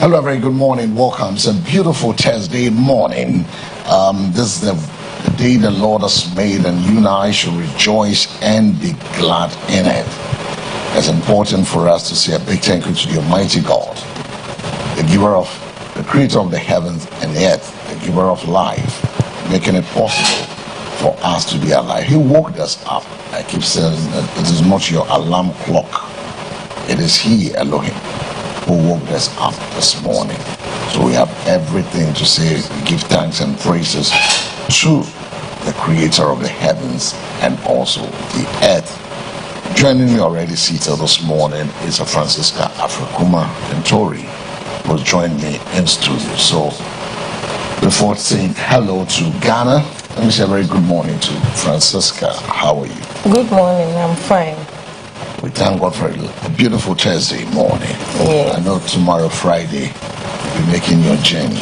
Hello, very good morning. Welcome. It's a beautiful Thursday morning. This is the day the Lord has made, and you and I should rejoice and be glad in it. It's important for us to say a big thank you to the Almighty God, the giver of, the creator of the heavens and the earth, the giver of life, making it possible for us to be alive. He woke us up. I keep saying that it is not your alarm clock. It is He, Elohim, who woke us up this morning. So we have everything to say, give thanks and praises to the creator of the heavens and also the earth. Joining me already seated this morning is a Francisca Afrikuma Kentori, who joined me in studio. So before saying hello to Ghana, let me say a very good morning to Francisca. How are you? Good morning, I'm fine. We thank God for a beautiful Thursday morning. Yes. I know tomorrow, Friday, you'll be making your journey.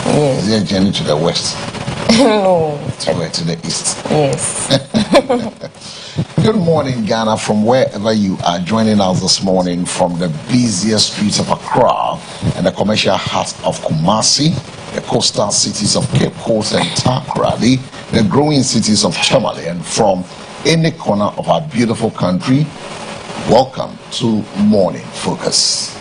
Yes. Is there a journey to the west? No. To the east? Yes. Good morning, Ghana, from wherever you are joining us this morning, from the busiest streets of Accra and the commercial heart of Kumasi, the coastal cities of Cape Coast and Takoradi, the growing cities of Chamale, and from any corner of our beautiful country. Welcome to Morning Focus.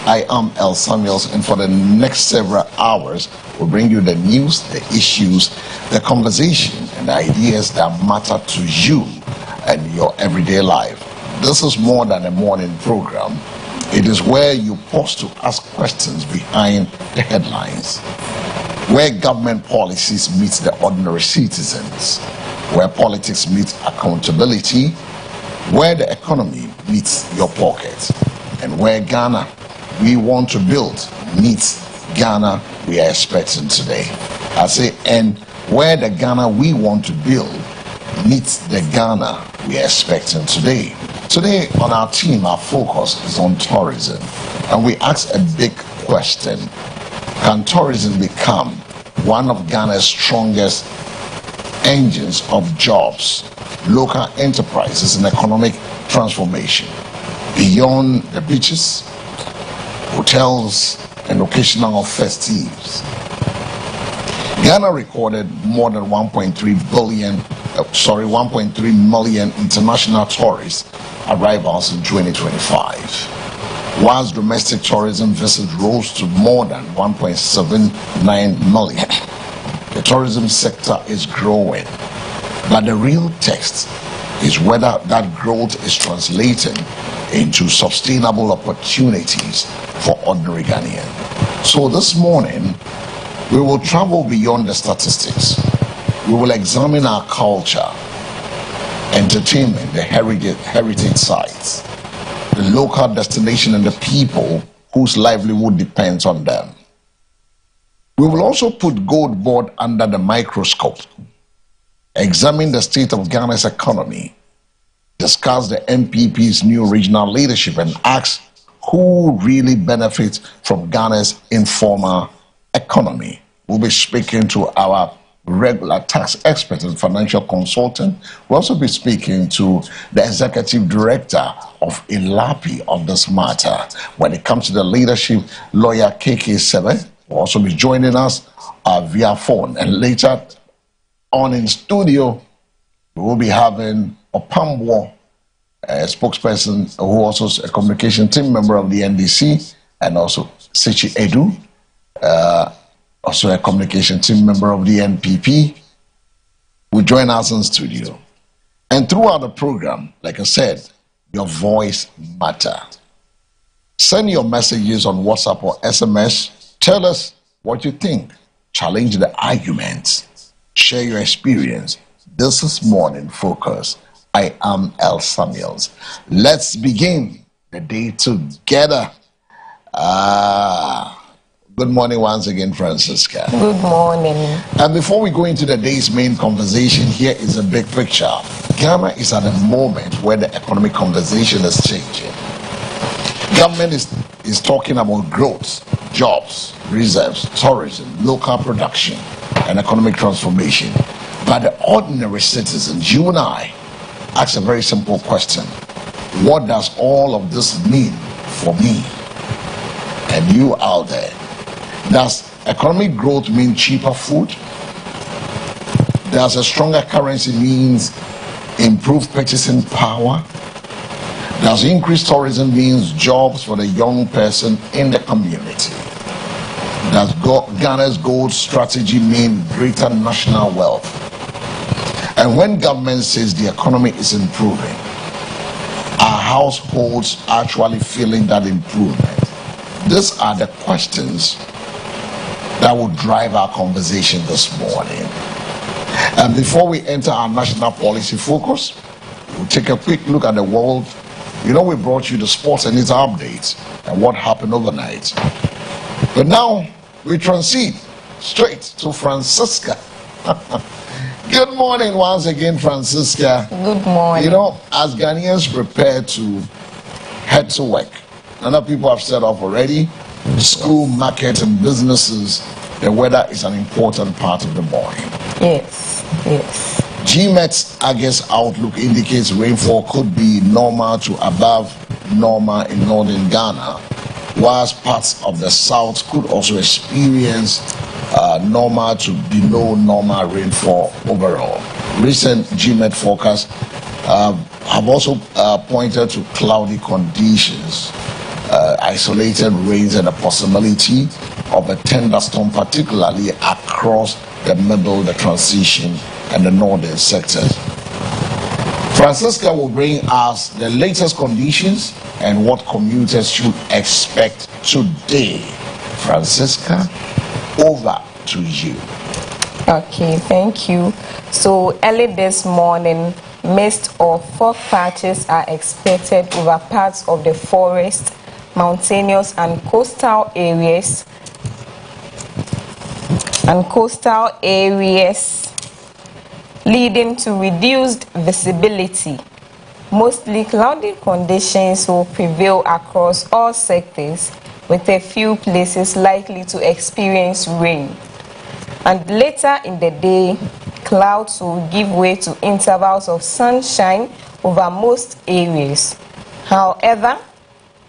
I am El Samuels, and for the next several hours, we'll bring you the news, the issues, the conversation, and the ideas that matter to you and your everyday life. This is more than a morning program. It is where you pause to ask questions behind the headlines, where government policies meet the ordinary citizens, where politics meets accountability, where the economy meets your pocket, and where Ghana we want to build meets Ghana we are expecting today. I say, and where the Ghana we want to build meets the Ghana we are expecting today. Today on our team, our focus is on tourism, and we ask a big question: can tourism become one of Ghana's strongest engines of jobs, local enterprises, and economic transformation beyond the beaches, hotels, and occasional festives? Ghana recorded more than 1.3 million international tourist arrivals in 2025, whilst domestic tourism visits rose to more than 1.79 million. The tourism sector is growing, but the real test is whether that growth is translating into sustainable opportunities for ordinary Ghanaians. So this morning, we will travel beyond the statistics. We will examine our culture, entertainment, the heritage sites, the local destination, and the people whose livelihood depends on them. We will also put Gold Board under the microscope, examine the state of Ghana's economy, discuss the NPP's new regional leadership, and ask who really benefits from Ghana's informal economy. We'll be speaking to our regular tax expert and financial consultant. We'll also be speaking to the executive director of ILAPI on this matter. When it comes to the leadership, lawyer KK Sebe will also be joining us via phone. And later on in studio, we will be having Opamwo, a spokesperson who also is a communication team member of the NDC, and also Sechi Edu, also a communication team member of the NPP, will join us in studio. And throughout the program, like I said, your voice matters. Send your messages on WhatsApp or SMS. Tell us what you think. Challenge the arguments. Share your experience. This is Morning Focus. I am El Samuels. Let's begin the day together. Good morning once again, Francisca. Good morning. And before we go into the day's main conversation, here is a big picture. Ghana is at a moment where the economic conversation is changing. Government is talking about growth, jobs, reserves, tourism, local production, and economic transformation. But the ordinary citizens, you and I, ask a very simple question: what does all of this mean for me and you out there? Does economic growth mean cheaper food? Does a stronger currency means improved purchasing power? Does increased tourism means jobs for the young person in the community? Does Ghana's gold strategy mean greater national wealth? And when government says the economy is improving, are households actually feeling that improvement? These are the questions that will drive our conversation this morning. And before we enter our national policy focus, we'll take a quick look at the world. You know, we brought you the sports and its updates and what happened overnight. But now we transit straight to Francisca. Good morning once again, Francisca. Good morning. You know, as Ghanaians prepare to head to work, other people have set off already. School, market, and businesses, the weather is an important part of the morning. Yes, yes. GMET's August outlook indicates rainfall could be normal to above normal in northern Ghana, whilst parts of the south could also experience normal to below normal rainfall overall. Recent GMET forecasts have also pointed to cloudy conditions, isolated rains, and the possibility of a thunderstorm, particularly across the middle, the transition, and the northern sectors. Francisca will bring us the latest conditions and what commuters should expect today. Francisca, over to you. Okay, thank you. So early this morning, mist or fog patches are expected over parts of the forest, mountainous and coastal areas, leading to reduced visibility. Mostly cloudy conditions will prevail across all sectors, with a few places likely to experience rain. And later in the day, clouds will give way to intervals of sunshine over most areas. However,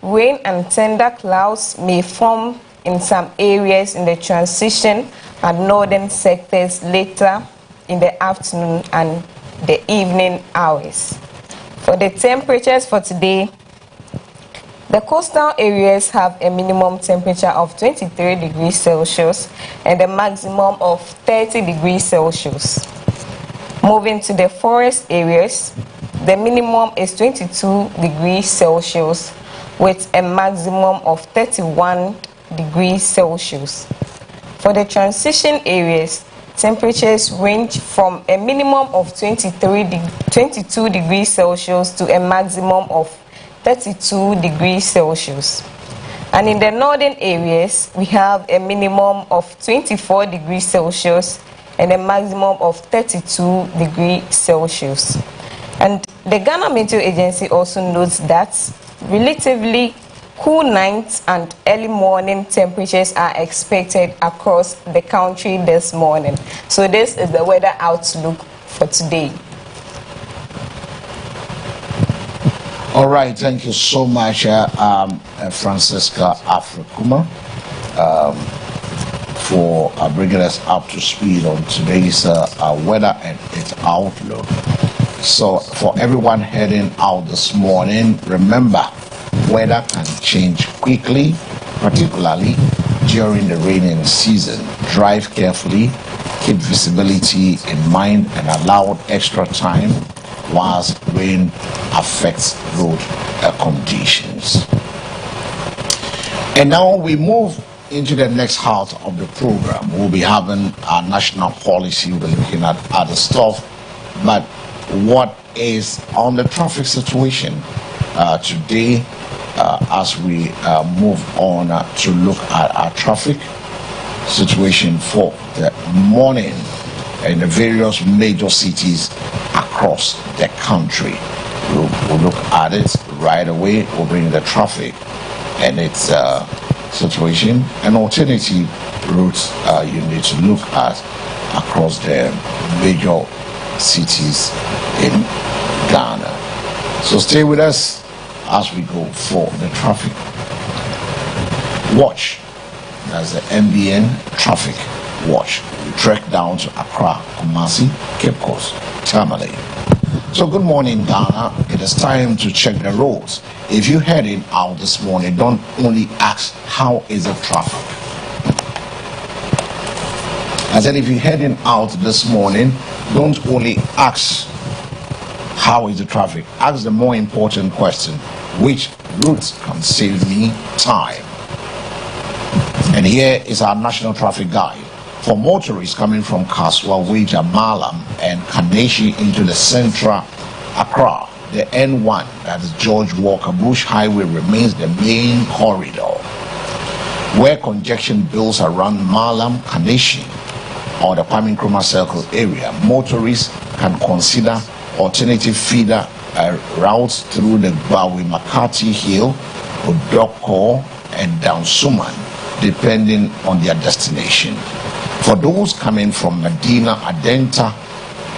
rain and thunder clouds may form in some areas in the transition and northern sectors later in the afternoon and the evening hours. For the temperatures for today, the coastal areas have a minimum temperature of 23 degrees Celsius and a maximum of 30 degrees Celsius. Moving to the forest areas, the minimum is 22 degrees Celsius with a maximum of 31 degrees Celsius. For the transition areas, temperatures range from a minimum of 22 degrees Celsius to a maximum of 32 degrees Celsius. And in the northern areas, we have a minimum of 24 degrees Celsius and a maximum of 32 degrees Celsius. And the Ghana Meteo Agency also notes that relatively cool nights and early morning temperatures are expected across the country this morning. So this is the weather outlook for today. All right, thank you so much, Francisca Afrikuma, for bringing us up to speed on today's weather and its outlook. So for everyone heading out this morning, remember, weather can change quickly, particularly during the rainy season. Drive carefully, keep visibility in mind, and allow extra time whilst rain affects road conditions. And now we move into the next part of the program. We'll be having our national policy. We'll be looking at other stuff, but what is on the traffic situation today as we move on to look at our traffic situation for the morning in the various major cities across the country. We'll look at it right away. We'll bring the traffic and its situation and alternative routes you need to look at across the major cities in Ghana. So stay with us as we go for the traffic. Watch That's the MBN Traffic Watch. We trek down to Accra, Kumasi, Cape Coast, Tamale. So good morning, Ghana. It is time to check the roads. If you're heading out this morning, don't only ask, how is the traffic? I said, if you're heading out this morning, don't only ask, how is the traffic? Ask the more important question, which routes can save me time? And here is our national traffic guide. For motorists coming from Kaswa, Weija, Malam, and Kaneshi into the central Accra, the N1, that is George Walker Bush Highway, remains the main corridor. Where congestion builds around Malam, Kaneshi, or the Kwame Nkrumah Circle area, motorists can consider alternative feeder routes through the Bawi Makati Hill, Odoko, and Downsuman, depending on their destination. For those coming from Medina, Adenta,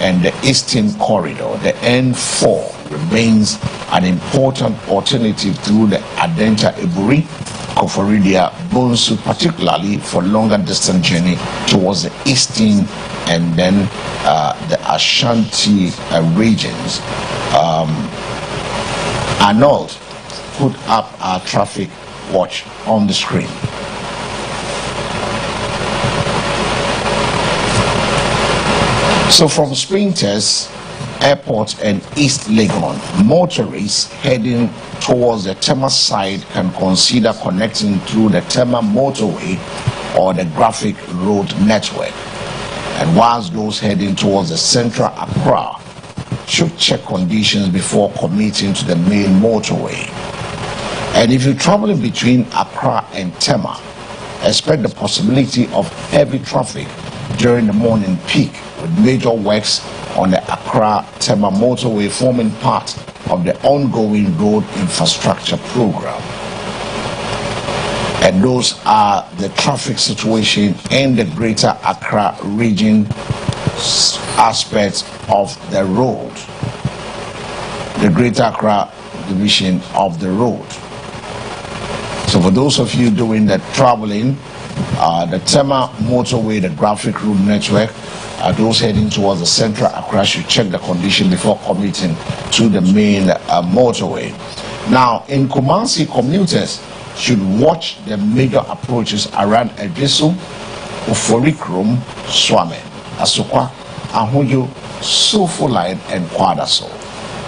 and the Eastern Corridor, the N4 remains an important alternative through the Adenta Iburi, Koforidia, Bonsu, particularly for longer distance journey towards the Eastern and then the Ashanti regions. Arnold put up our traffic watch on the screen. So from Sprinters Airport and East Legon, motorists heading towards the Tema side can consider connecting through the Tema motorway or the Graphic Road network. And whilst those heading towards the central Accra should check conditions before committing to the main motorway. And if you're traveling between Accra and Tema, expect the possibility of heavy traffic during the morning peak, with major works on the Accra-Tema motorway forming part of the ongoing road infrastructure program. And those are the traffic situation in the greater Accra region aspects of the road, the greater Accra division of the road. So for those of you doing the traveling, the Tema motorway, the Graphic Road network, those heading towards the central Accra should check the condition before committing to the main motorway. Now, in Kumasi, commuters should watch the major approaches around Ejisu, Uforikrum, Swamen, Asukwa, Ahuju, Sufu Line, and Kwadaso.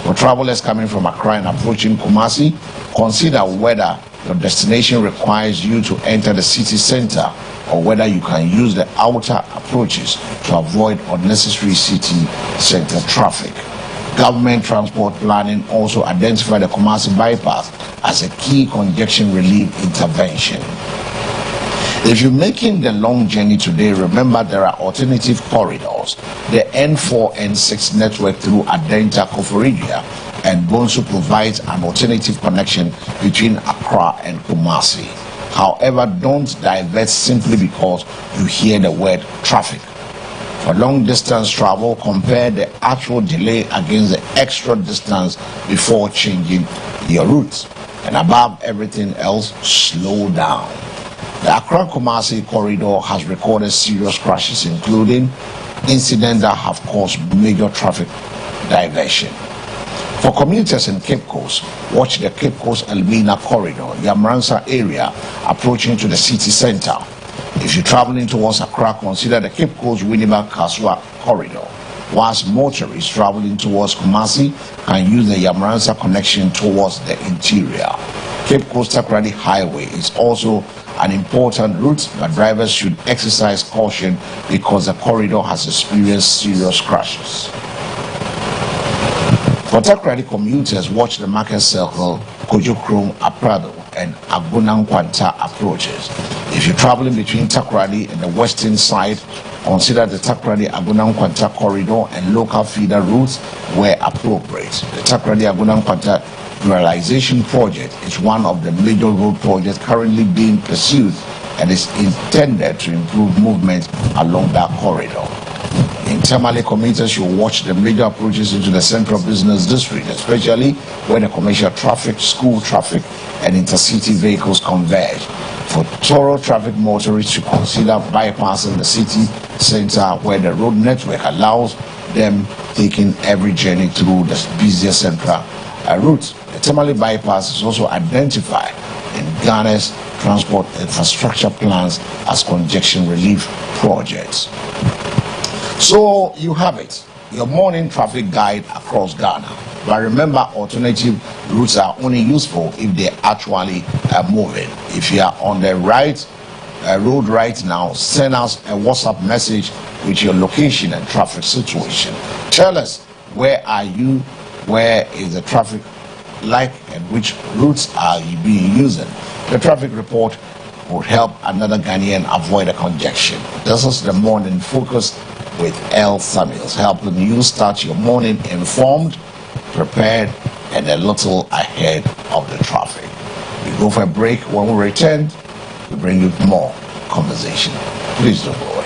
For travelers coming from Accra and approaching Kumasi, consider whether your destination requires you to enter the city center or whether you can use the outer approaches to avoid unnecessary city center traffic. Government transport planning also identified the Kumasi bypass as a key congestion relief intervention. If you're making the long journey today, remember there are alternative corridors. The N4, N6 network through Adenta, Koforidia, and Bonsu provides an alternative connection between Accra and Kumasi. However, don't divert simply because you hear the word traffic. For long distance travel, compare the actual delay against the extra distance before changing your route. And above everything else, slow down. The Accra-Kumasi corridor has recorded serious crashes, including incidents that have caused major traffic diversion. For commuters in Cape Coast, watch the Cape Coast Elmina corridor, Yamransa area, approaching to the city center. If you're traveling towards Accra, consider the Cape Coast Winneba Kaswa corridor, whilst motorists traveling towards Kumasi can use the Yamransa connection towards the interior. Cape Coast Takoradi Highway is also an important route, but drivers should exercise caution because the corridor has experienced serious crashes. For Takoradi commuters, watch the Market Circle, Kojukrom, Aprado, and Agunankwanta approaches. If you're traveling between Takoradi and the western side, consider the Takoradi-Agunankwanta corridor and local feeder routes where appropriate. The Takoradi-Agunankwanta realization project is one of the major road projects currently being pursued and is intended to improve movement along that corridor. In Tamale, commuters should watch the major approaches into the central business district, especially where the commercial traffic, school traffic, and intercity vehicles converge. for thorough traffic motorists to consider bypassing the city center where the road network allows them taking every journey through the busiest central route. The Tamale bypass is also identified in Ghana's transport infrastructure plans as congestion relief projects. So you have it, your morning traffic guide across Ghana. But remember, alternative routes are only useful if they actually are moving. If you are on the right road right now, send us a WhatsApp message with your location and traffic situation. Tell us, where are you? Where is the traffic like, and which routes are you being using? The traffic report would help another Ghanaian avoid a congestion. This is the Morning Focus with L. Samuels, helping you start your morning informed, prepared, and a little ahead of the traffic. We go for a break. When we return, we bring you more conversation. Please don't go away.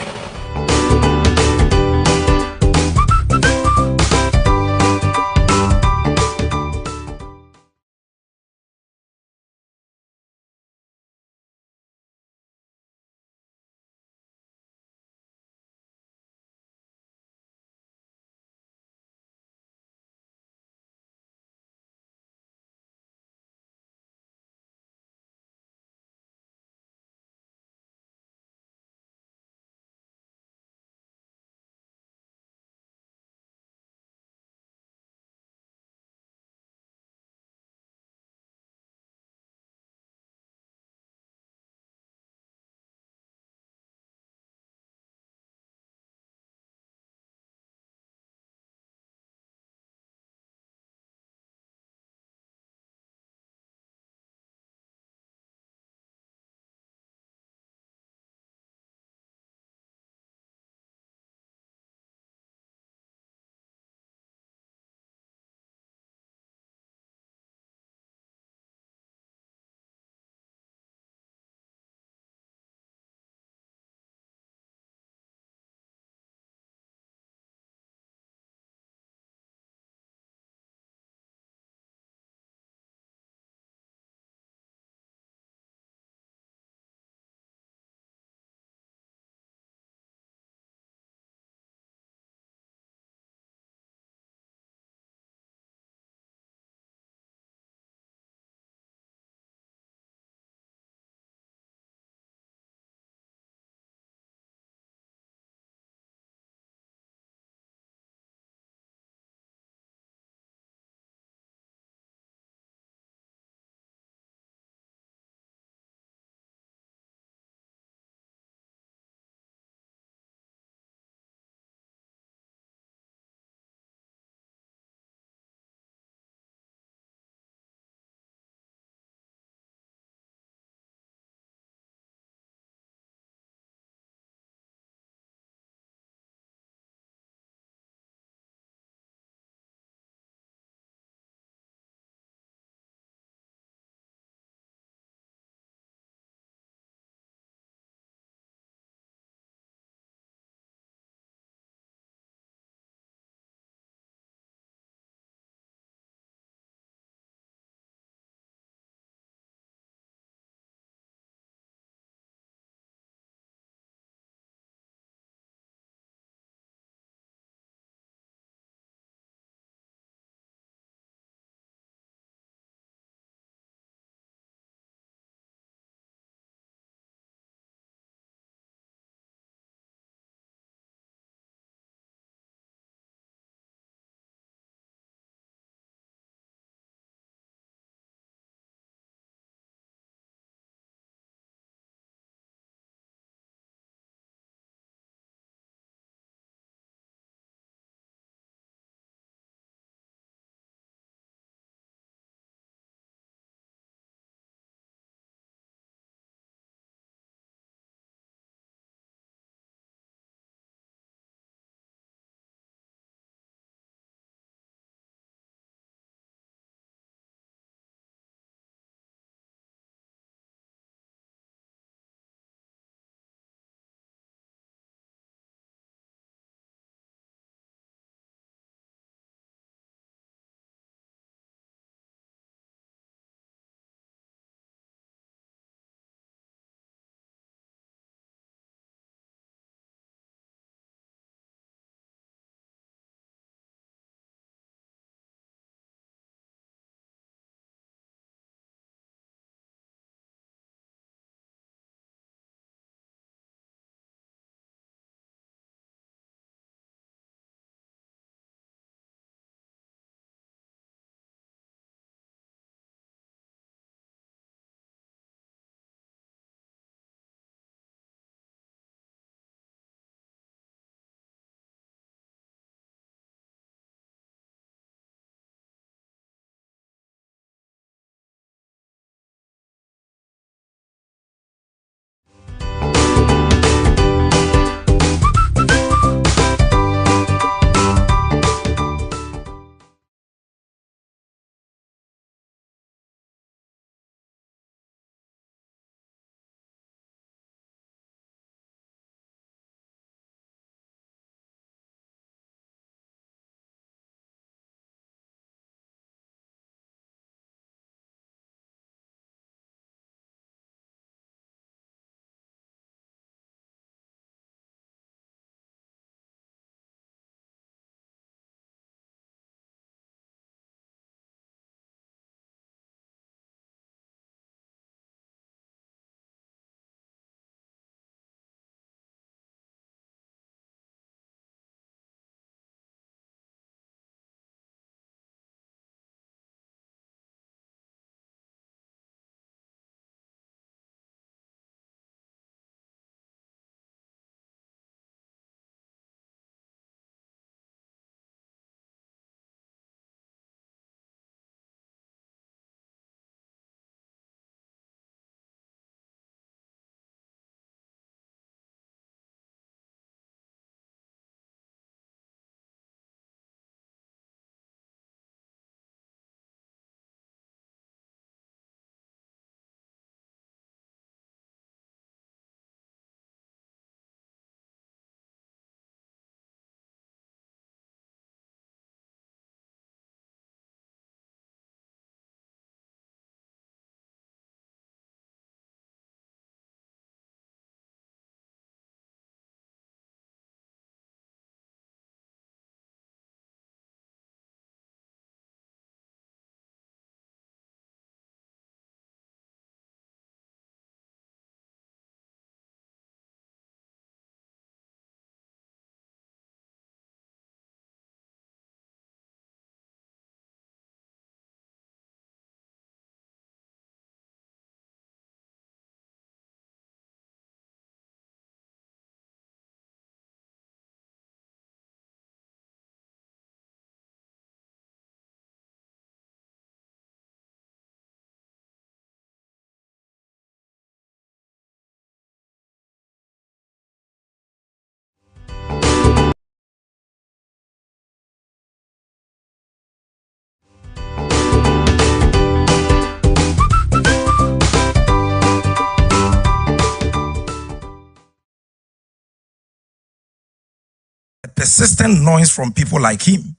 persistent noise from people like him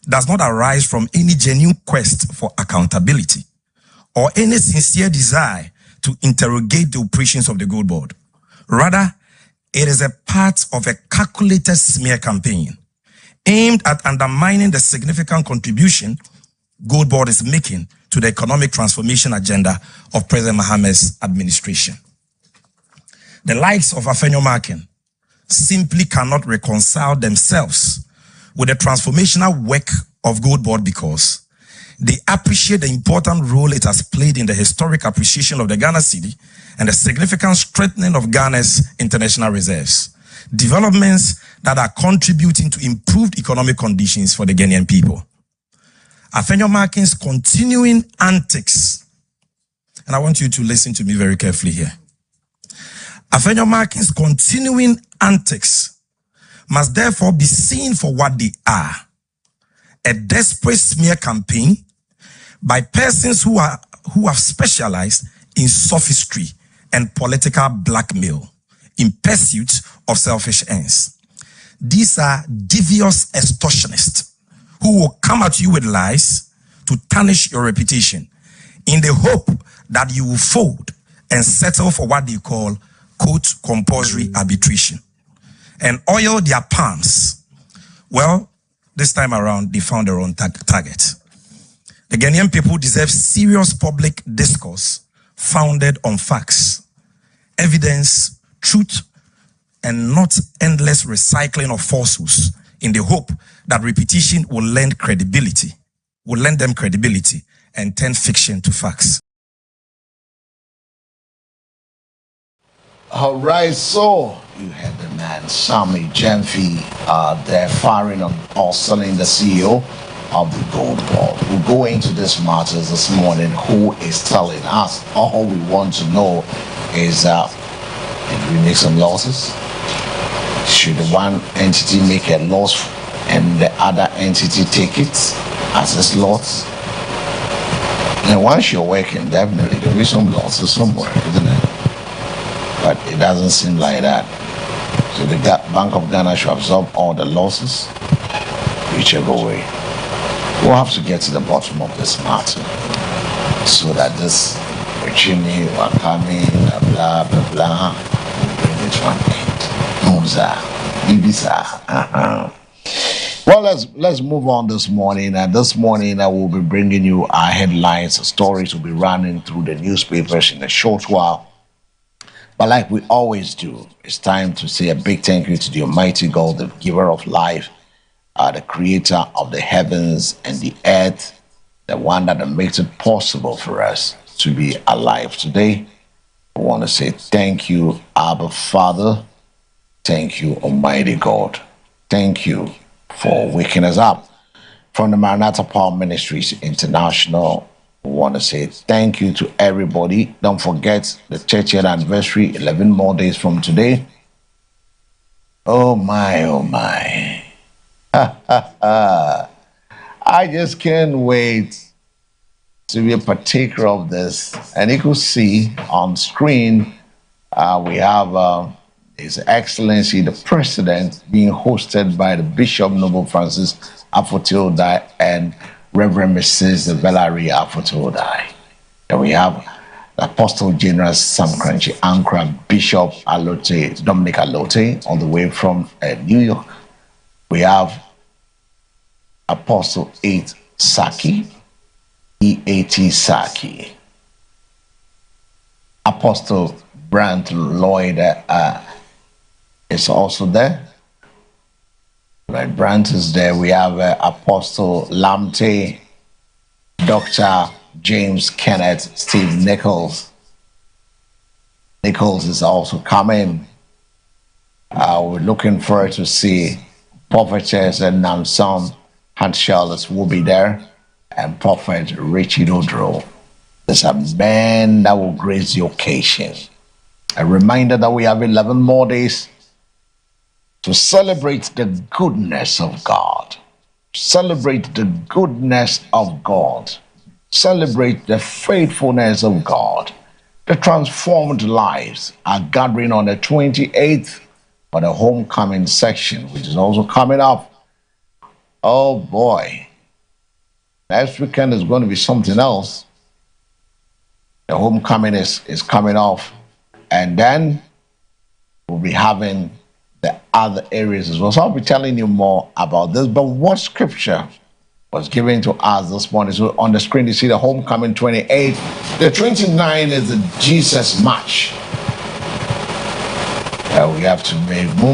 does not arise from any genuine quest for accountability or any sincere desire to interrogate the operations of the Gold Board. Rather, it is a part of a calculated smear campaign aimed at undermining the significant contribution Gold Board is making to the economic transformation agenda of President Mohammed's administration. The likes of Afenyo Markin simply cannot reconcile themselves with the transformational work of Gold Board because they appreciate the important role it has played in the historic appreciation of the Ghana cedi and the significant strengthening of Ghana's international reserves, developments that are contributing to improved economic conditions for the Ghanaian people. Afenyo Markin's continuing antics, and I want you to listen to me very carefully here. Afenyo Markin's continuing antics must therefore be seen for what they are: a desperate smear campaign by persons who have specialized in sophistry and political blackmail in pursuit of selfish ends. These are devious extortionists who will come at you with lies to tarnish your reputation in the hope that you will fold and settle for what they call, quote, compulsory arbitration and oil their palms. Well, this time around, they found their own target. The Ghanaian people deserve serious public discourse founded on facts, evidence, truth, and not endless recycling of falsehoods in the hope that repetition will lend them credibility and turn fiction to facts. All right, so you had the man Sammy Gyamfi there firing on or selling the CEO of the Gold Board. We'll go into this matters this morning. Who is telling us? All we want to know is did we make some losses? Should one entity make a loss and the other entity take it as its loss? And once you're working, definitely there'll be some losses somewhere, isn't it? But it doesn't seem like that. So the Bank of Ghana should absorb all the losses, whichever way. We'll have to get to the bottom of this matter so that this Richini, Wakami, blah, blah, blah, will bring it to an end. Well, let's move on this morning. And this morning I will be bringing you our headlines. Stories will be running through the newspapers in a short while. But like we always do, it's time to say a big thank you to the Almighty God, the giver of life, the creator of the heavens and the earth, the one that makes it possible for us to be alive today. I want to say thank you, Abba Father. Thank you, Almighty God. Thank you for waking us up. From the Maranatha Power Ministries International, we want to say thank you to everybody. Don't forget the 30th anniversary, 11 more days from today. Oh my, oh my. I just can't wait to be a partaker of this. And you can see on screen, we have His Excellency the President being hosted by the Bishop Noble Francis Afotuodai and Reverend Mrs. Valerie Afotuodai. And we have the Apostle General Sam Crunchy Ankara Bishop Alote, Dominic Alote, on the way from New York. We have Apostle 8 Saki, EAT Saki. Apostle Brant Lloyd is also there. Right, Brant is there. We have Apostle Lamte, Dr. James Kenneth, Steve Nichols. Nichols is also coming. We're looking forward to see Prophetess and Namson Hunt Charlotte will be there, and Prophet Richie Odro. There's a man that will grace the occasion. A reminder that we have 11 more days to celebrate the goodness of God. Celebrate the goodness of God. Celebrate the faithfulness of God. The transformed lives are gathering on the 28th for the homecoming section, which is also coming up. Oh boy. Next weekend is going to be something else. The homecoming is coming off. And then we'll be having the other areas as well. So I'll be telling you more about this. But what scripture was given to us this morning? So on the screen, you see the homecoming 28. The 29 is the Jesus March. We have to make, you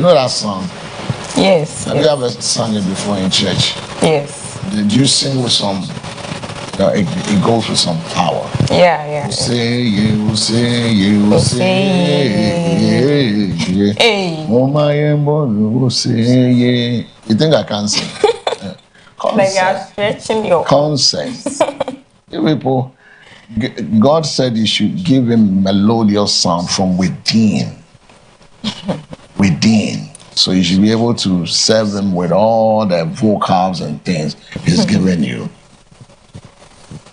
know that song? Yes. Have you ever sung it before in church? Yes. Did you sing with some, it goes with some power. Yeah. You say, you say, you say, Hey. you say, you think I can sing? Like you're stretching your Concepts. You people, God said you should give him melodious sound from within. Within. So you should be able to serve him with all the vocals and things he's given you.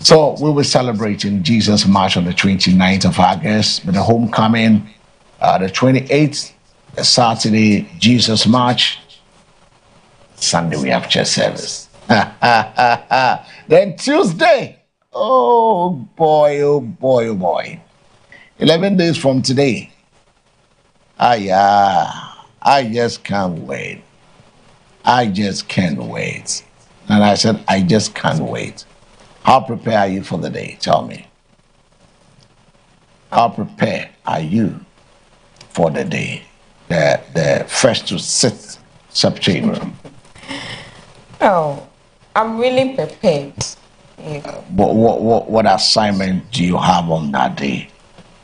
So we will celebrating Jesus March on the 29th of August, with the homecoming, the 28th, the Saturday, Jesus March. Sunday we have church service. Then Tuesday, oh boy, oh boy, oh boy. 11 days from today. I just can't wait. I just can't wait. And I said, I just can't wait. How prepared are you for the day? Tell me. How prepared are you for the day? The 1st to 6th September. Oh, I'm really prepared. Yeah. What assignment do you have on that day?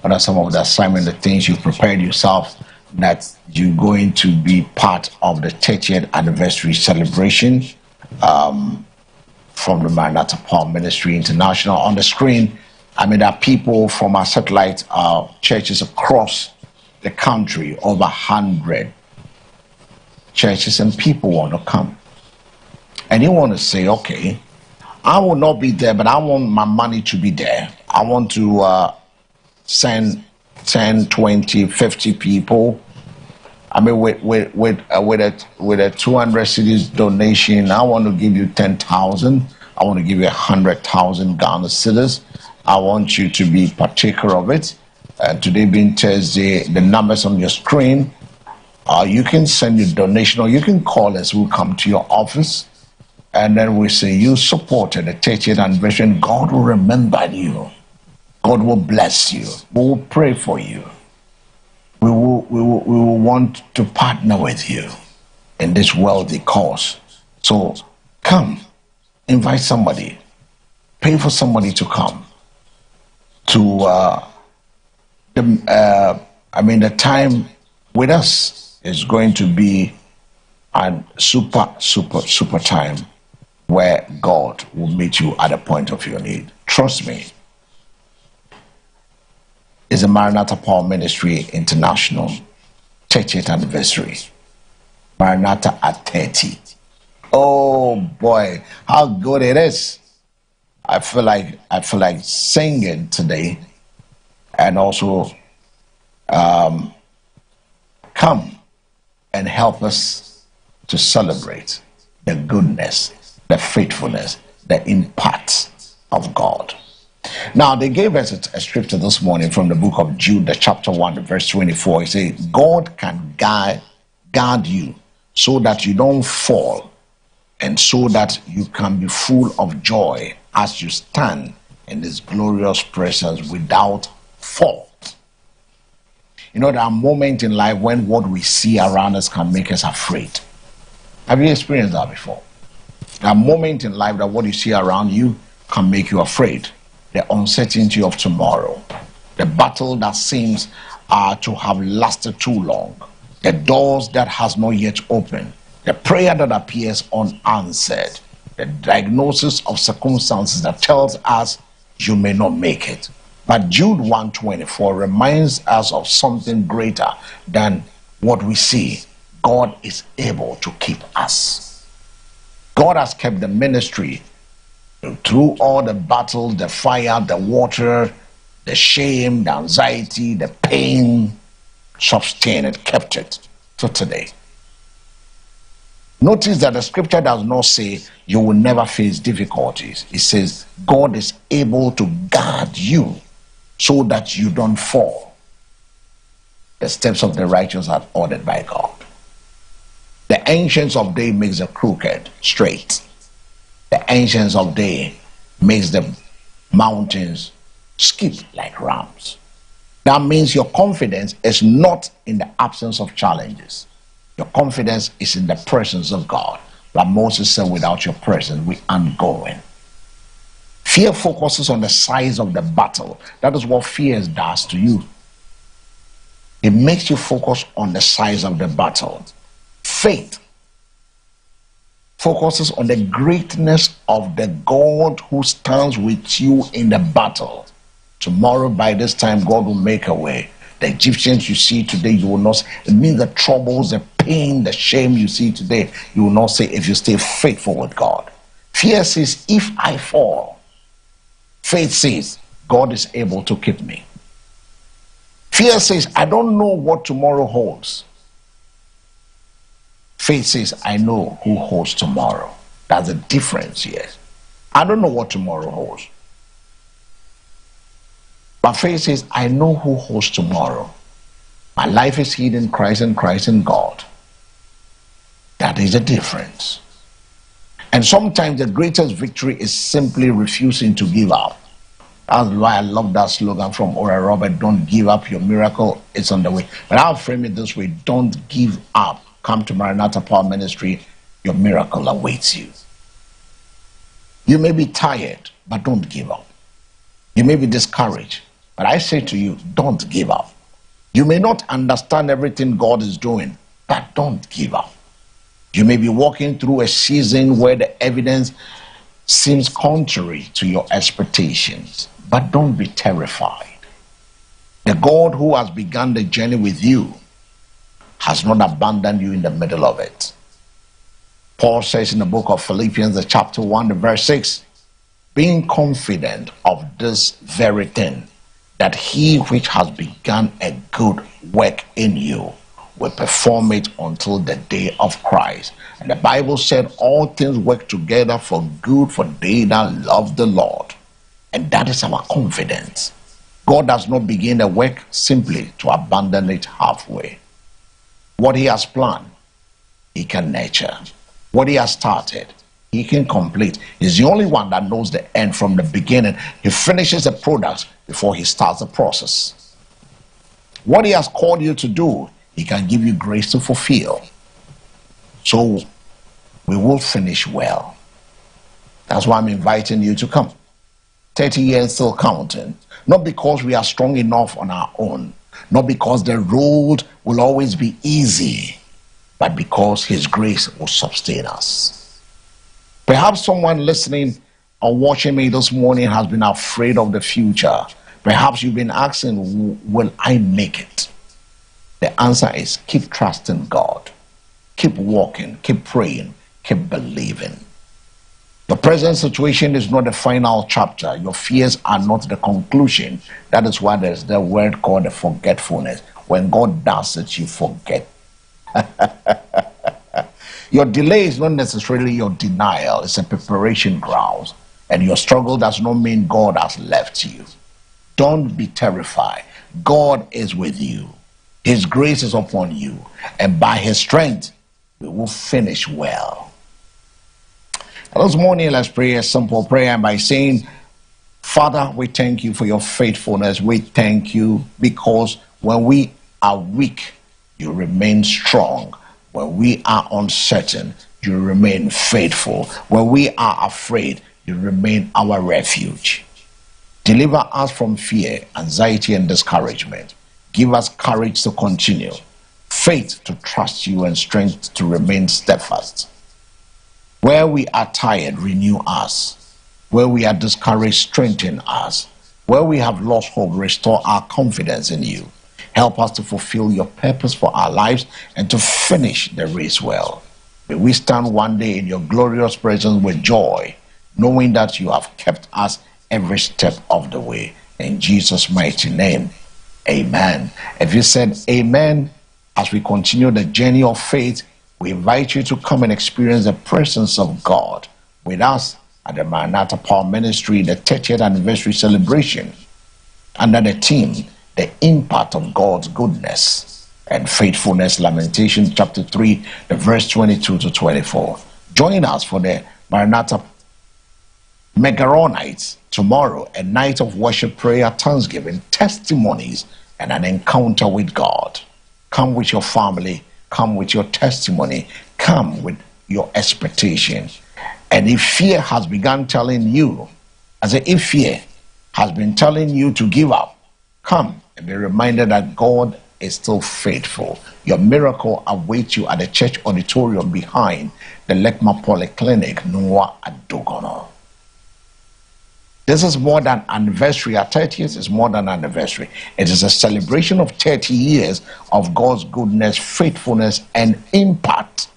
What are some of the assignment, the things you prepared yourself that you're going to be part of the 30th anniversary celebration from the Maranatha Power Ministry International? On the screen, there are people from our satellite churches across the country, over 100 churches, and people want to come. And you want to say, okay, I will not be there, but I want my money to be there. I want to send 10, 20, 50 people. With a 200 cedis donation, I want to give you 10,000. I want to give you 100,000 Ghana cedis. I want you to be partaker of it. Today being Thursday, the numbers on your screen. You can send your donation, or you can call us. We'll come to your office, and then we say you supported the 30th anniversary, and God will remember you. God will bless you. We will pray for you. We will want to partner with you in this wealthy cause. So come, invite somebody, pay for somebody to come to the time with us is going to be a super time where God will meet you at the point of your need. Trust me. It's a Maranatha Power Ministry International 30th anniversary. Maranatha at 30. Oh boy, how good it is. I feel like singing today, and also come and help us to celebrate the goodness, the faithfulness, the impact of God. Now, they gave us a scripture this morning from the book of Jude, the chapter 1, verse 24. It says, God can guard you so that you don't fall, and so that you can be full of joy as you stand in his glorious presence without fault. You know, there are moments in life when what we see around us can make us afraid. Have you experienced that before? There are moments in life that what you see around you can make you afraid. The uncertainty of tomorrow, the battle that seems to have lasted too long, the doors that has not yet opened, the prayer that appears unanswered, the diagnosis of circumstances that tells us you may not make it. But Jude 1:24 reminds us of something greater than what we see. God is able to keep us. God has kept the ministry through all the battles, the fire, the water, The shame, the anxiety, the pain sustained it, kept it to today. Notice that the scripture does not say you will never face difficulties. It says God is able to guard you so that you don't fall. The steps of the righteous are ordered by God. The ancients of day makes the crooked straight. The ancients of day makes the mountains skip like rams. That means your confidence is not in the absence of challenges. Your confidence is in the presence of God. Like Moses said, without your presence, we aren't going. Fear focuses on the size of the battle. That is what fear does to you. It makes you focus on the size of the battle. Faith focuses on the greatness of the God who stands with you in the battle. Tomorrow, by this time, God will make a way. The Egyptians you see today, you will not. It means the troubles, the pain, the shame you see today, you will not say if you stay faithful with God. Fear says, if I fall. Faith says, God is able to keep me. Fear says, I don't know what tomorrow holds. Faith says, I know who holds tomorrow. That's the difference here. I don't know what tomorrow holds. But faith says, I know who holds tomorrow. My life is hid in Christ and Christ in God. That is the difference. And sometimes the greatest victory is simply refusing to give up. That's why I love that slogan from Oral Robert, don't give up, your miracle is on the way. But I'll frame it this way, don't give up. Come to Maranatha Power Ministry, your miracle awaits you. You may be tired, but don't give up. You may be discouraged, but I say to you, don't give up. You may not understand everything God is doing, but don't give up. You may be walking through a season where the evidence seems contrary to your expectations, but don't be terrified. The God who has begun the journey with you has not abandoned you in the middle of it. Paul says in the book of Philippians, the chapter 1, the verse 6, being confident of this very thing, that he which has begun a good work in you will perform it until the day of Christ. And the Bible said all things work together for good for they that love the Lord. And that is our confidence. God does not begin a work simply to abandon it halfway. What he has planned, he can nurture. What he has started, he can complete. He's the only one that knows the end from the beginning. He finishes the product before he starts the process. What he has called you to do, he can give you grace to fulfill. So we will finish well. That's why I'm inviting you to come. 30 years still counting. Not because we are strong enough on our own. Not because the road will always be easy, but because his grace will sustain us. Perhaps someone listening or watching me this morning has been afraid of the future. Perhaps you've been asking, will I make it? The answer is keep trusting God. Keep walking, keep praying, keep believing. The present situation is not the final chapter. Your fears are not the conclusion. That is why there's the word called the forgetfulness. When God does it, you forget. Your delay is not necessarily your denial. It's a preparation ground. And your struggle does not mean God has left you. Don't be terrified. God is with you. His grace is upon you. And by his strength, we will finish well. This morning, let's pray a simple prayer by saying, Father, we thank you for your faithfulness. We thank you because when we are weak, you remain strong. When we are uncertain, you remain faithful. When we are afraid, you remain our refuge. Deliver us from fear, anxiety, and discouragement. Give us courage to continue, faith to trust you, and strength to remain steadfast. Where we are tired, renew us. Where we are discouraged, strengthen us. Where we have lost hope, restore our confidence in you. Help us to fulfill your purpose for our lives and to finish the race well. May we stand one day in your glorious presence with joy, knowing that you have kept us every step of the way. In Jesus' mighty name, amen. If you said amen, as we continue the journey of faith, we invite you to come and experience the presence of God with us at the Maranatha Power Ministry, the 30th anniversary celebration, under the theme, The Impact of God's Goodness and Faithfulness, Lamentations chapter 3, the verse 22 to 24. Join us for the Maranatha Mega Nights tomorrow, a night of worship, prayer, thanksgiving, testimonies, and an encounter with God. Come with your family, come with your testimony, come with your expectation. And if fear has begun telling you, if fear has been telling you to give up, come and be reminded that God is still faithful. Your miracle awaits you at the church auditorium behind the Lekma Polyclinic, Noah Adogono. This is more than anniversary. At 30 years is more than anniversary. It is a celebration of 30 years of God's goodness, faithfulness, and impact.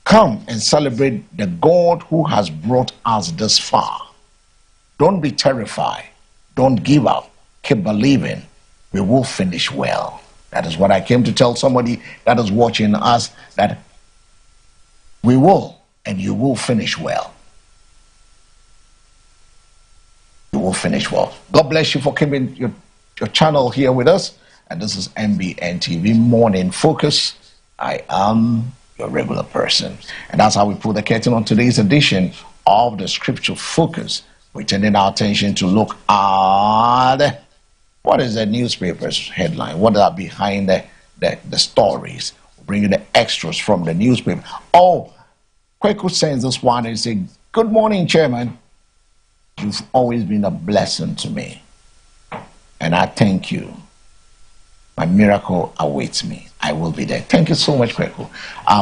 Come and celebrate the God who has brought us this far. Don't be terrified. Don't give up. Keep believing. We will finish well. That is what I came to tell somebody that is watching us, that we will, and you will finish well. You will finish well. God bless you for keeping your channel here with us. And this is MBN TV Morning Focus. I am your regular person. And that's how we put the curtain on today's edition of the Scripture Focus. We're turning our attention to look at what is the newspaper's headline, what are behind the stories. We'll bring you the extras from the newspaper. Oh, Kweku sends this one and say, "Good morning, Chairman. You've always been a blessing to me, and I thank you. My miracle awaits me. I will be there." Thank you so much, Kweku,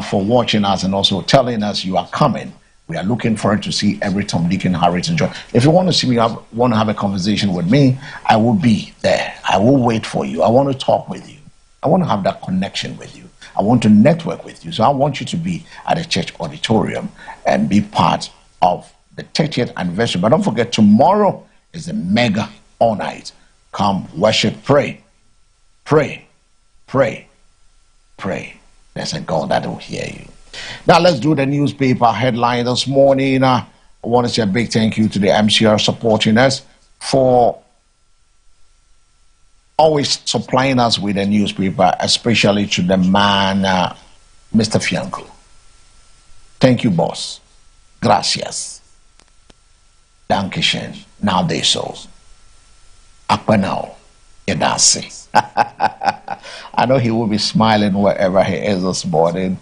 for watching us and also telling us you are coming. We are looking forward to see every Tom, Dick, and Harry to join. If you want to see me, want to have a conversation with me, I will be there. I will wait for you. I want to talk with you. I want to have that connection with you. I want to network with you. So I want you to be at the church auditorium and be part of the 30th anniversary. But don't forget, tomorrow is a mega all night. Come, worship, pray. Pray, pray, pray. There's a God that will hear you. Now let's do the newspaper headline this morning. I want to say a big thank you to the MCR supporting us for always supplying us with a newspaper, especially to the man, Mr. Fianco. Thank you, boss. Gracias. Dankeschön. Now they so. Akpanao. Yedasi. I know he will be smiling wherever he is this morning.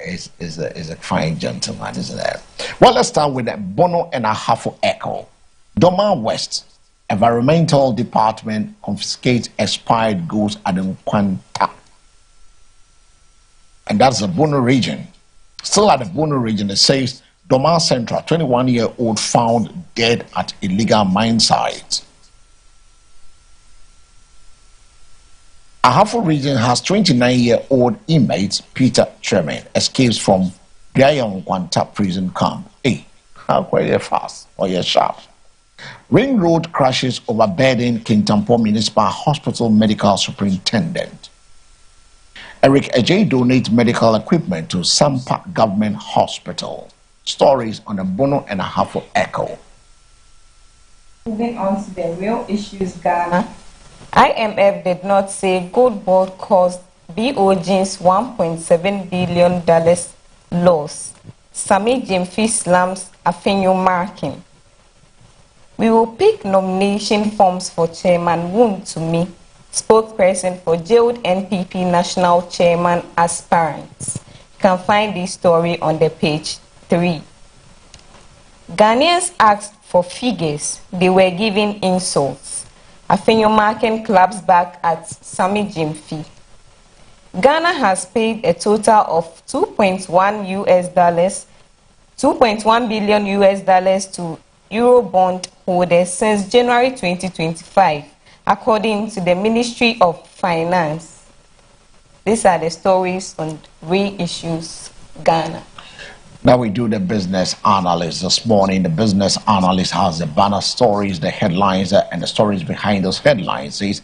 Is a fine gentleman, isn't it? Well, let's start with the Bono and Ahafo Echo. Doma West, Environmental Department confiscates expired goods at the Nkwanta. And that's the Bono region. Still at the Bono region, it says Doma Central, 21-year-old found dead at illegal mine site. Ahafo region has 29-year-old inmate Peter Tremen escapes from Biayon Nkwanta prison camp. Hey, how quite fast or you're sharp. Ring Road crashes overburden Kintampo Municipal Hospital Medical Superintendent. Eric Ajay donates medical equipment to Sampa Government Hospital. Stories on the Bono and Ahafo Echo. Moving on to the real issues, Ghana. IMF did not say gold board caused BOG's $1.7 billion loss. Sami Jimfi slams Afenyo marking. We will pick nomination forms for Chairman Woon to me, spokesperson for jailed NPP National Chairman aspirants. You can find this story on the page 3. Ghanaians asked for figures. They were given insults. Afenyo marking claps back at Sami Jimfi. Ghana has paid a total of $2.1 billion to Eurobond holders since January 2025, according to the Ministry of Finance. These are the stories on reissues Ghana. Now we do the business analyst this morning. The business analyst has the banner stories, the headlines, and the stories behind those headlines. Says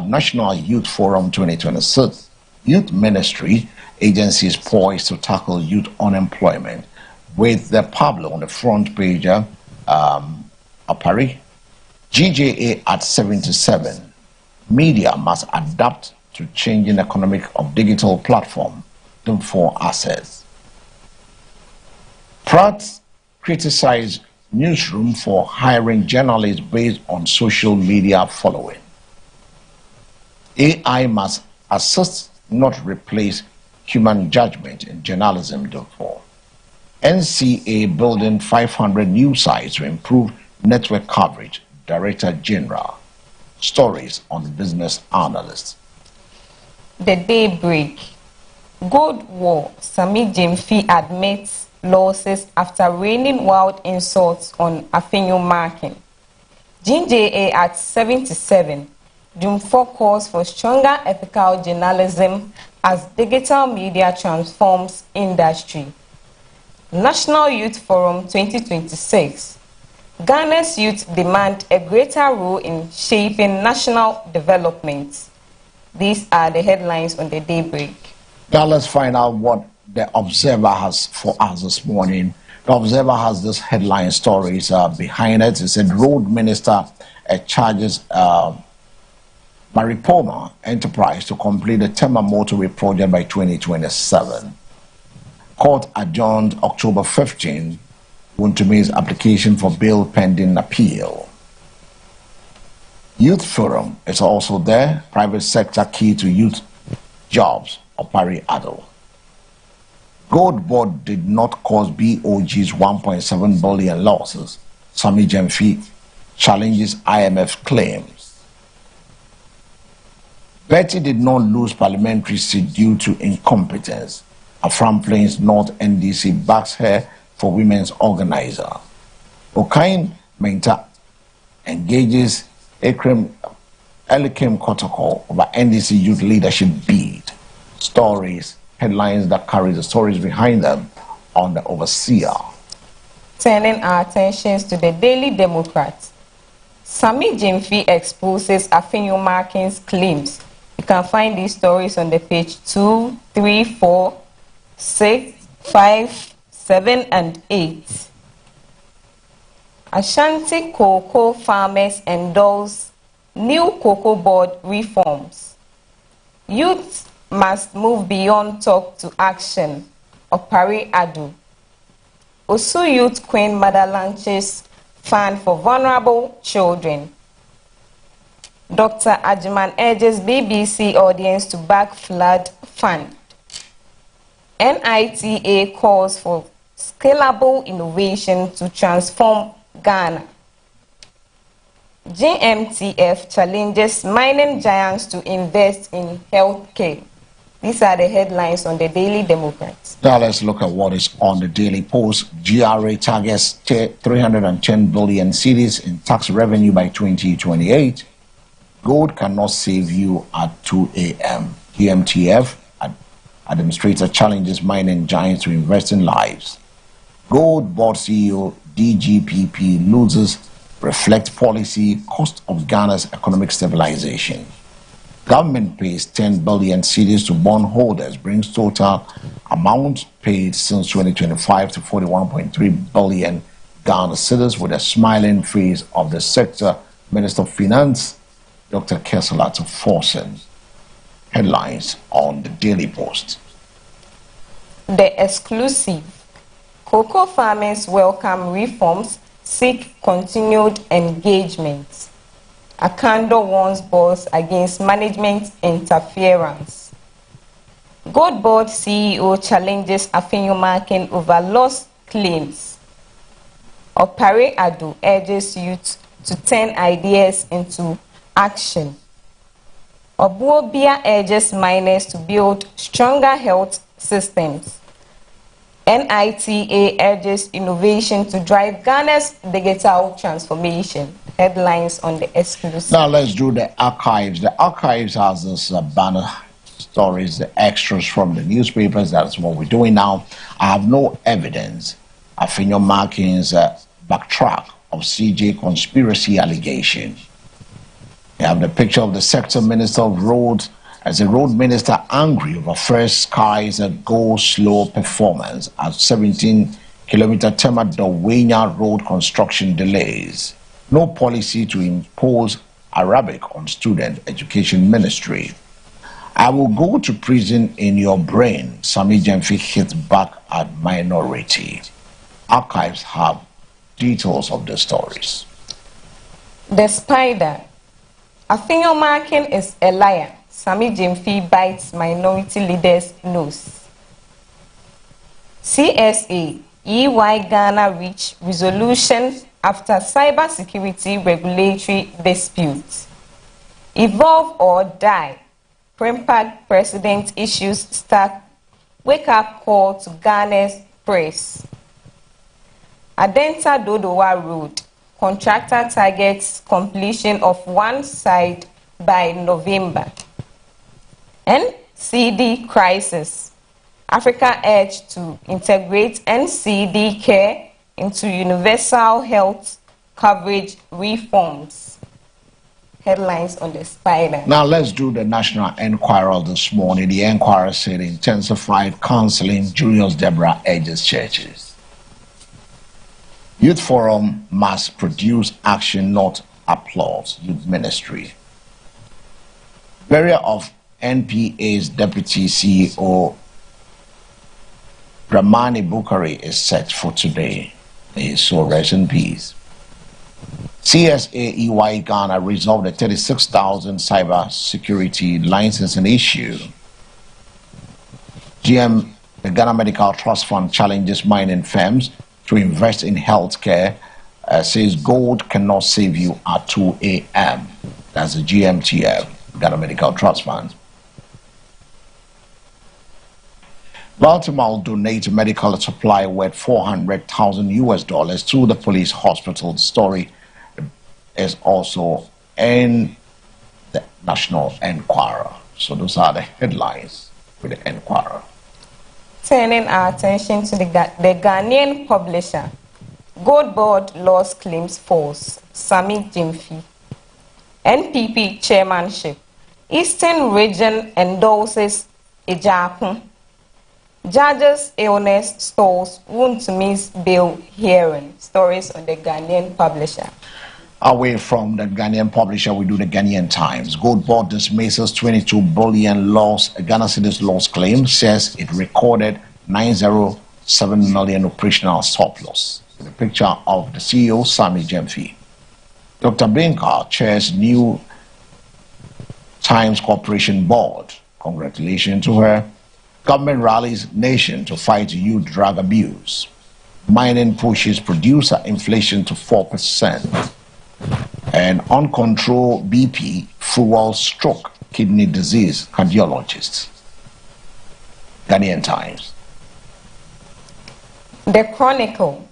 National Youth Forum 2026 Youth Ministry agency is poised to tackle youth unemployment. With the Pablo on the front page, Apari, GJA at 77. Media must adapt to changing economic of digital platform for assets. Pratt criticized newsroom for hiring journalists based on social media following. AI must assist, not replace human judgment in journalism, therefore. NCA building 500 new sites to improve network coverage, Director General. Stories on the business analyst. The Daybreak. Gold War. Sami Gyamfi admits losses after raining wild insults on Afenyo Markin. GJA at 77. Dumfo calls for stronger ethical journalism as digital media transforms industry. National Youth Forum 2026. Ghana's youth demand a greater role in shaping national development. These are the headlines on the Daybreak. Now let's find out what the Observer has for us this morning. The Observer has this headline stories behind it. It said Road Minister charges Maripoma Enterprise to complete the Tema Motorway project by 2027. Court adjourned October 15. Wuntumi's application for bail pending appeal. Youth Forum is also there. Private sector key to youth jobs. Opari Ado. Gold Board did not cause BOG's 1.7 billion losses. Sami Gyamfi challenges IMF claims. Betty did not lose parliamentary seat due to incompetence. Afram Plains North NDC backs her for women's organizer. Okain Menta engages Elikim Kotoko over NDC youth leadership bid. Stories, headlines that carry the stories behind them on the Overseer. Turning our attentions to the Daily Democrat. Sami Gyamfi exposes Afenyo Markin's claims. You can find these stories on the page 2, 3, 4, 6, 5, 7, and 8. Ashanti cocoa farmers endorse new cocoa board reforms. Youth must move beyond talk to action. Opari Adu. Osu Youth Queen Mother launches fund for vulnerable children. Dr. Ajiman urges BBC audience to back flood fund. NITA calls for scalable innovation to transform Ghana. GMTF challenges mining giants to invest in healthcare. These are the headlines on the Daily Democrat. Now let's look at what is on the Daily Post. GRA targets 310 billion cedis in tax revenue by 2028. Gold cannot save you at 2 a.m. GMTF administrator challenges mining giants to invest in lives. Gold Board CEO DGPP loses reflect policy cost of Ghana's economic stabilization. Government pays 10 billion cedis to bondholders, brings total amount paid since 2025 to 41.3 billion Ghana cedis, with a smiling face of the sector Minister of Finance, Dr. Kesala, to Forsen. Headlines on the Daily Post. The Exclusive. Cocoa farmers welcome reforms, seek continued engagement. Akando warns boss against management interference. Gold Board CEO challenges Afenyo Markin over lost claims. Opari Adu urges youth to turn ideas into action. Obuobia urges miners to build stronger health systems. NITA urges innovation to drive Ghana's digital transformation. Headlines on the Exclusive. Now let's do the archives. The archives has this banner stories, the extras from the newspapers. That's what we're doing now. I have no evidence. Afenyo Markins backtrack of CJ conspiracy allegation. You have the picture of the sector minister of roads as a road minister angry over First Sky's go slow performance at 17-kilometer Tema Dawenya road construction delays. No policy to impose Arabic on student education ministry. I will go to prison in your brain. Sammy Gyamfi hits back at minority. Archives have details of the stories. The spider. Afenyo Markin is a liar. Sammy Gyamfi bites minority leaders' nose. CSA, EY Ghana reach resolution after cybersecurity regulatory dispute. Evolve or die. Prempag president issues stark wake-up call to Ghana's press. Adenta Dodowa Road. Contractor targets completion of one side by November. NCD crisis. Africa urged to integrate NCD care into universal health coverage reforms. Headlines on the spider. Now let's do the National Enquirer this morning. The Enquirer said intensified counseling, Julius Deborah urges churches. Youth Forum must produce action, not applause. Youth Ministry. Burial of NPA's Deputy CEO Dramani Bukari is set for today. May his soul rest in peace. CSA EY Ghana resolved a 36,000 cyber security licensing issue. GM, the Ghana Medical Trust Fund, challenges mining firms to invest in healthcare, says gold cannot save you at 2 a.m. That's the GMTF, Ghana Medical Trust Fund. Baltimore will donate medical supply worth $400,000 to the police hospital. The story is also in the National Enquirer. So those are the headlines with the Enquirer. Turning our attention to the Ghanaian publisher. Gold Board lost claims false. Sammy Gyamfi. NPP chairmanship. Eastern region endorses Ejaku. Judges' illness stalls wound to miss bail hearing. Stories on the Ghanaian publisher. Away from the Ghanaian publisher, we do the Ghanaian Times. Gold Board dismisses 22 billion loss. Ghana Citi's loss claim, says it recorded 907 million operational surplus. The picture of the CEO, Sammy Gyamfi. Dr. Binka chairs new Times Corporation Board. Congratulations to her. Government rallies nation to fight youth drug abuse. Mining pushes producer inflation to 4%. And uncontrolled BP fuels stroke, kidney disease, cardiologists. Ghanaian Times. The Chronicle.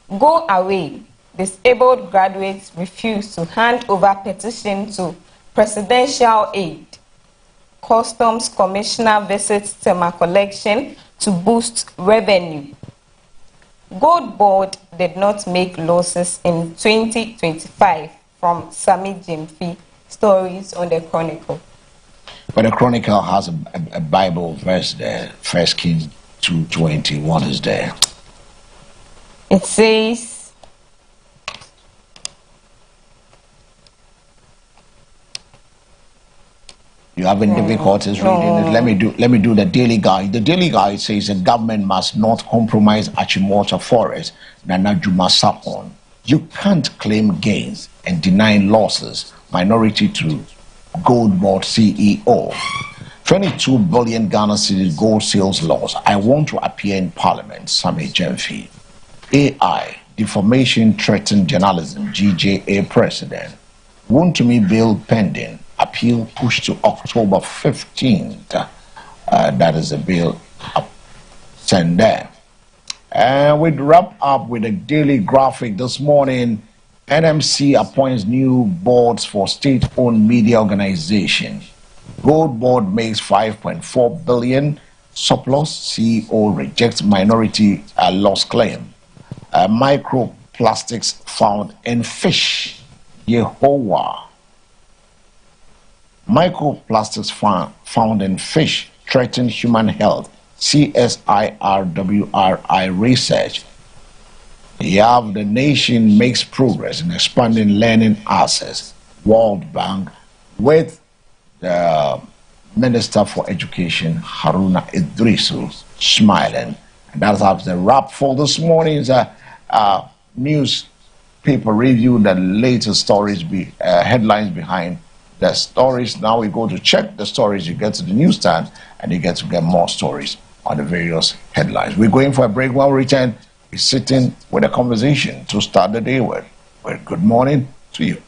Go away. Disabled graduates refuse to hand over petition to presidential aid. Customs Commissioner visits Tema collection to boost revenue. Gold Board did not make losses in 2025 from Sammy Gyamfi. Stories on the Chronicle. But the Chronicle has a Bible verse there, 1 Kings 2:20. What is there? It says, you having difficulties reading it? Let me do the Daily Guide. The Daily Guide says the government must not compromise Achimota Forest, Nana Juma Sapon. You can't claim gains and deny losses. Minority to Gold Board CEO. 22 billion Ghana Cedi gold sales loss. I want to appear in Parliament. Sammy Gyamfi. AI defamation threatened journalism. GJA president. Want to me bill pending. Appeal pushed to October 15th. That is a bill sent there. And we'd wrap up with a daily graphic this morning. NMC appoints new boards for state-owned media organization. Gold board makes 5.4 billion surplus. CEO rejects minority loss claim. Microplastics found in fish. Yehovah. Microplastics found in fish threaten human health. CSIRWRI research. The nation makes progress in expanding learning access. World Bank with the Minister for Education, Haruna Idrisu, smiling. And that's the wrap for this morning's newspaper review, the latest stories, headlines behind the stories. Now we go to check the stories. You get to the newsstand and you get to get more stories on the various headlines. We're going for a break. While we return, we're sitting with a conversation to start the day with. Well, good morning to you.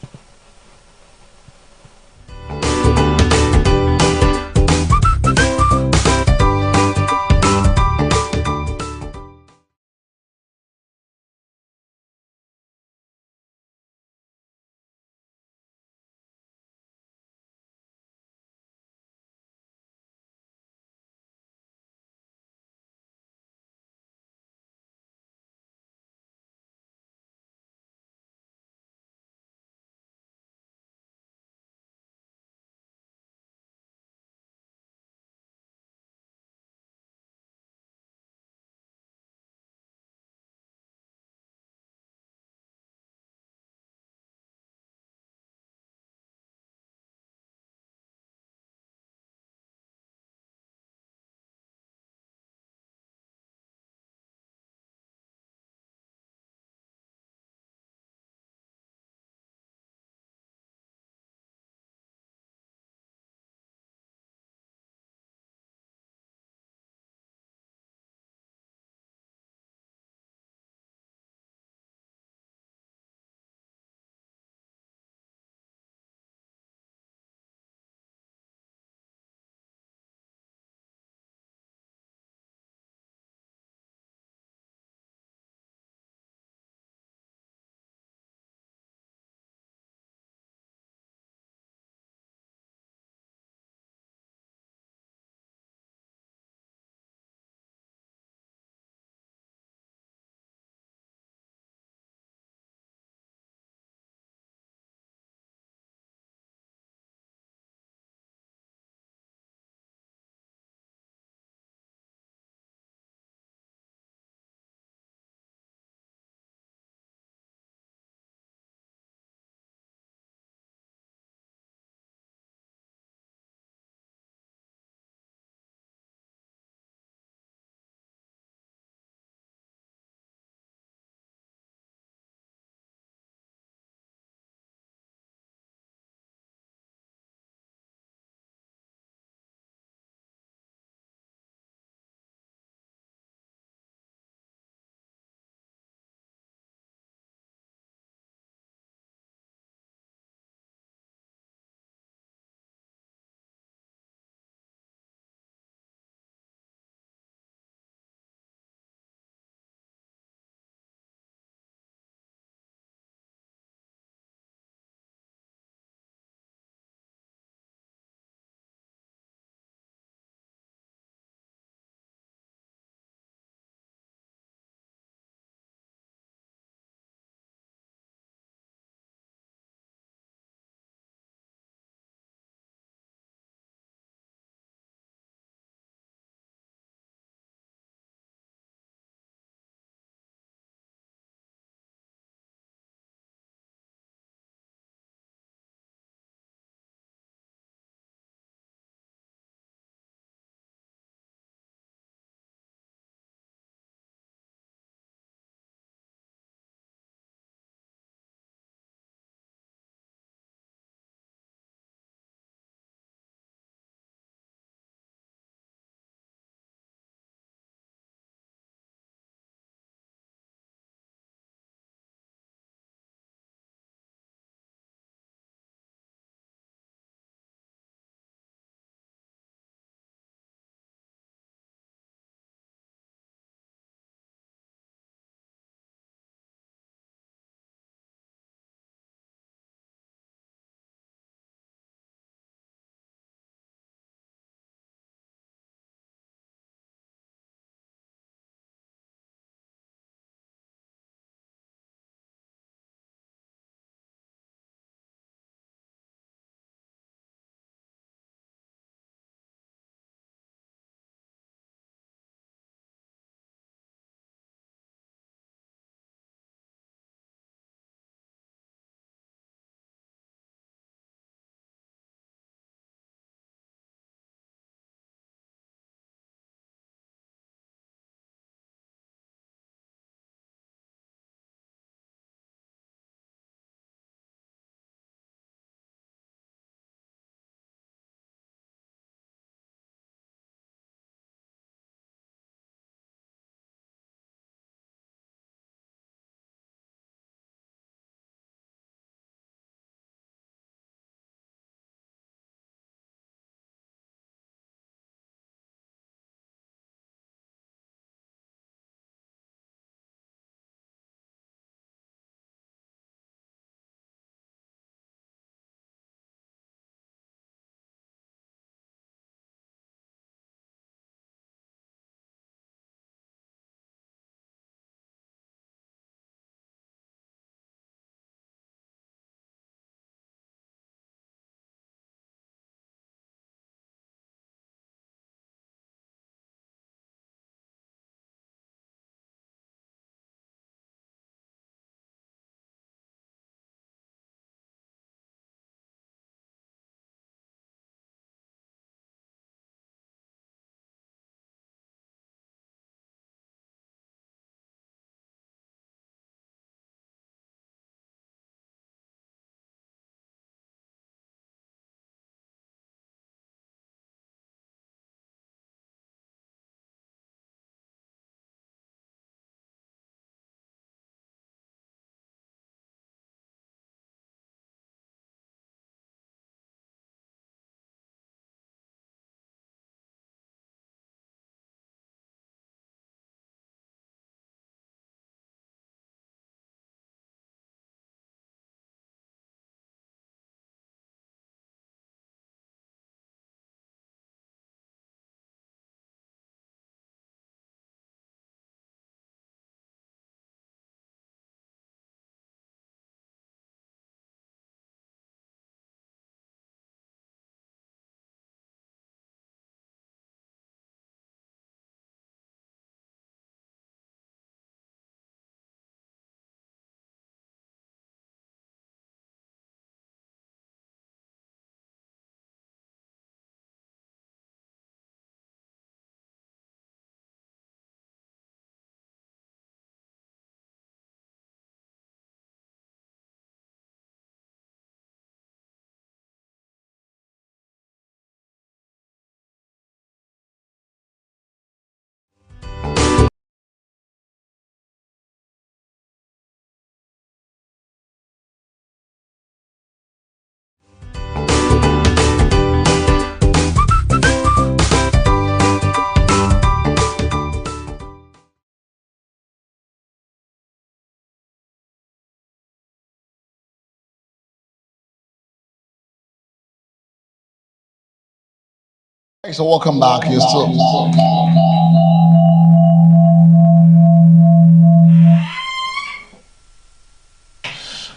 So welcome back. You're still.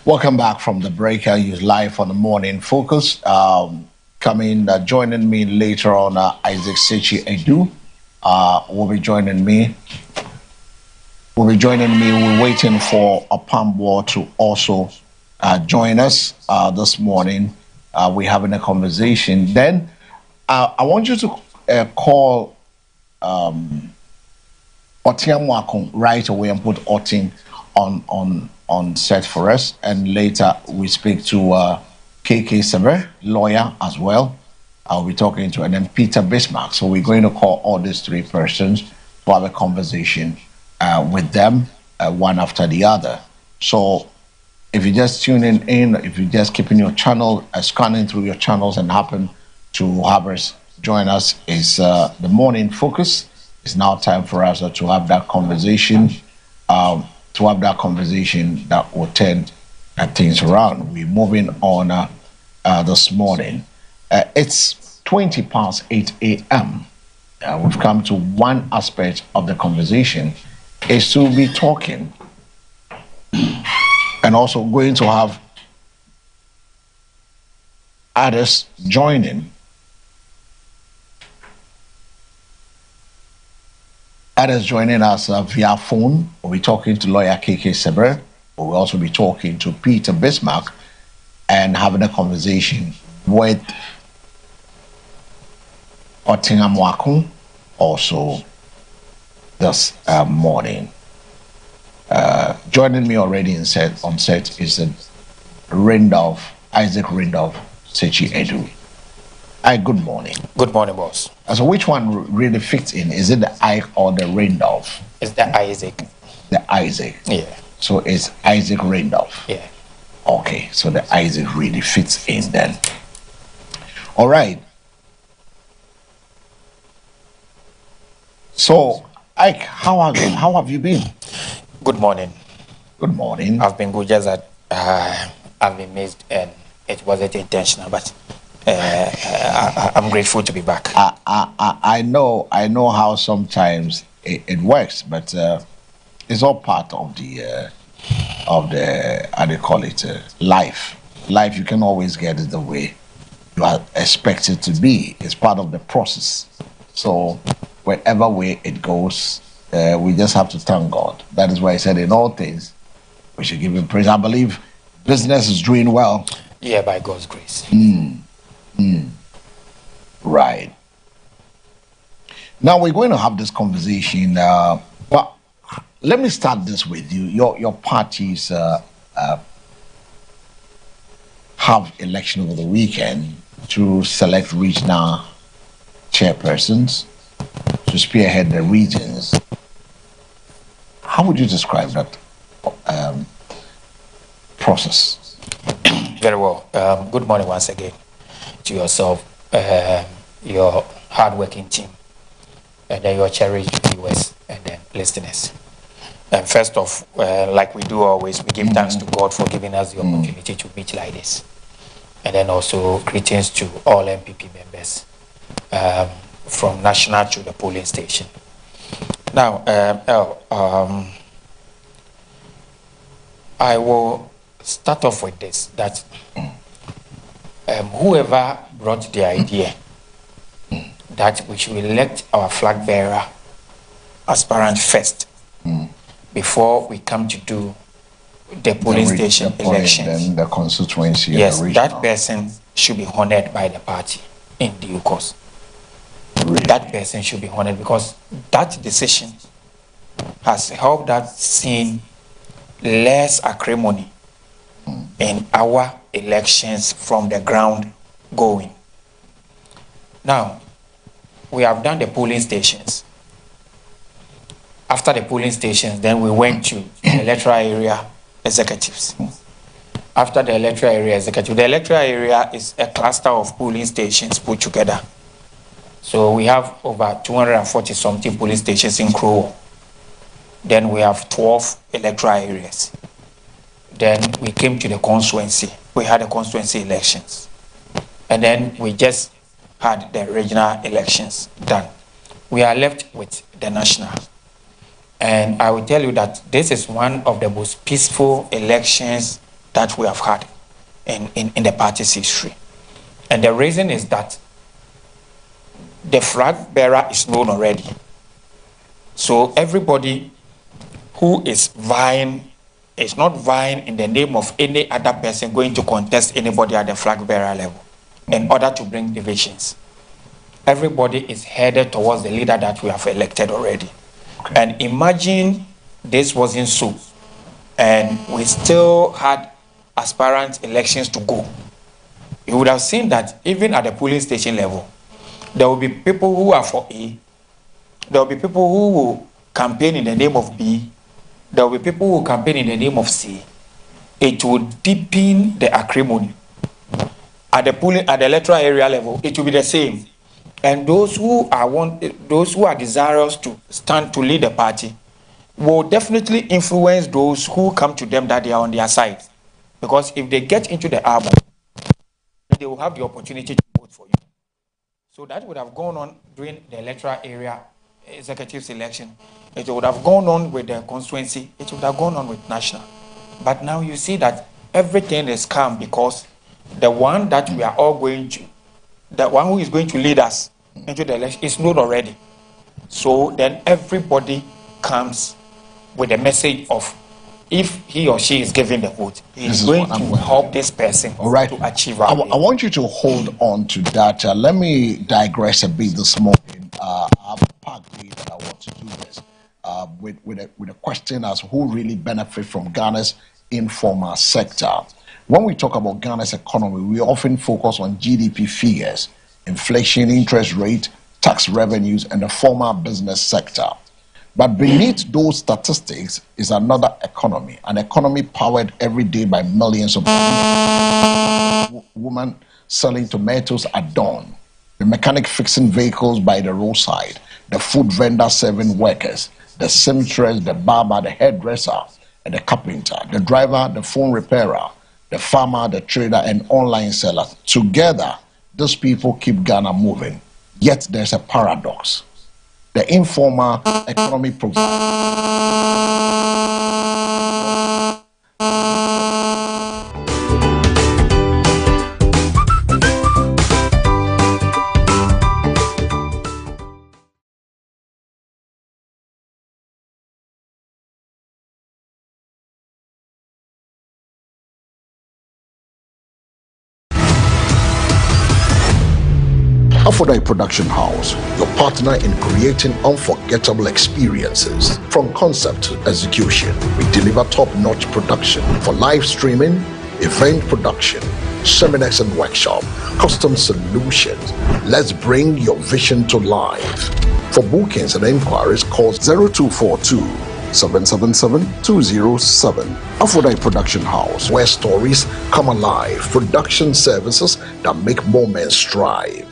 Welcome back from the break. You're live on the Morning Focus. Joining me later on, Isaac Sechi Edu will be joining me. We're waiting for Apambo to also join us this morning. We're having a conversation. Then I want you to call Otin Mwakung right away and put Otin on set for us. And later we speak to KK Sever, lawyer as well. I'll be talking to, and then Peter Bismarck. So we're going to call all these three persons to have a conversation with them, one after the other. So if you're just tuning in, if you're just keeping your channel, scanning through your channels and happen to have us join us, is the Morning Focus. It's now time for us to have that conversation, that will turn things around. We're moving on this morning. It's 20 past 8 a.m. We've come to one aspect of the conversation, is to be talking and also going to have others joining. Others joining us via phone. We'll be talking to lawyer KK Sebre. We'll also be talking to Peter Bismarck and having a conversation with Otin Mwakung also this morning. Joining me already on set is Isaac Randolph Sechi Edu. Hi, good morning. Good morning, boss. So which one really fits in? Is it the Ike or the Randolph? It's the Isaac. The Isaac. Yeah. So it's Isaac Randolph. Yeah. Okay, so the Isaac really fits in then. All right. So, Ike, how have you been? Good morning. Good morning. I've been good, just that I've been missed and it wasn't intentional, but I'm grateful to be back. I know how sometimes it works, but it's all part of the how do you call it, life. Life, you can always get it the way you are expected to be. It's part of the process. So whatever way it goes, we just have to thank God. That is why I said in all things we should give him praise. I believe business is doing well. Yeah, by God's grace. Right. Now we're going to have this conversation. But let me start this with you. Your parties have election over the weekend to select regional chairpersons to spearhead the regions. How would you describe that process? Very well. Good morning once again to yourself, your hardworking team, and then your cherished viewers and then listeners. And first off, like we do always, we give thanks to God for giving us the opportunity to meet like this. And then also greetings to all MPP members, from national to the polling station. Now, I will start off with this, that whoever brought the idea that we should elect our flag bearer aspirant first before we come to do the polling station elections. Then the constituency. Yes, and the that person should be honored by the party in due course. Really? That person should be honored because that decision has helped us see less acrimony in our elections from the ground going. Now, we have done the polling stations. After the polling stations, then we went to the electoral area executives. After the electoral area executive, the electoral area is a cluster of polling stations put together. So we have over 240 something polling stations in Crowell. Then we have 12 electoral areas. Then we came to the constituency. We had the constituency elections. And then we just had the regional elections done. We are left with the national. And I will tell you that this is one of the most peaceful elections that we have had in the party's history. And the reason is that the flag bearer is known already. So everybody who is vying is not vying in the name of any other person going to contest anybody at the flag bearer level in order to bring divisions. Everybody is headed towards the leader that we have elected already. Okay. And imagine this wasn't so, and we still had aspirant elections to go. You would have seen that even at the polling station level, there will be people who are for A, there will be people who will campaign in the name of B, there will be people who will campaign in the name of C. It will deepen the acrimony. At the electoral area level, it will be the same. And those who are desirous to stand to lead the party will definitely influence those who come to them that they are on their side. Because if they get into the album, they will have the opportunity to vote for you. So that would have gone on during the electoral area executive selection. It would have gone on with the constituency. It would have gone on with national. But now you see that everything is calm because the one that we are all going to, the one who is going to lead us into the election is known already. So then everybody comes with a message of if he or she is giving the vote, he is going to help this person to achieve our I want you to hold on to that. Let me digress a bit this morning. I have a pathway that I want to do this with a question as who really benefit from Ghana's informal sector. When we talk about Ghana's economy, we often focus on GDP figures, inflation, interest rate, tax revenues, and the formal business sector. But beneath those statistics is another economy, an economy powered every day by millions of women selling tomatoes at dawn, the mechanic fixing vehicles by the roadside, the food vendor serving workers, the seamstress, the barber, the hairdresser, and the carpenter, the driver, the phone repairer, the farmer, the trader, and online seller. Together, these people keep Ghana moving. Yet there's a paradox. The informal economy Afodai Production House, your partner in creating unforgettable experiences. From concept to execution, we deliver top-notch production for live streaming, event production, seminars and workshop, custom solutions. Let's bring your vision to life. For bookings and inquiries, call 0242 777-207. Afodai Production House, where stories come alive. Production services that make moments strive.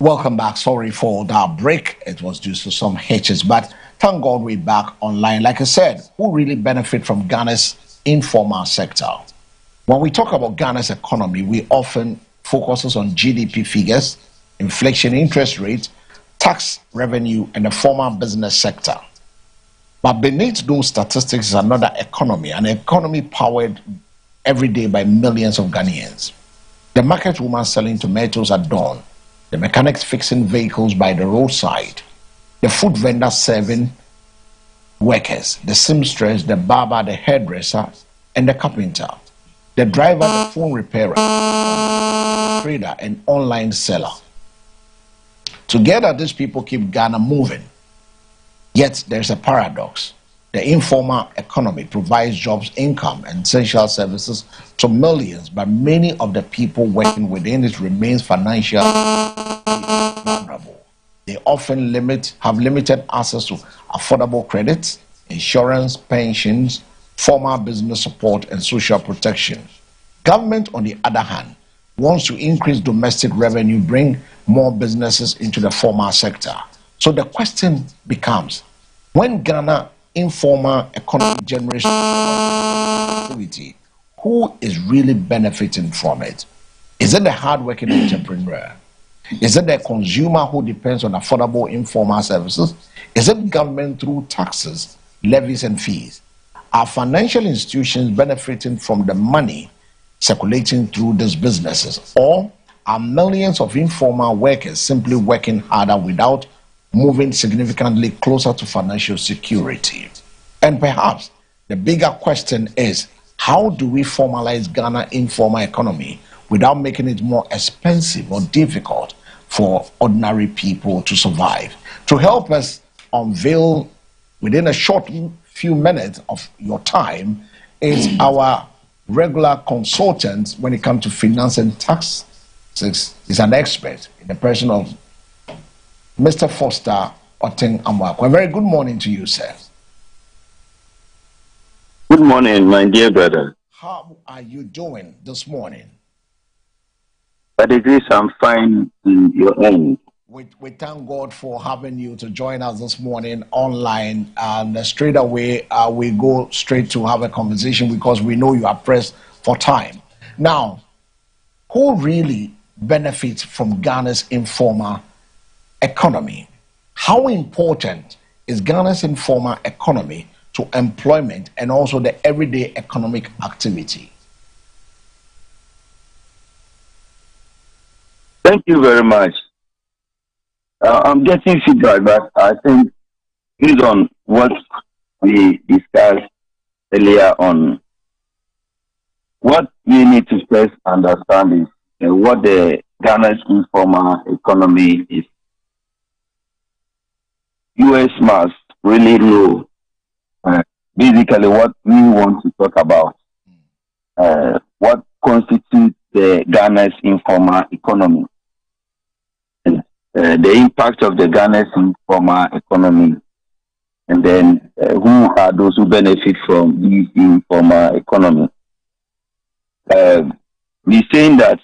Welcome back. Sorry for that break. It was due to some hitches, but thank God we're back online. Like I said, who really benefit from Ghana's informal sector? When we talk about Ghana's economy, we often focus on GDP figures, inflation, interest rates, tax revenue, and the formal business sector. But beneath those statistics is another economy, an economy powered every day by millions of Ghanaians. The market woman selling tomatoes at dawn, the mechanics fixing vehicles by the roadside, the food vendor serving workers, the seamstress, the barber, the hairdresser, and the carpenter, the driver, the phone repairer, trader, and online seller. Together, these people keep Ghana moving. Yet there's a paradox. The The informal economy provides jobs, income, and essential services to millions, but many of the people working within it remains financially vulnerable. They often have limited access to affordable credit, insurance, pensions, formal business support, and social protection. Government, on the other hand, wants to increase domestic revenue, bring more businesses into the formal sector. So the question becomes, when Ghana informal economy generates activity, who is really benefiting from it? Is it the hardworking entrepreneur? Is it the consumer who depends on affordable informal services? Is it government through taxes, levies, and fees? Are financial institutions benefiting from the money circulating through these businesses? Or are millions of informal workers simply working harder without moving significantly closer to financial security? And perhaps the bigger question is, how do we formalize Ghana's informal economy without making it more expensive or difficult for ordinary people to survive? To help us unveil within a short few minutes of your time is our regular consultant when it comes to finance and tax. He's an expert in the person of Mr. Foster Oteng Amoako. A very good morning to you, sir. Good morning, my dear brother. How are you doing this morning? By the grace, I'm fine in your end. We thank God for having you to join us this morning online, and straight away we go straight to have a conversation because we know you are pressed for time. Now, who really benefits from Ghana's informal economy? How important is Ghana's informal economy to employment and also the everyday economic activity? Thank you very much. I'm getting feedback, but I think based on what we discussed earlier on, what we need to first understand is what the Ghana's informal economy is. US must really know basically what we want to talk about. What constitutes the Ghana's informal economy? The impact of the Ghana's informal economy, and then who are those who benefit from this informal economy. We're saying that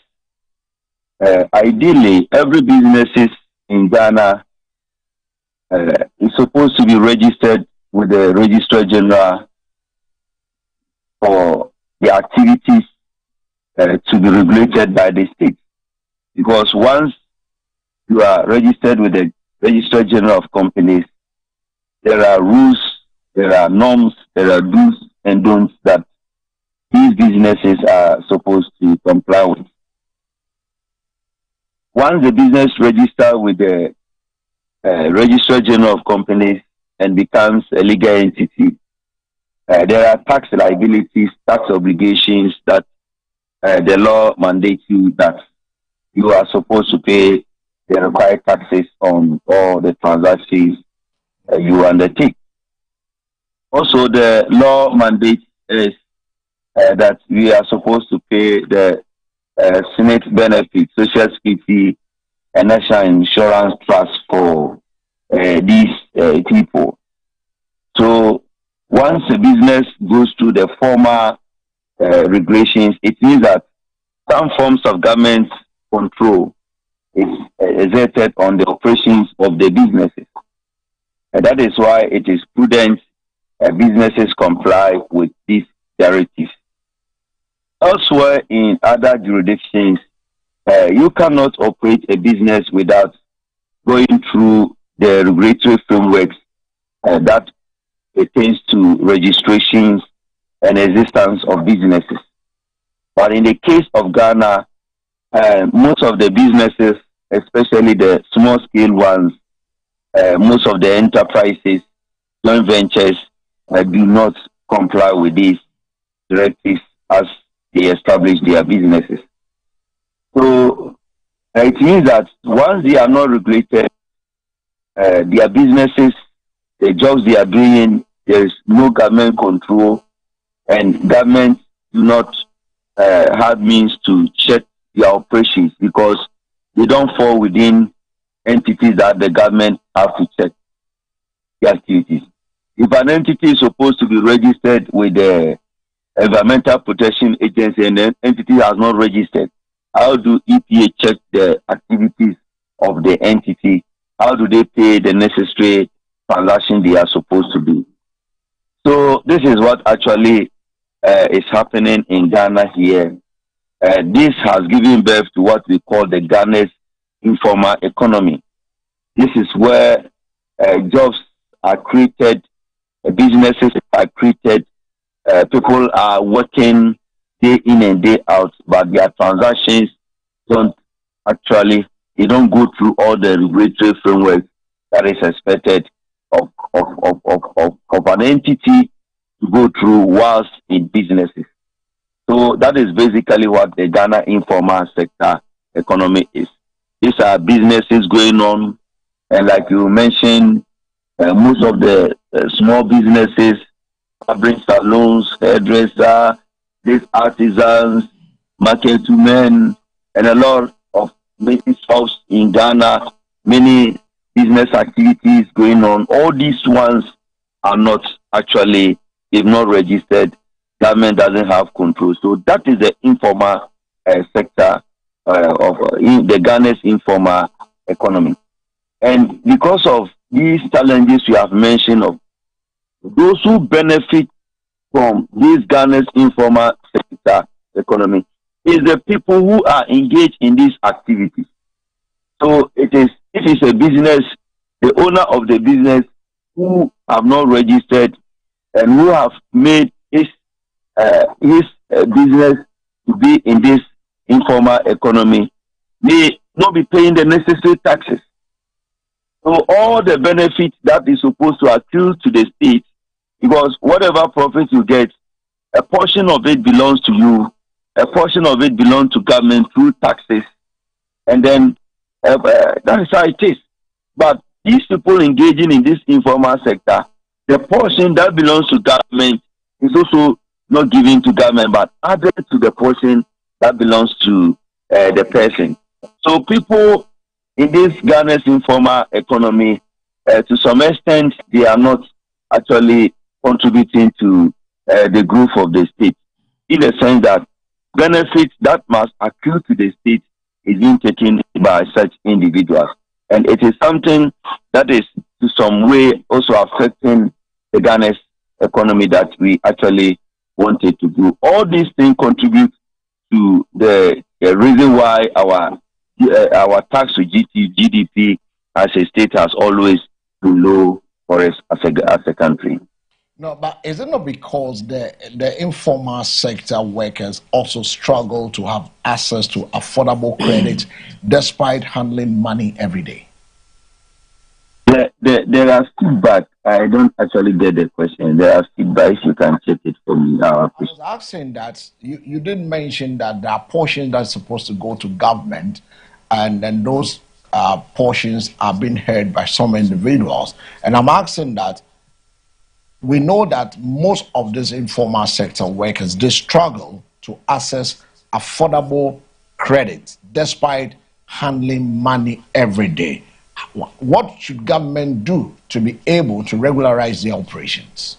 ideally every businesses in Ghana is supposed to be registered with the Registrar General for the activities to be regulated by the state, because once you are registered with the Registrar General of Companies, there are rules, there are norms, there are do's and don'ts that these businesses are supposed to comply with. Once the business registers with the Registrar General of Companies and becomes a legal entity, there are tax liabilities, tax obligations that the law mandates you that you are supposed to pay the required taxes on all the transactions you undertake. Also, the law mandates is that we are supposed to pay the Senate benefits, Social Security, and National Insurance Trust for these people. So, once a business goes through the formal regulations, it means that some forms of government control is exerted on the operations of the businesses. And that is why it is prudent businesses comply with these directives. Elsewhere in other jurisdictions, you cannot operate a business without going through the regulatory frameworks that pertains to registrations and existence of businesses. But in the case of Ghana, most of the businesses, especially the small-scale ones, most of the enterprises, joint ventures, do not comply with these directives as they establish their businesses. So it means that once they are not regulated, their businesses, the jobs they are doing there is no government control, and government do not have means to check their operations because they don't fall within entities that the government have to check the activities. If an entity is supposed to be registered with the Environmental Protection Agency and the entity has not registered, how do EPA check the activities of the entity? How do they pay the necessary transaction they are supposed to do? So this is what actually is happening in Ghana here. This has given birth to what we call the Ghana's informal economy. This is where jobs are created, businesses are created, people are working day in and day out, but their transactions don't go through all the regulatory framework that is expected of an entity to go through whilst in businesses. So that is basically what the Ghana informal sector economy is. These are businesses going on, and like you mentioned, most of the small businesses, bring salons, hairdresser, these artisans, market women, and a lot of many shops in Ghana, many business activities going on. All these ones are not actually, they've not registered. Government doesn't have control. So that is the informal sector of the Ghana's informal economy. And because of these challenges we have mentioned, of those who benefit from this Ghana's informal sector economy is the people who are engaged in these activities. So if it's a business, the owner of the business who have not registered and who have made his business to be in this informal economy may not be paying the necessary taxes. So all the benefits that is supposed to accrue to the state, because whatever profit you get, a portion of it belongs to you, a portion of it belongs to government through taxes, and then that is how it is. But these people engaging in this informal sector, the portion that belongs to government is also not given to government, but added to the portion that belongs to the person. So people in this Ghana's informal economy, to some extent, they are not actually contributing to the growth of the state, in the sense that benefits that must accrue to the state is being taken by such individuals. And it is something that is to some way also affecting the Ghana's economy that we actually wanted to do. All these things contribute to the reason why our tax to GDP as a state has always been low for us as a country. No, but is it not because the informal sector workers also struggle to have access to affordable credit despite handling money every day? There are feedback. I don't actually get the question. There are feedback. If you can check it for me. I was asking that you didn't mention that there are portions that's supposed to go to government, and then those portions are being held by some individuals. And I'm asking that we know that most of these informal sector workers, they struggle to access affordable credit despite handling money every day. What should government do to be able to regularize their operations?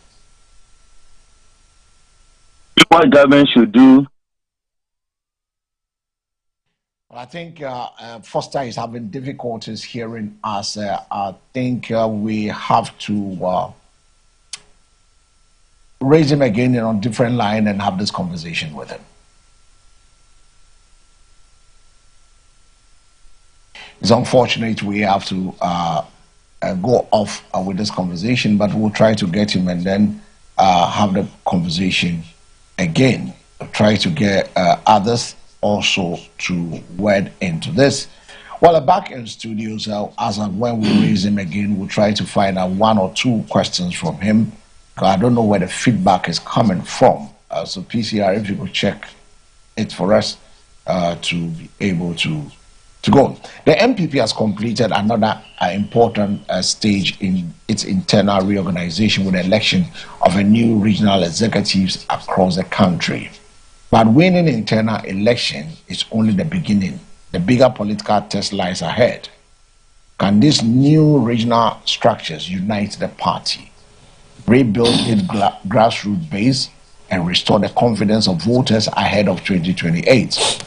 What government should do? Well, I think Foster is having difficulties hearing us. I think we have to raise him again on a different line and have this conversation with him. It's unfortunate we have to go off with this conversation, but we'll try to get him and then have the conversation again. We'll try to get others also to wade into this. Well, back in studios, as and when we raise him again, we'll try to find out one or two questions from him. I don't know where the feedback is coming from. So PCR, if you could check it for us to be able to to go. The MPP has completed another important stage in its internal reorganization with the election of a new regional executives across the country. But winning internal election is only the beginning. The bigger political test lies ahead. Can these new regional structures unite the party, rebuild its grassroots base, and restore the confidence of voters ahead of 2028?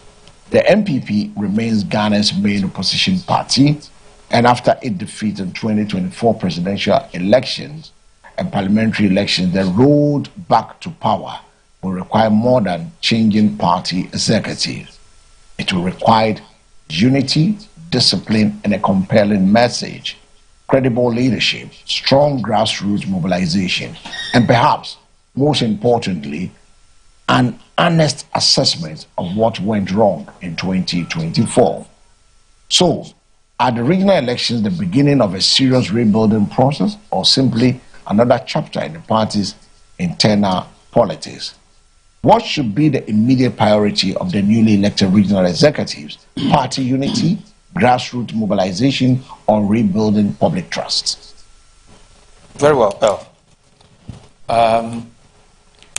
The MPP remains Ghana's main opposition party, and after its defeat in 2024 presidential elections and parliamentary elections, the road back to power will require more than changing party executives. It will require unity, discipline, and a compelling message, credible leadership, strong grassroots mobilization, and perhaps, most importantly, an honest assessment of what went wrong in 2024. So, are the regional elections the beginning of a serious rebuilding process, or simply another chapter in the party's internal politics? What should be the immediate priority of the newly elected regional executives? Party unity, grassroots mobilization, or rebuilding public trust? Very well.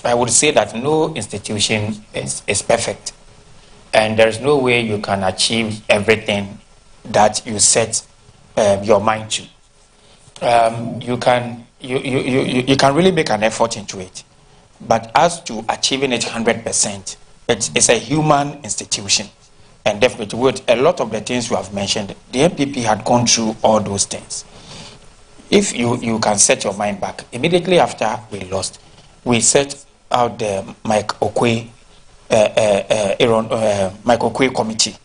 I would say that no institution is perfect, and there's no way you can achieve everything that you set your mind to. You can really make an effort into it, but as to achieving it 100%, it's a human institution, and definitely with a lot of the things you have mentioned, the MPP had gone through all those things. If you can set your mind back, immediately after we lost, we set out the Mike Oquaye committee,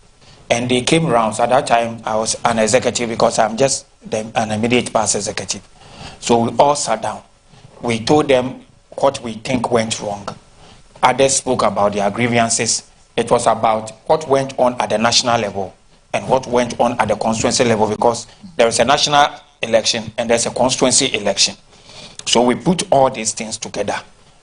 and they came around. So at that time, I was an executive because I'm just an immediate past executive. So we all sat down. We told them what we think went wrong. Others spoke about their grievances. It was about what went on at the national level and what went on at the constituency level, because there is a national election and there's a constituency election. So we put all these things together.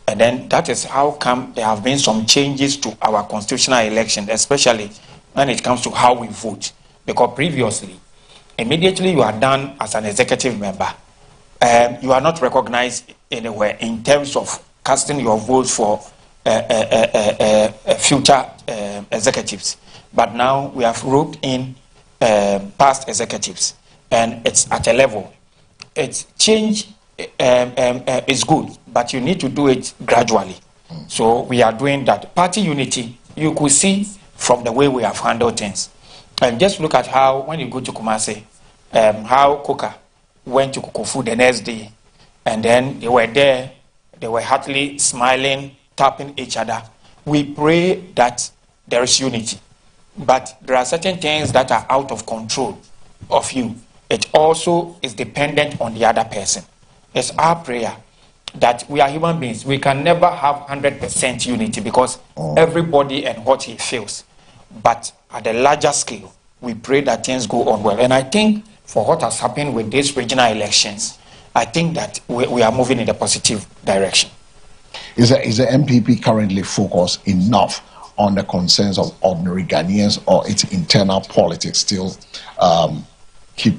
And then that is how come there have been some changes to our constitutional election, especially when it comes to how we vote. Because previously, immediately you are done as an executive member, you are not recognized anywhere in terms of casting your votes for future executives. But now we have roped in past executives, and it's at a level. It's change is good, but you need to do it gradually. So we are doing that. Party unity, you could see from the way we have handled things. And just look at how, when you go to Kumasi, how Coca went to Kukufu the next day, and then they were there, they were heartily smiling, tapping each other. We pray that there is unity. But there are certain things that are out of control of you. It also is dependent on the other person. It's our prayer that we are human beings. We can never have 100% unity because everybody and what he feels. But at a larger scale, we pray that things go on well. And I think for what has happened with these regional elections, I think that we are moving in a positive direction. Is the MPP currently focused enough on the concerns of ordinary Ghanaians, or its internal politics still keep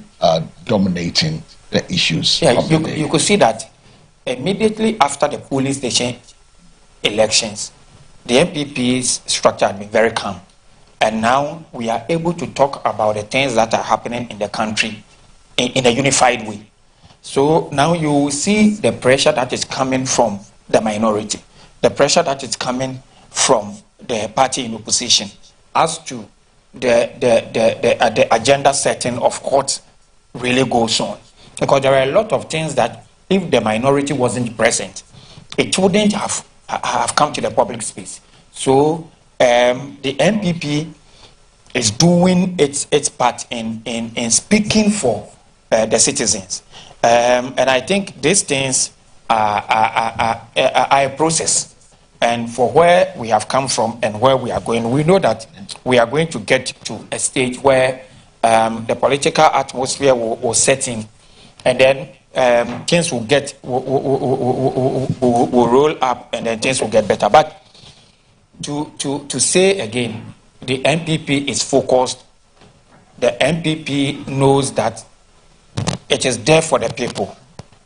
dominating the issues? Yeah, you could see that immediately after the polling station elections, the MPP's structure had been very calm. And now we are able to talk about the things that are happening in the country in a unified way. So now you see the pressure that is coming from the minority, the pressure that is coming from the party in opposition as to the agenda setting of what really goes on. Because there are a lot of things that if the minority wasn't present, it wouldn't have come to the public space. So the MPP is doing its part in speaking for the citizens. And I think these things are a process. And for where we have come from and where we are going, we know that we are going to get to a stage where the political atmosphere will set in, and then things will roll up, and then things will get better. But to say again, the MPP is focused the NPP knows that it is there for the people.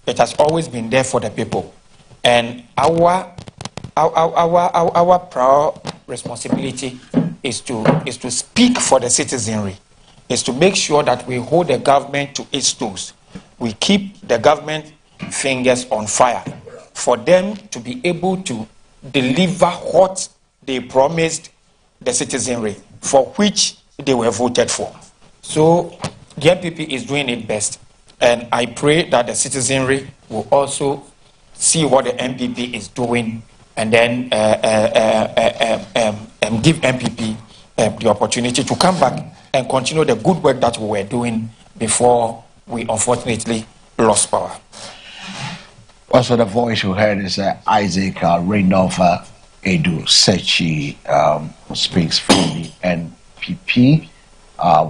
It has always been there for the people. And our prior responsibility is to speak for the citizenry, is to make sure that we hold the government to its toes. We keep the government fingers on fire for them to be able to deliver what they promised the citizenry, for which they were voted for. So the NPP is doing it best. And I pray that the citizenry will also see what the NPP is doing and then give NPP the opportunity to come back and continue the good work that we were doing before we unfortunately lost power. Also, the voice we heard is Isaac Randolph Edu Sechi, who speaks for the NPP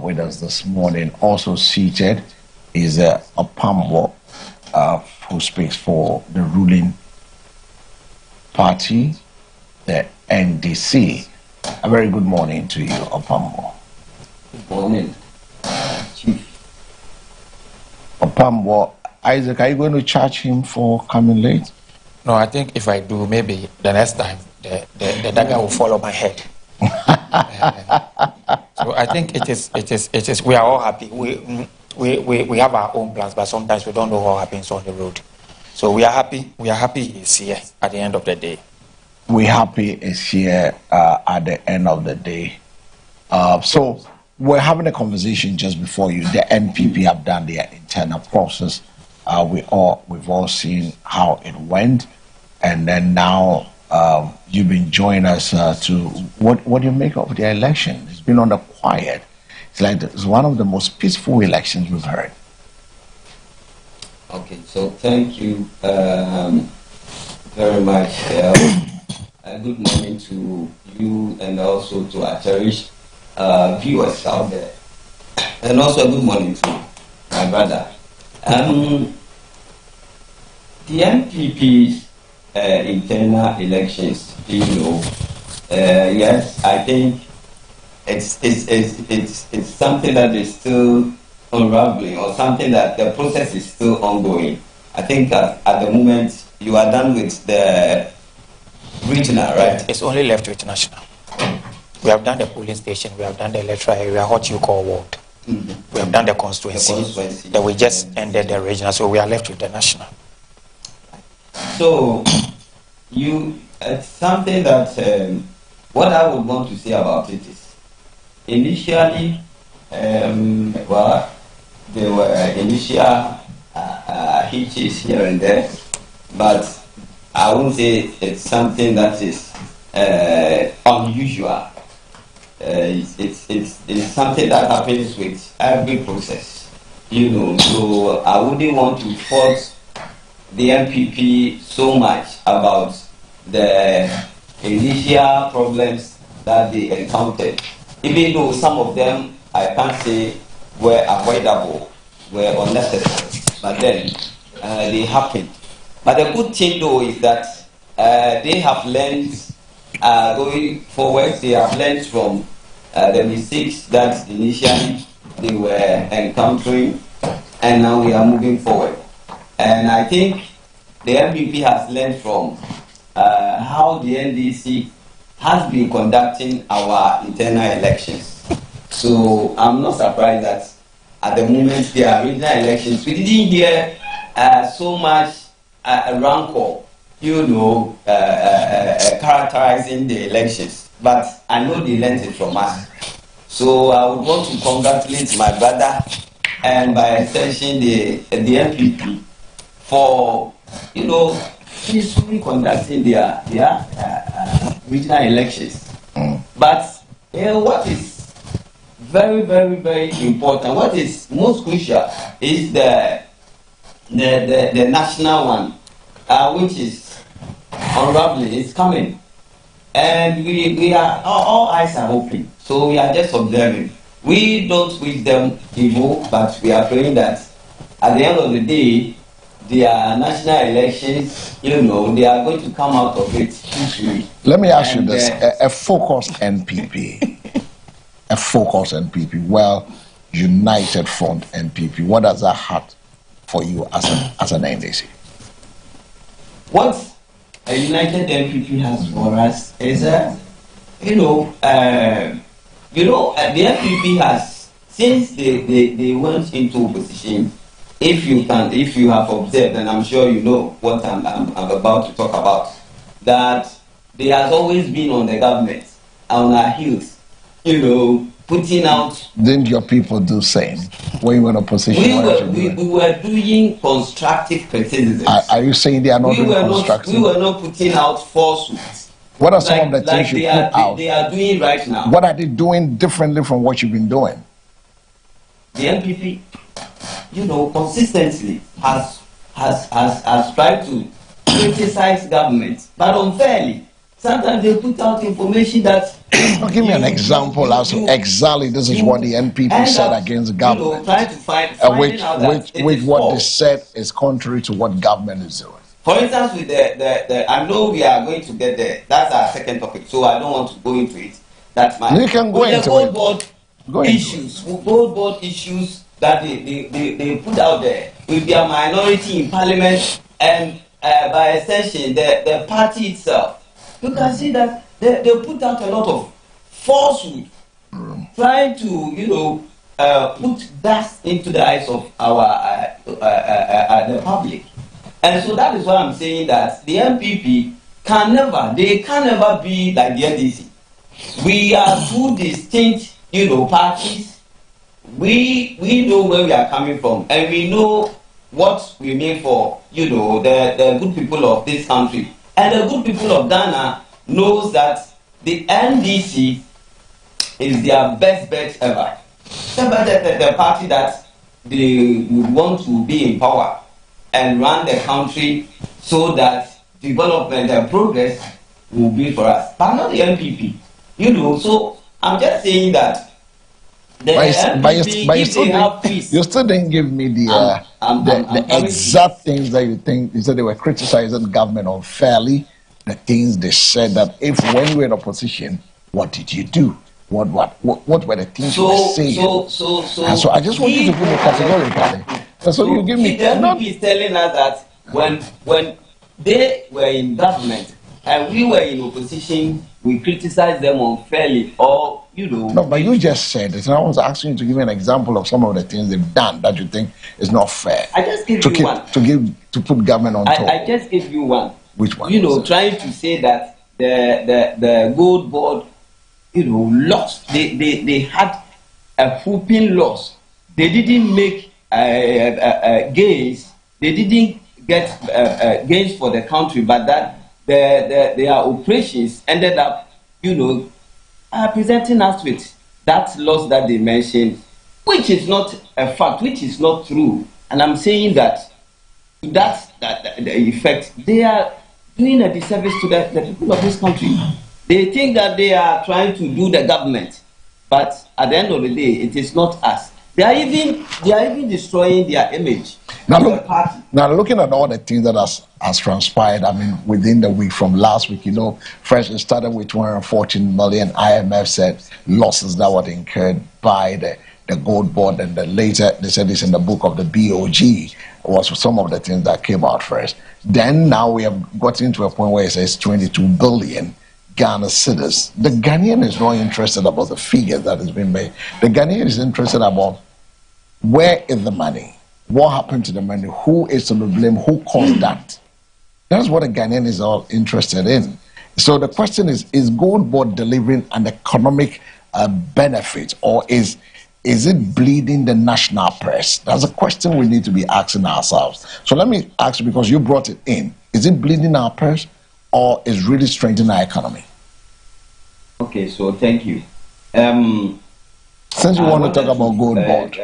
with us this morning. Also seated is Opamwo, who speaks for the ruling party, the NDC. A very good morning to you, Opamwo. Good morning, Chief. Opamwo, Isaac, are you going to charge him for coming late? No, I think if I do, maybe the next time the dagger will fall on my head. So I think it is. We are all happy. We have our own plans, but sometimes we don't know what happens on the road. So we are happy. We are happy he's here at the end of the day. We're happy it's here at the end of the day. So we're having a conversation just before you. The NPP have done their internal process. We've all seen how it went, and then now you've been joining us to what do you make of the election? It's been on the quiet. It's one of the most peaceful elections we've heard. Okay, so thank you very much. Good morning to you and also to our cherished viewers out there. And also a good morning to my brother. The NPP's internal elections, yes, I think it's something that is still unraveling, or something that the process is still ongoing. I think that at the moment you are done with the regional, right? It's only left with national. We have done the polling station, we have done the electoral area, what you call ward. Mm-hmm. We have done the constituency. Then we just ended the regional, so we are left with the national. So, it's something that what I would want to say about it is, initially, well, there were initial hitches here and there, but I wouldn't say it's something that is unusual. It's something that happens with every process, so I wouldn't want to fault the NPP so much about the initial problems that they encountered, even though some of them I can't say were avoidable, were unnecessary, but then they happened. But the good thing though is that they have learned, going forward, they have learned from the mistakes that initially they were encountering, and now we are moving forward. And I think the NPP has learned from how the NDC has been conducting our internal elections. So I'm not surprised that at the moment there are regional elections, we didn't hear so much rancor, characterizing the elections. But I know they learned it from us. So I would want to congratulate my brother and by extension the NPP for peacefully conducting their regional elections. But what is very, very, very important, what is most crucial is the national one, which is unraveling, it's coming. And we are, all eyes are open. So we are just observing. We don't wish them evil, but we are praying that at the end of the day, their national elections, they are going to come out of it peacefully. Let me ask you this: a focused NPP, a focused NPP. Well, United Front NPP. What does that have for you as an NDC? What a United NPP has for us is that, the NPP has, since they went into opposition, if you have observed, and I'm sure you know what I'm about to talk about, that they has always been on the government, on our heels, putting out. Didn't your people do same when you were in opposition? We were doing constructive criticism. Are you saying they are not doing constructive? We were not putting out falsehoods. What are some of the things you put out? They are doing right now. What are they doing differently from what you've been doing? The NPP, consistently has tried to criticize government, but unfairly. Sometimes they put out information that. Give me an example as to exactly this is what the NPP said against the government. Trying to find which what they said is contrary to what government is doing. For instance, with the I know we are going to get there. That's our second topic, so I don't want to go into it. That's my. You can go into the gold board issues. Gold board issues that they put out there with their minority in parliament and by extension the party itself. You can see that they put out a lot of falsehood, trying to put dust into the eyes of our the public. And so that is why I'm saying that the NPP can never be like the NDC. We are two distinct, parties. We know where we are coming from, and we know what we mean for, the good people of this country. And the good people of Ghana knows that the NDC is their best bet ever. The party that they would want to be in power and run the country so that development and progress will be for us, but not the NPP. So I'm just saying that you still didn't give me the exact things that you think. You said they were criticizing the government unfairly. The things they said that if when you were in opposition, what did you do? What were the things you were saying? So I just want you to give me categorically. So you give me. The NPP is telling us that when they were in government and we were in opposition, we criticized them unfairly, or No, but you just said it, and I was asking you to give me an example of some of the things they've done that you think is not fair. I just gave you one. To put government on top. I just gave you one. Which one? Trying to say that the gold board, lost. They had a whooping loss. They didn't make gains. They didn't get gains for the country, but that their operations ended up, presenting us with that loss that they mentioned, which is not a fact, which is not true. And I'm saying that the effect, they are doing a disservice to the people of this country. They think that they are trying to do the government, but at the end of the day, it is not us. They are even destroying their image. Now looking at all the things that has transpired, within the week from last week, first it started with 214 million. IMF said losses that were incurred by the gold board, and then later they said this in the book of the BOG was some of the things that came out first. Then now we have gotten to a point where it says 22 billion Ghana cedis. The Ghanaian is not interested about the figure that has been made. The Ghanaian is interested about where is the money? What happened to the money? Who is to be blamed? Who caused that? That's what the Ghanaian is all interested in. So the question is gold board delivering an economic benefit, or is it bleeding the national press? That's a question we need to be asking ourselves. So let me ask you, because you brought it in, is it bleeding our press, or is really strengthening our economy? Okay, so thank you. Since you want to talk about gold board,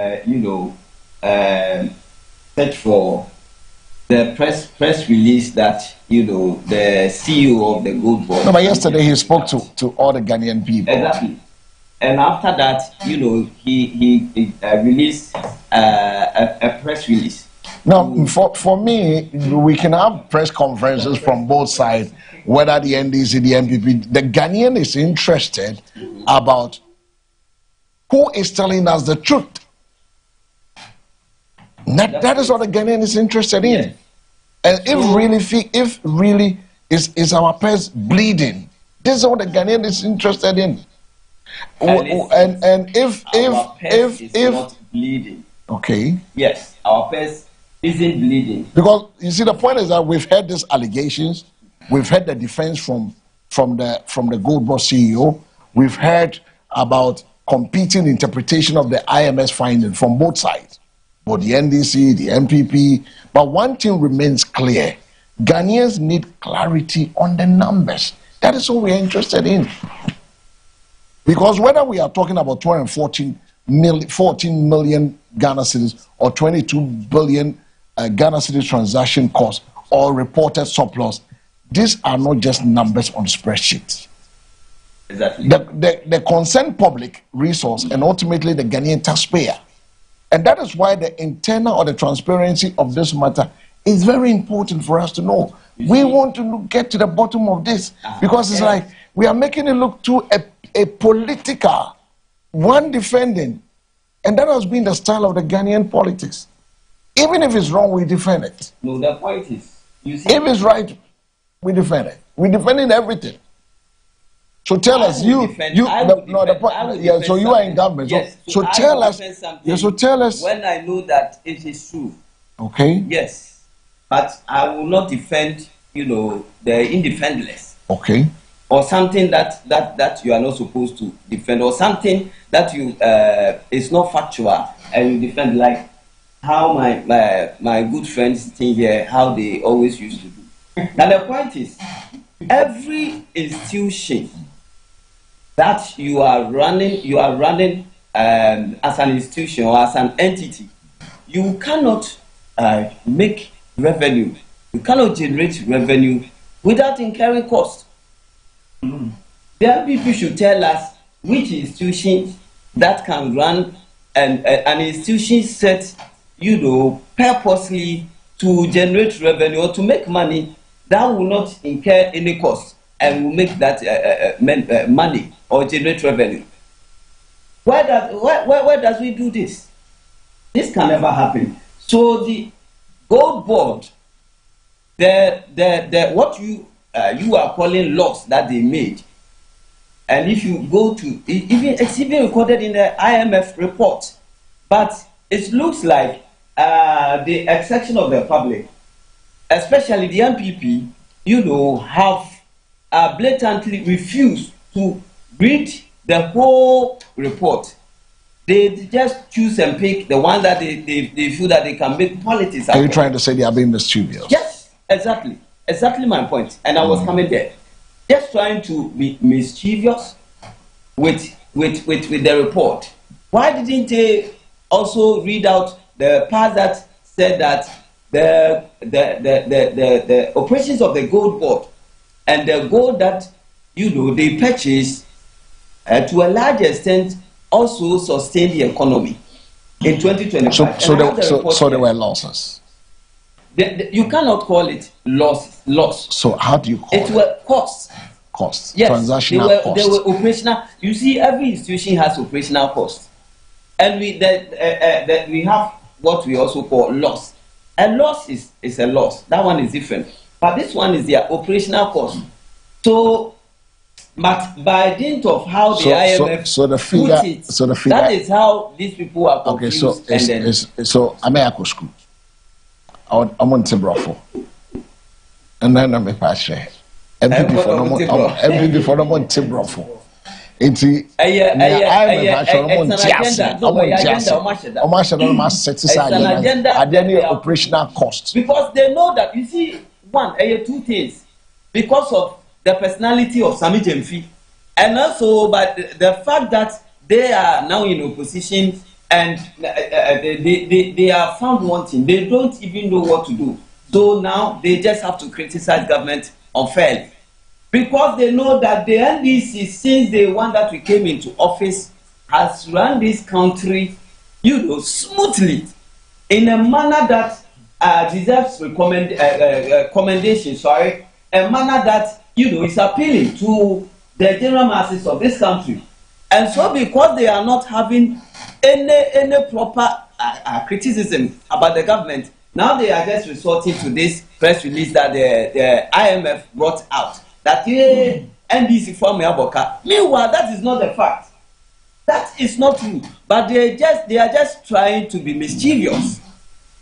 search for the press release that the CEO of the gold board. No, but yesterday he spoke to all the Ghanaian people. Exactly, and after that, he released a press release. Now, for me, we can have press conferences from both sides, whether the NDC, the MPP. The Ghanaian is interested about who is telling us the truth. That is what the Ghanaian is interested in. Yes. And if really is our purse bleeding, this is what the Ghanaian is interested in. And if not bleeding. Okay. Yes, our purse isn't bleeding. Because you see, the point is that we've heard these allegations, we've heard the defense from the Gold Board CEO, we've heard about competing interpretation of the IMS finding from both sides, both the NDC, the MPP. But one thing remains clear: Ghanaians need clarity on the numbers. That is what we are interested in. Because whether we are talking about 14 million Ghana cedis or 22 billion Ghana cedis transaction cost or reported surplus, these are not just numbers on spreadsheets. Exactly. The concerned public resource and ultimately the Ghanaian taxpayer. And that is why the internal or the transparency of this matter is very important for us to know. We want to get to the bottom of this because it's like we are making it look to a political, one defending, and that has been the style of the Ghanaian politics. Even if it's wrong, we defend it. No, the point is, you see, if it's right, we defend it. We're defending everything. So tell us, so you are in government. Yes, so tell us, so tell us. When I know that it is true. Okay. Yes, but I will not defend, the indefenseless. Okay. Or something that you are not supposed to defend, or something that you is not factual and you defend, like how my good friends think here, how they always used to do. Now the point is, every institution that you are running as an institution or as an entity, you cannot make revenue, you cannot generate revenue without incurring cost. Then people should tell us which institution that can run an institution set, purposely to generate revenue or to make money that will not incur any cost and will make that money or generate revenue. Where does we do this? This can never happen. So the Gold Board, what you are calling loss that they made, and if you go to it's even recorded in the IMF report, but it looks like the exception of the public, especially the MPP, have blatantly refused to read the whole report. They just choose and pick the one that they feel that they can make politics out of. Are you trying to say they are being mischievous? Yes, exactly. Exactly my point. And I was coming there. Just trying to be mischievous with the report. Why didn't they also read out the part that said that the operations of the Gold Board and the gold that they purchased to a large extent also sustain the economy in 2025. So there were losses. You cannot call it loss. So how do you call it? It were costs. Costs. Yes, Transactional costs. They were operational. You see, every institution has operational costs, and we have what we also call loss. A loss is a loss. That one is different. But this one is their operational cost. So, but by dint of how the IMF the figure, put it, that is how these people are confused. Okay, so I'm at school. I'm on Tibrofo. And then I'm a pastor. Every before I'm on Tibrofo. It's operational cost. Because they know that, you see, two things. Because of the personality of Sammy Jemfi, and also but the fact that they are now in opposition and they are found wanting. They don't even know what to do. So now they just have to criticize government unfairly. Because they know that the NDC, since the one that we came into office, has run this country, smoothly, in a manner that deserves commendation. A manner that is appealing to the general masses of this country. And so, because they are not having any proper criticism about the government. Now they are just resorting to this press release that the IMF brought out that NDC from Yaboka. Meanwhile, that is not the fact. That is not true. But they are just trying to be mischievous,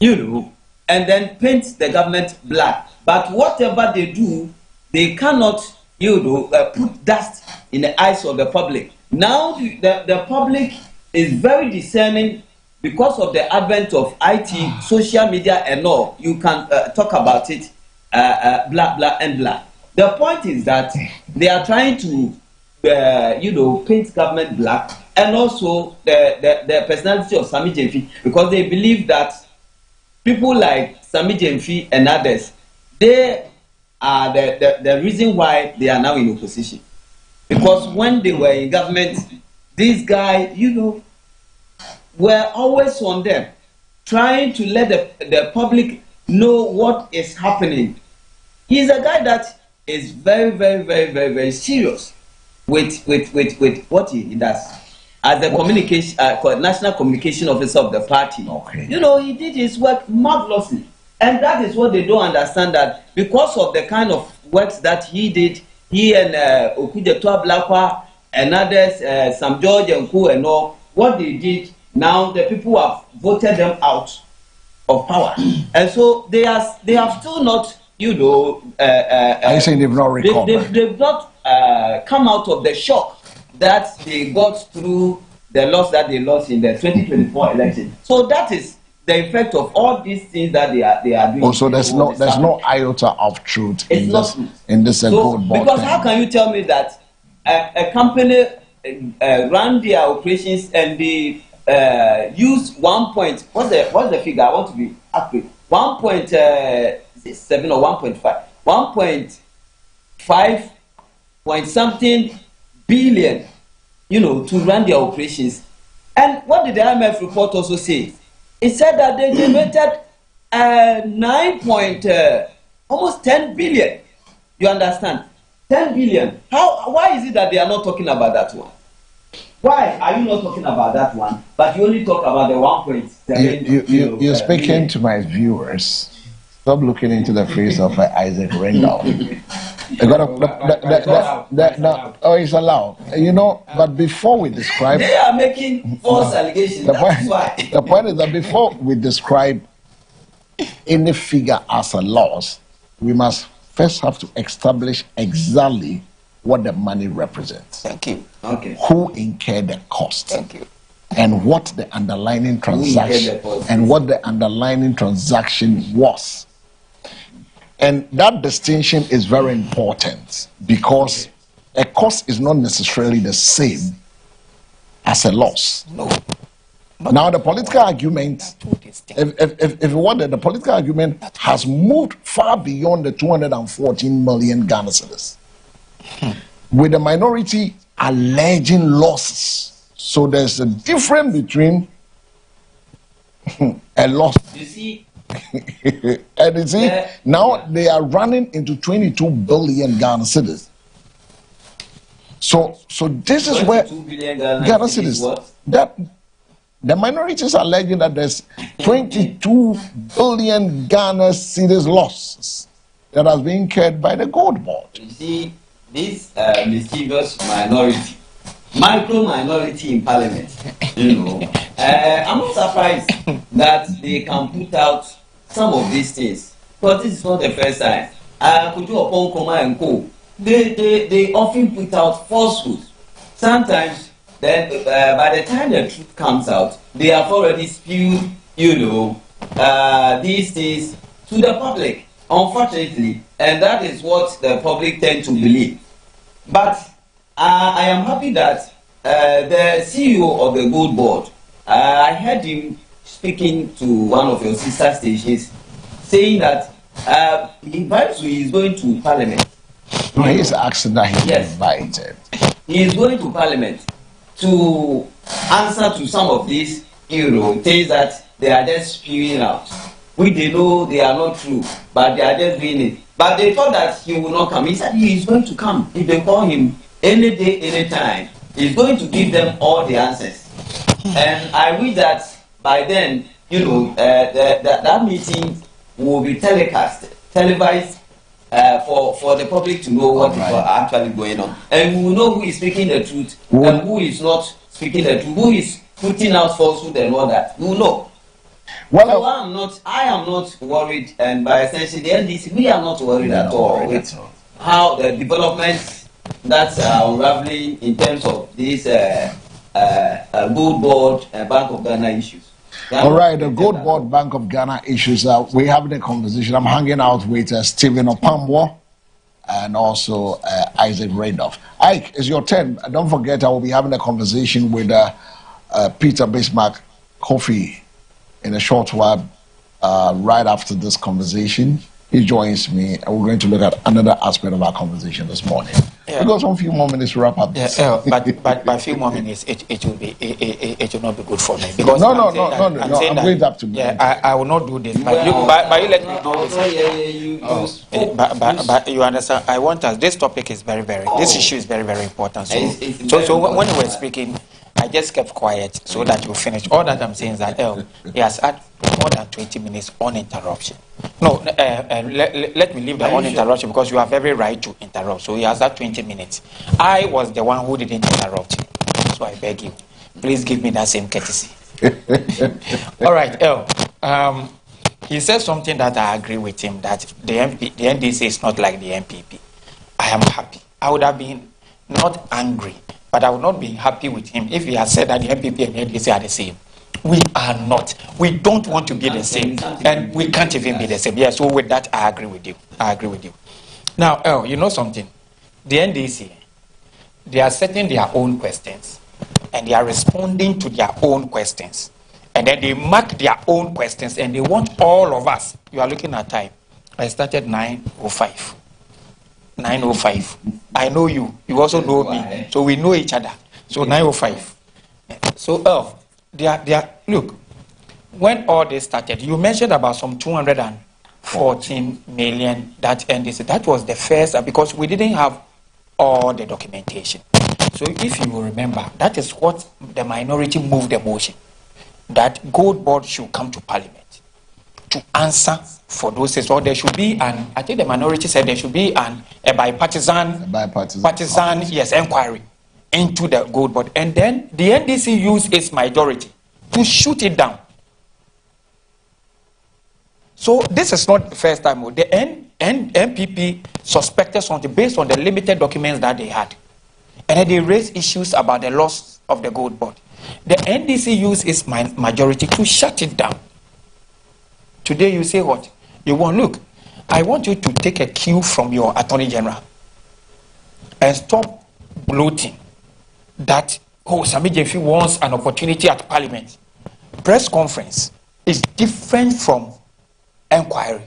and then paint the government black. But whatever they do, they cannot, put dust in the eyes of the public. Now the public is very discerning because of the advent of IT, social media, and all. You can talk about it, blah blah and blah. The point is that they are trying to, paint government black, and also the personality of Sammy Gyamfi, because they believe that people like Sammy Gyamfi and others, they are the reason why they are now in opposition. Because when they were in government, these guys, were always on them, trying to let the public know what is happening. He's a guy that is very, very, very, very, very serious with what he does. As the communication, national communication officer of the party, he did his work marvelously. And that is what they don't understand, that because of the kind of works that he did, he and Okujetua Blakwa and others, Sam George and Ku and all, what they did, now the people have voted them out of power. And so they have still not, are you saying they've not recovered? They've not come out of the shock that they got through the loss that they lost in the 2024 election. So that is the effect of all these things that they are doing. Also, there's no iota of truth in this gold bond. Because how can you tell me that a company ran their operations and they used what's the figure? I want to be accurate. 1.7 or 1.5. 1.5 point something billion, to run their operations. And what did the IMF report also say? It said that they generated almost 10 billion. You understand? 10 billion. Why is it that they are not talking about that one? Why are you not talking about that one, but you only talk about the 1.7? You're speaking to my viewers. Stop looking into the face of Isaac Rendell. It's allowed. But before we describe... They are making false allegations. The point is that before we describe any figure as a loss, we must first have to establish exactly what the money represents. Thank you. Okay. Who incurred the cost? Thank you. And what the underlying transaction was. And that distinction is very important because a cost is not necessarily the same as a loss. No. Now the political argument, if you want, the political argument has moved far beyond the 214 million Ghana cedis, with the minority alleging losses. So there's a difference between a loss. You see, and you see, now they are running into 22 billion Ghana cedis. So this is where Ghana cedis, that the minorities are alleging that there's 22 billion Ghana cedis losses that has been incurred by the gold board. You see, this mischievous minority, micro minority in parliament, I'm not surprised that they can put out some of these things, but this is not the first time. Kutu Koma and Co. They often put out falsehoods. Sometimes, then by the time the truth comes out, they have already spewed, these things to the public, unfortunately, and that is what the public tend to believe. But I am happy that the CEO of the Gold Board, I heard him speaking to one of your sister stations, saying that he is going to Parliament. No, he is asking that he is invited. He is going to Parliament to answer to some of these things that they are just spewing out. They know they are not true, but they are just doing it. But they thought that he will not come. He said he is going to come. If they call him any day, any time, he's going to give them all the answers. And I wish that by then, that meeting will be televised for the public to know what is actually going on, and we will know who is speaking the truth and who is not speaking the truth, who is putting out falsehood and all that. We will know. Well, so I am not worried, and by extension, the NDC, we are not worried at all with how the developments that are unraveling in terms of this Gold Board and Bank of Ghana issues. All right, the Gold Board Bank of Ghana issues. We're having a conversation. I'm hanging out with Stephen Opamwo and also Isaac Randolph. Ike, it's your turn. Don't forget, I will be having a conversation with Peter Bismarck Kofi in a short while, right after this conversation. He joins me, and we're going to look at another aspect of our conversation this morning. Yeah. We got some few more minutes to wrap up this. But a few more minutes, it will not be good for me. Because I'm going up to me. Yeah, I will not do this. But you let me know. But you understand, I want us, this topic is this issue is very, very important. So when you were speaking, I just kept quiet so that you finish. All that I'm saying is that he has had more than 20 minutes uninterruption. No, let me leave the uninterruption because you have every right to interrupt. So he has that 20 minutes. I was the one who didn't interrupt you. So I beg you, please give me that same courtesy. All right, he said something that I agree with him, that the NDC is not like the MPP. I am happy. I would have been not angry, but I would not be happy with him if he had said that the MPP and the NDC are the same. We are not. We don't want to be the same, and we can't even be the same. Yeah, so with that, I agree with you. Now, you know something? The NDC, they are setting their own questions, and they are responding to their own questions. And then they mark their own questions, and they want all of us. You are looking at time. I started 9:05. 9:05. I know you. You also know me. So we know each other. So 9:05. So, look, when all this started, you mentioned about some 214 million that NDC. That was the first, because we didn't have all the documentation. So if you will remember, that is what the minority moved the motion, that Gold Board should come to Parliament to answer for those things. Or there should be I think the minority said there should be a bipartisan inquiry into the Gold Board. And then the NDC used its majority to shoot it down. So this is not the first time. The MPP suspected something based on the limited documents that they had. And then they raised issues about the loss of the Gold Board. The NDC used its majority to shut it down. Today you say what? You want, look, I want you to take a cue from your Attorney General and stop bloating that, Sammy Gyamfi wants an opportunity at Parliament. Press conference is different from inquiry.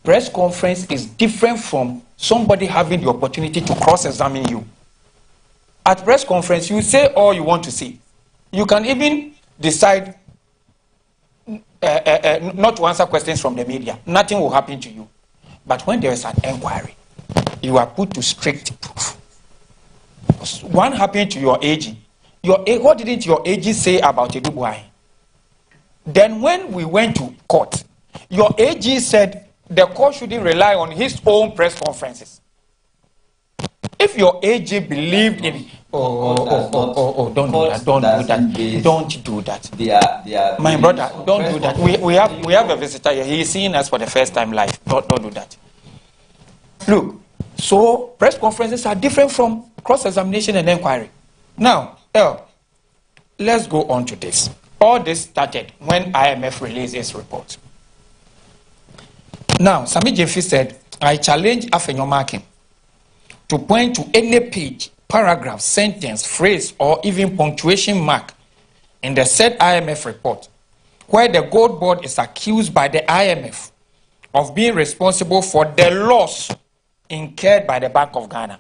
Press conference is different from somebody having the opportunity to cross-examine you. At press conference, you say all you want to say. You can even decide not to answer questions from the media. Nothing will happen to you. But when there is an inquiry, you are put to strict proof. One happened to your AG. What didn't your AG say about Edubuai? Then when we went to court, your AG said the court shouldn't rely on his own press conferences. If your AG believed in don't do that. My brother, don't do that. We have a visitor here. He is seeing us for the first time live. Don't do that. Look, so press conferences are different from cross-examination and inquiry. Now, let's go on to this. All this started when IMF released its report. Now, Sammy Gyamfi said, I challenge Afenyomakin to point to any page, paragraph, sentence, phrase, or even punctuation mark in the said IMF report where the Gold Board is accused by the IMF of being responsible for the loss incurred by the Bank of Ghana.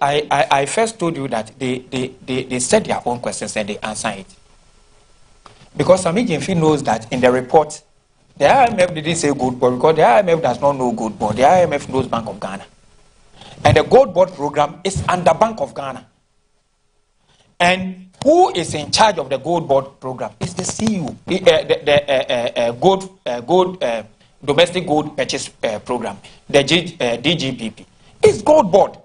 I first told you that they said their own questions and they answered it. Because Sammy Gyamfi knows that in the report, the IMF didn't say Gold Board because the IMF does not know Gold Board. The IMF knows Bank of Ghana. And the Gold Board program is under Bank of Ghana. And who is in charge of the Gold Board program? Is the CEO, Domestic Gold Purchase Program, the DGPP. It's Gold Board.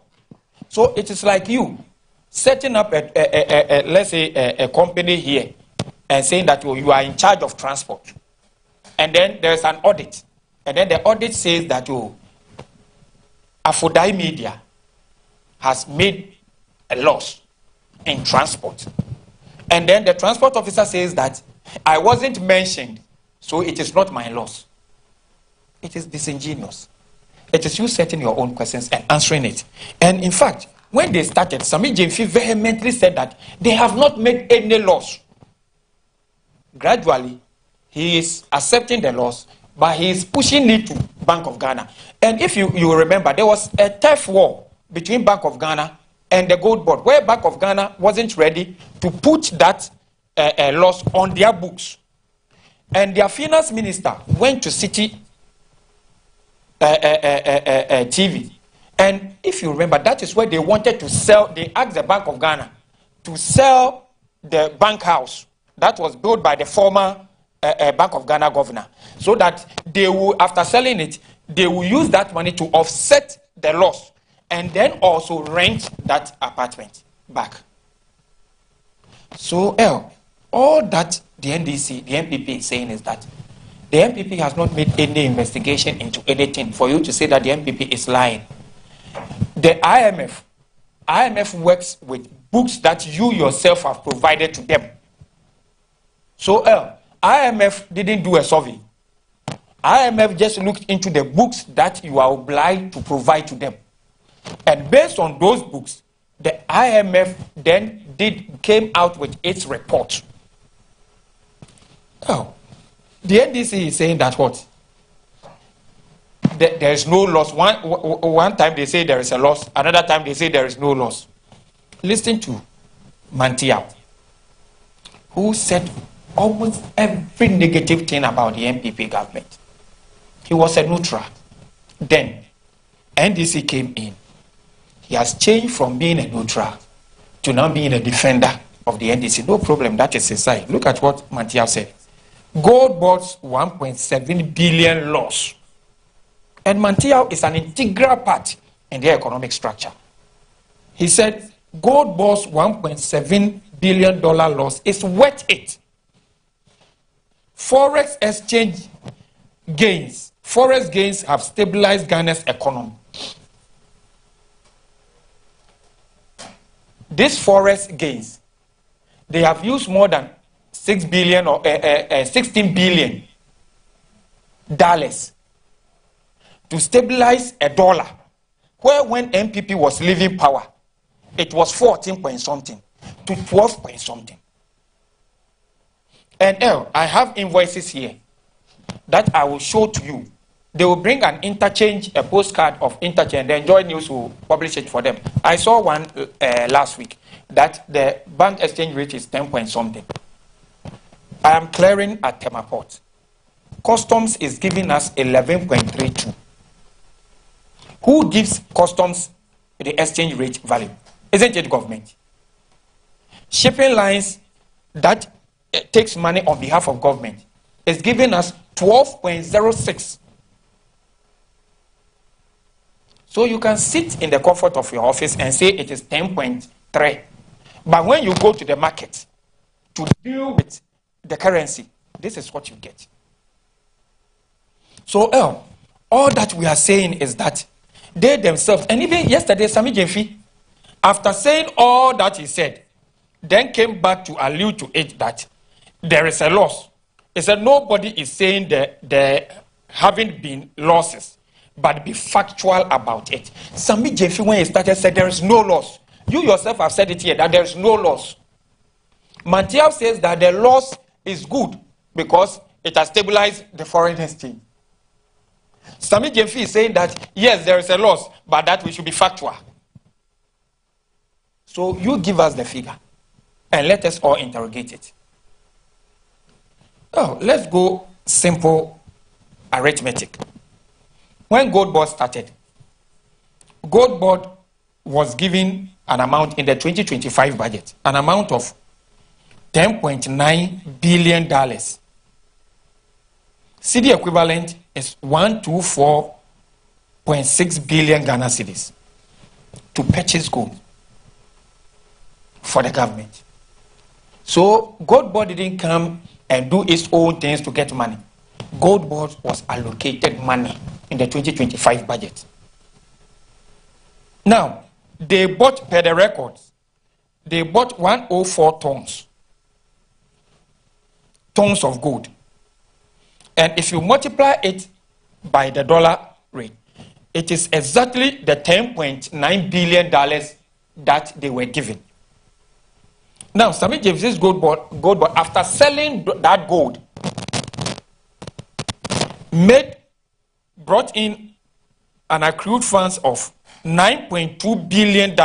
So it is like you setting up let's say a company here and saying that you are in charge of transport. And then there's an audit. And then the audit says that Afodai Media has made a loss in transport. And then the transport officer says that I wasn't mentioned, so it is not my loss. It is disingenuous. It is you setting your own questions and answering it. And in fact, when they started, Sammy Gyamfi vehemently said that they have not made any loss. Gradually, he is accepting the loss, but he is pushing it to Bank of Ghana. And if you remember, there was a tough war between Bank of Ghana and the Gold Board, where Bank of Ghana wasn't ready to put that loss on their books. And their finance minister went to City TV. And if you remember, that is where they wanted to sell, they asked the Bank of Ghana to sell the bank house that was built by the former Bank of Ghana governor, so that they will, after selling it, they will use that money to offset the loss and then also rent that apartment back. So, all that the NDC, the MPP is saying is that the MPP has not made any investigation into anything for you to say that the MPP is lying. The IMF works with books that you yourself have provided to them. So, IMF didn't do a survey. IMF just looked into the books that you are obliged to provide to them. And based on those books, the IMF then came out with its report. Oh, the NDC is saying that what? There is no loss. One time they say there is a loss, another time they say there is no loss. Listen to Mantiao, who said almost every negative thing about the MPP government. He was a neutral. Then NDC came in. He has changed from being a neutral to now being a defender of the NDC. No problem, that is his side. Look at what Mantiao said. Gold Board's 1.7 billion loss. And Mantiao is an integral part in their economic structure. He said Gold Board's $1.7 billion loss is worth it. Forex exchange gains. Forex gains have stabilized Ghana's economy. These forex gains, they have used more than $6 billion or $16 billion to stabilize a dollar, where when MPP was leaving power, it was 14 point something to 12 point something. And I have invoices here that I will show to you. They will bring an interchange, a postcard of interchange, then Joy News will publish it for them. I saw one last week that the bank exchange rate is 10 point something. I am clearing at Temaport. Customs is giving us 11.32. Who gives customs the exchange rate value? Isn't it government? Shipping lines that takes money on behalf of government is giving us 12.06. So you can sit in the comfort of your office and say it is 10.3. But when you go to the market to deal with the currency, this is what you get. So all that we are saying is that they themselves, and even yesterday, Sammy Gyamfi, after saying all that he said, then came back to allude to it that there is a loss. He said nobody is saying that there haven't been losses, but be factual about it. Sammy Gyamfi, when he started, said there is no loss. You yourself have said it here, that there is no loss. Mantiao says that the loss is good because it has stabilized the foreign exchange. Sammy Gyamfi is saying that, yes, there is a loss, but that we should be factual. So you give us the figure and let us all interrogate it. Oh, let's go simple arithmetic. When Gold Board started, Gold Board was given an amount in the 2025 budget, an amount of $10.9 billion. CD equivalent is 124.6 billion Ghana cedis to purchase gold for the government. So Gold Board didn't come and do its own things to get money. Gold Board was allocated money in the 2025 budget. Now, they bought, per the records, they bought 104 tons of gold. And if you multiply it by the dollar rate, it is exactly the $10.9 billion that they were given. Now, Sammy James' Gold Board, after selling that gold, brought in an accrued funds of $9.2 billion.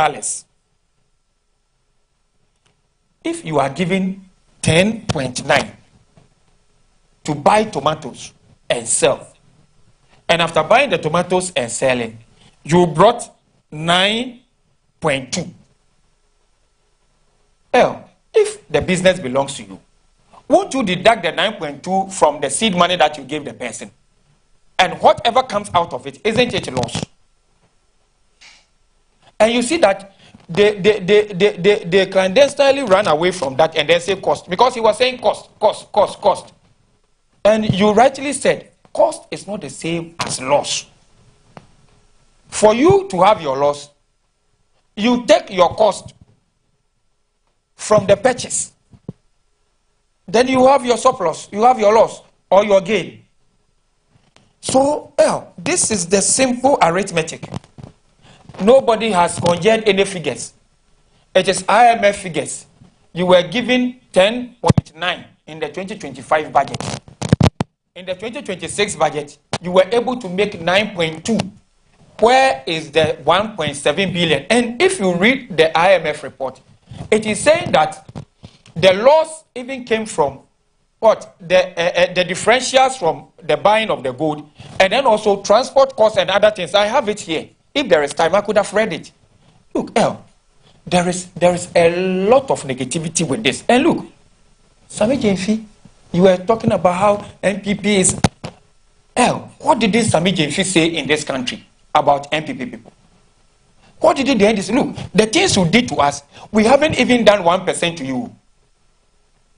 If you are given 10.9 to buy tomatoes and sell, and after buying the tomatoes and selling, you brought 9.2. If the business belongs to you, won't you deduct the 9.2 from the seed money that you gave the person? And whatever comes out of it, isn't it a loss? And you see that they clandestinely ran away from that and then say cost, because he was saying cost. And you rightly said, cost is not the same as loss. For you to have your loss, you take your cost from the purchase. Then you have your surplus, you have your loss or your gain. So, this is the simple arithmetic. Nobody has conjured any figures. It is IMF figures. You were given 10.9 in the 2025 budget. In the 2026 budget, you were able to make 9.2. Where is the 1.7 billion? And if you read the IMF report, it is saying that the loss even came from what? The differentials from the buying of the gold, and then also transport costs and other things. I have it here. If there is time, I could have read it. Look, there is a lot of negativity with this. And look, Sammy Gyamfi, you were talking about how NPP is. What did this Sammy Gyamfi say in this country about NPP people? What did the NDC? Look, the things you did to us, we haven't even done 1% to you.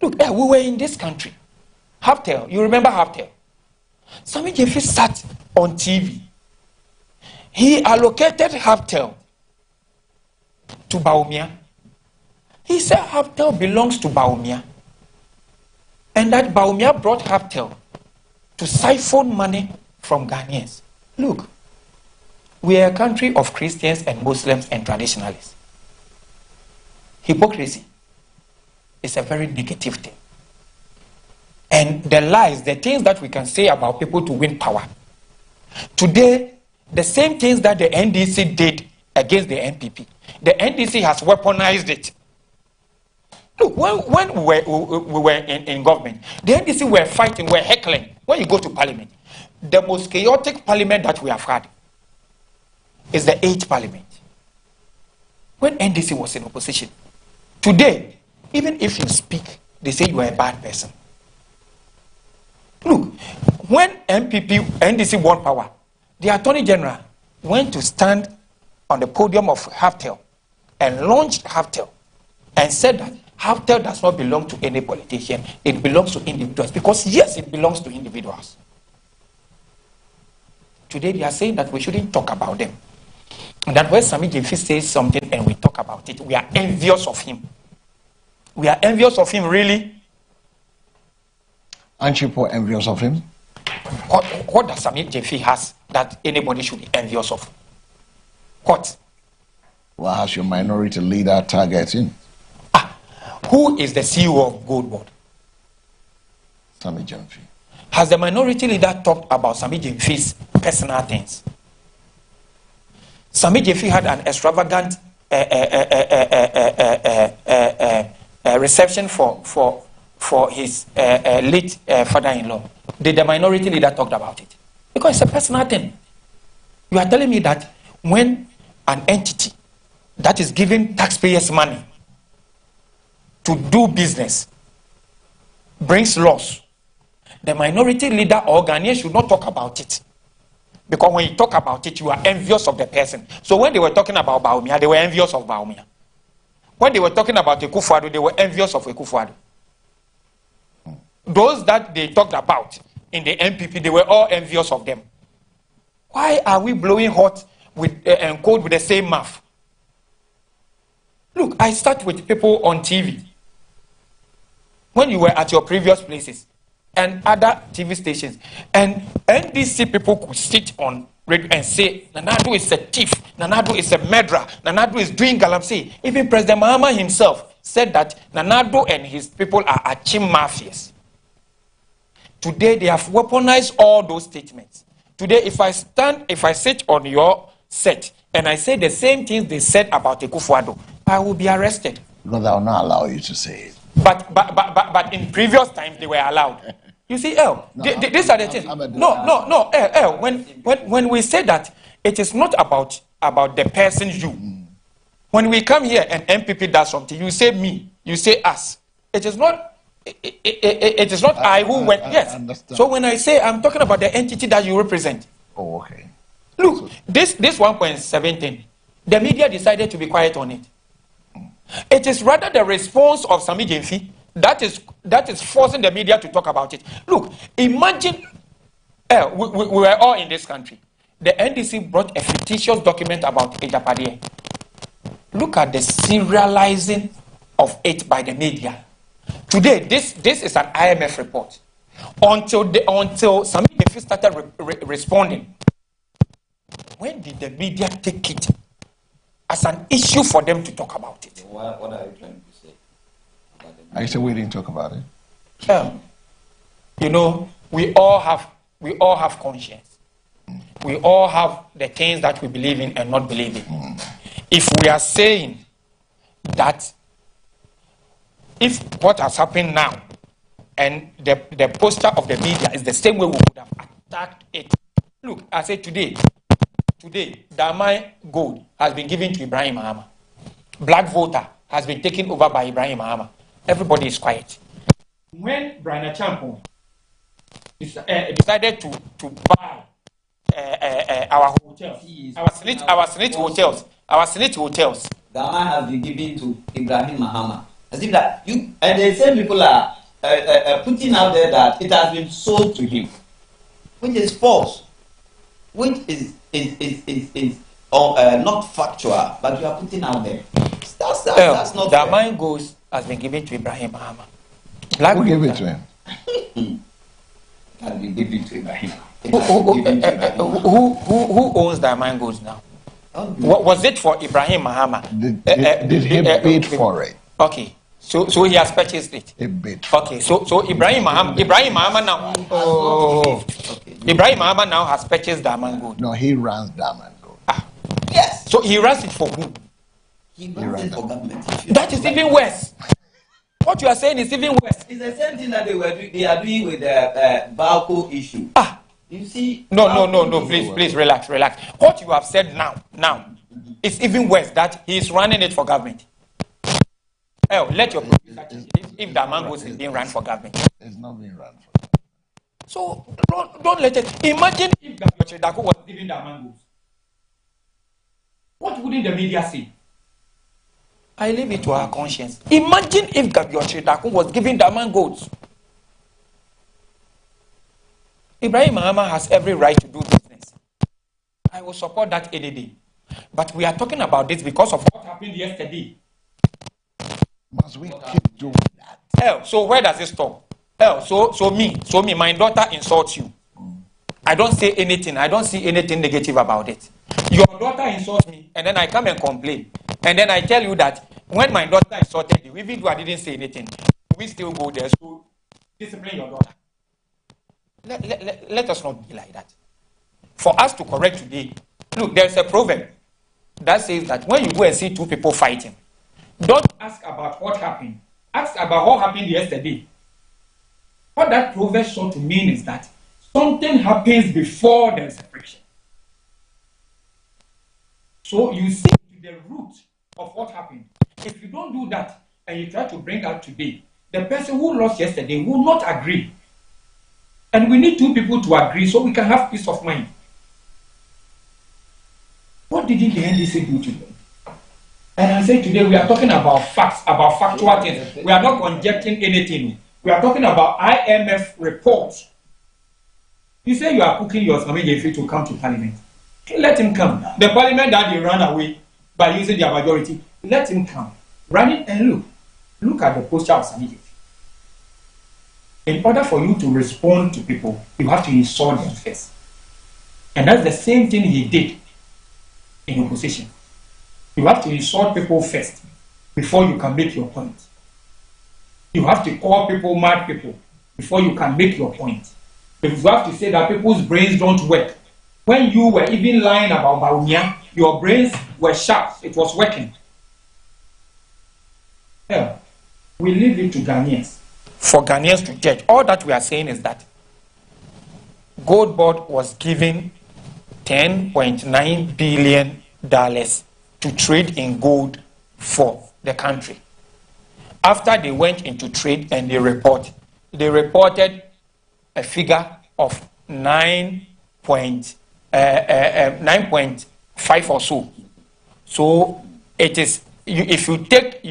Look, we were in this country. Haftel, you remember Haftel? Sammy Gyamfi sat on TV. He allocated Haftel to Bawumia. He said Haftel belongs to Bawumia. And that Bawumia brought Haftel to siphon money from Ghanaians. Look, we are a country of Christians and Muslims and traditionalists. Hypocrisy is a very negative thing. And the lies, the things that we can say about people to win power. Today, the same things that the NDC did against the NPP, the NDC has weaponized it. Look, when we were in government, the NDC were fighting, were heckling. When you go to parliament, the most chaotic parliament that we have had is the 8th parliament. When NDC was in opposition. Today, even if you speak, they say you are a bad person. Look, when NDC won power, the Attorney General went to stand on the podium of Haftel and launched Haftel and said that Haftel does not belong to any politician, it belongs to individuals. Because yes, it belongs to individuals. Today they are saying that we shouldn't talk about them. And that when Sammy Gyamfi says something and we talk about it, we are envious of him. We are envious of him, really. Aren't you envious of him? What does Sammy Gyamfi has that anybody should be envious of? What? What has your minority leader targeting? Who is the CEO of Gold Board? Sammy Gyamfi. Has the minority leader talked about Sammy Gyamfi's personal things? Sammy Gyamfi had an extravagant reception for his late father-in-law. Did the minority leader talk about it? Because it's a personal thing. You are telling me that when an entity that is giving taxpayers money to do business brings loss, the minority leader or Ghanaian should not talk about it. Because when you talk about it, you are envious of the person. So when they were talking about Bawumia, they were envious of Bawumia. When they were talking about Akufo-Addo, they were envious of Akufo-Addo. Those that they talked about in the NPP, they were all envious of them. Why are we blowing hot with and cold with the same mouth? Look, I start with people on TV. When you were at your previous places and other TV stations, and NDC people could sit on radio and say, Nana Addo is a thief, Nana Addo is a murderer, Nana Addo is doing galamsey. Even President Mahama himself said that Nana Addo and his people are Achim mafias. Today, they have weaponized all those statements. Today, if I sit on your set and I say the same things they said about Akufo-Addo, I will be arrested. No, they will not allow you to say it. But in previous times, they were allowed. You see, these are the things. When we say that, it is not about the person you. When we come here and MPP does something, you say me, you say us. It is not. It is not I who went. Yes. Understand. So when I say I'm talking about the entity that you represent. Oh, okay. Look, this 1.17, the media decided to be quiet on it. It is rather the response of Sami Gyamfi that is forcing the media to talk about it. Look, imagine we were all in this country. The NDC brought a fictitious document about Ejapade. Look at the serializing of it by the media. Today, this is an IMF report. Until Sami Gyamfi started responding, when did the media take it as an issue for them to talk about it? What are you trying to say? I said we didn't talk about it. You know, we all have conscience. We all have the things that we believe in and not believe in. If we are saying that if what has happened now and the poster of the media is the same way we would have attacked it. Look, I say today, Damai Gold has been given to Ibrahim Mahama. Black voter has been taken over by Ibrahim Mahama. Everybody is quiet. When Brian Champon decided to buy our hotels, our Senate hotels. Damai has been given to Ibrahim Mahama. As if that you and the same people are putting out there that it has been sold to him, which is false, which is not factual, but you are putting out there. That's not fair. The mine goes has been given to Ibrahim Mahama. Who gave it to him? Has been given to Ibrahim. Who owns the mine goes now? Was it for Ibrahim Mahama? Did he bid for it? Okay. So he has purchased it. He bid. Okay. So Ibrahim Mahama now. Ibrahim Mahama now has purchased Daman Gold. No, he runs Daman Gold. Yes. So he runs it for who? He runs it for government. That is even worse. What you are saying is even worse. It's the same thing that they are doing with the Balco issue. You see? No. Please relax. What you have said now, it's even worse that he is running it for government. Let your producer if the mango is being run for government. It's not being run for government. So don't let it. Imagine if Gabriel Chedako was giving the mangoes. What wouldn't the media say? I leave it to our conscience. Imagine if Gabriel Chedako was giving the mangoes. Ibrahim Mahama has every right to do business. I will support that any day. But we are talking about this because of what happened yesterday. Must we keep doing that? So where does it stop? So me, my daughter insults you. I don't say anything. I don't see anything negative about it. Your daughter insults me, and then I come and complain. And then I tell you that when my daughter insulted you, even though I didn't say anything, we still go there. So discipline your daughter. Let us not be like that. For us to correct today, look, there's a proverb that says that when you go and see two people fighting, don't ask about what happened. Ask about what happened yesterday. What that proverb sought to mean is that something happens before the separation. So you see to the root of what happened. If you don't do that and you try to bring out today, the person who lost yesterday will not agree. And we need two people to agree so we can have peace of mind. What did the NDC do to them? And I say today we are talking about facts, about factual things. We are not conjecturing anything. We are talking about IMF reports. You say you are cooking your Sammy to come to parliament. Let him come. The parliament that they ran away by using their majority, let him come. Run it and look at the posture of Sammy. In order for you to respond to people, you have to insult them first. And that's the same thing he did in opposition. You have to insult people first before you can make your point. You have to call people mad people before you can make your point. If you have to say that people's brains don't work, when you were even lying about Bawumia, your brains were sharp, it was working. Well, we leave it to Ghanaians. For Ghanaians to judge. All that we are saying is that Gold Board was given $10.9 billion to trade in gold for the country. After they went into trade and they reported a figure of 9.5 or so. So it is, if you take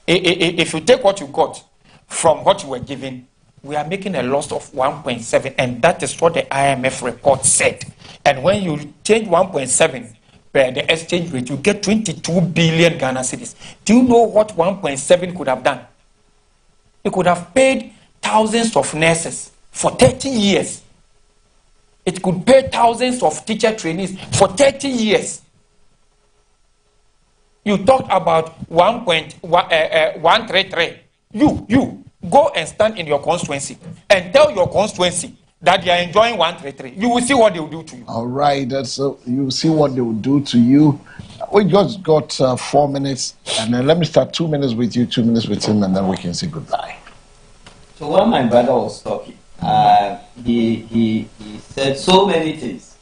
if you take what you got from what you were given, we are making a loss of 1.7, and that is what the IMF report said. And when you change 1.7 per the exchange rate, you get 22 billion Ghana cedis. Do you know what 1.7 could have done? It could have paid thousands of nurses for 30 years. It could pay thousands of teacher trainees for 30 years. You talked about 1.133. You go and stand in your constituency and tell your constituency that they are enjoying 133. You will see what they will do to you. All right, that's you will see what they will do to you. We just got 4 minutes, and then let me start 2 minutes with you, 2 minutes with him, and then we can say goodbye. So when my brother was talking, he said so many things,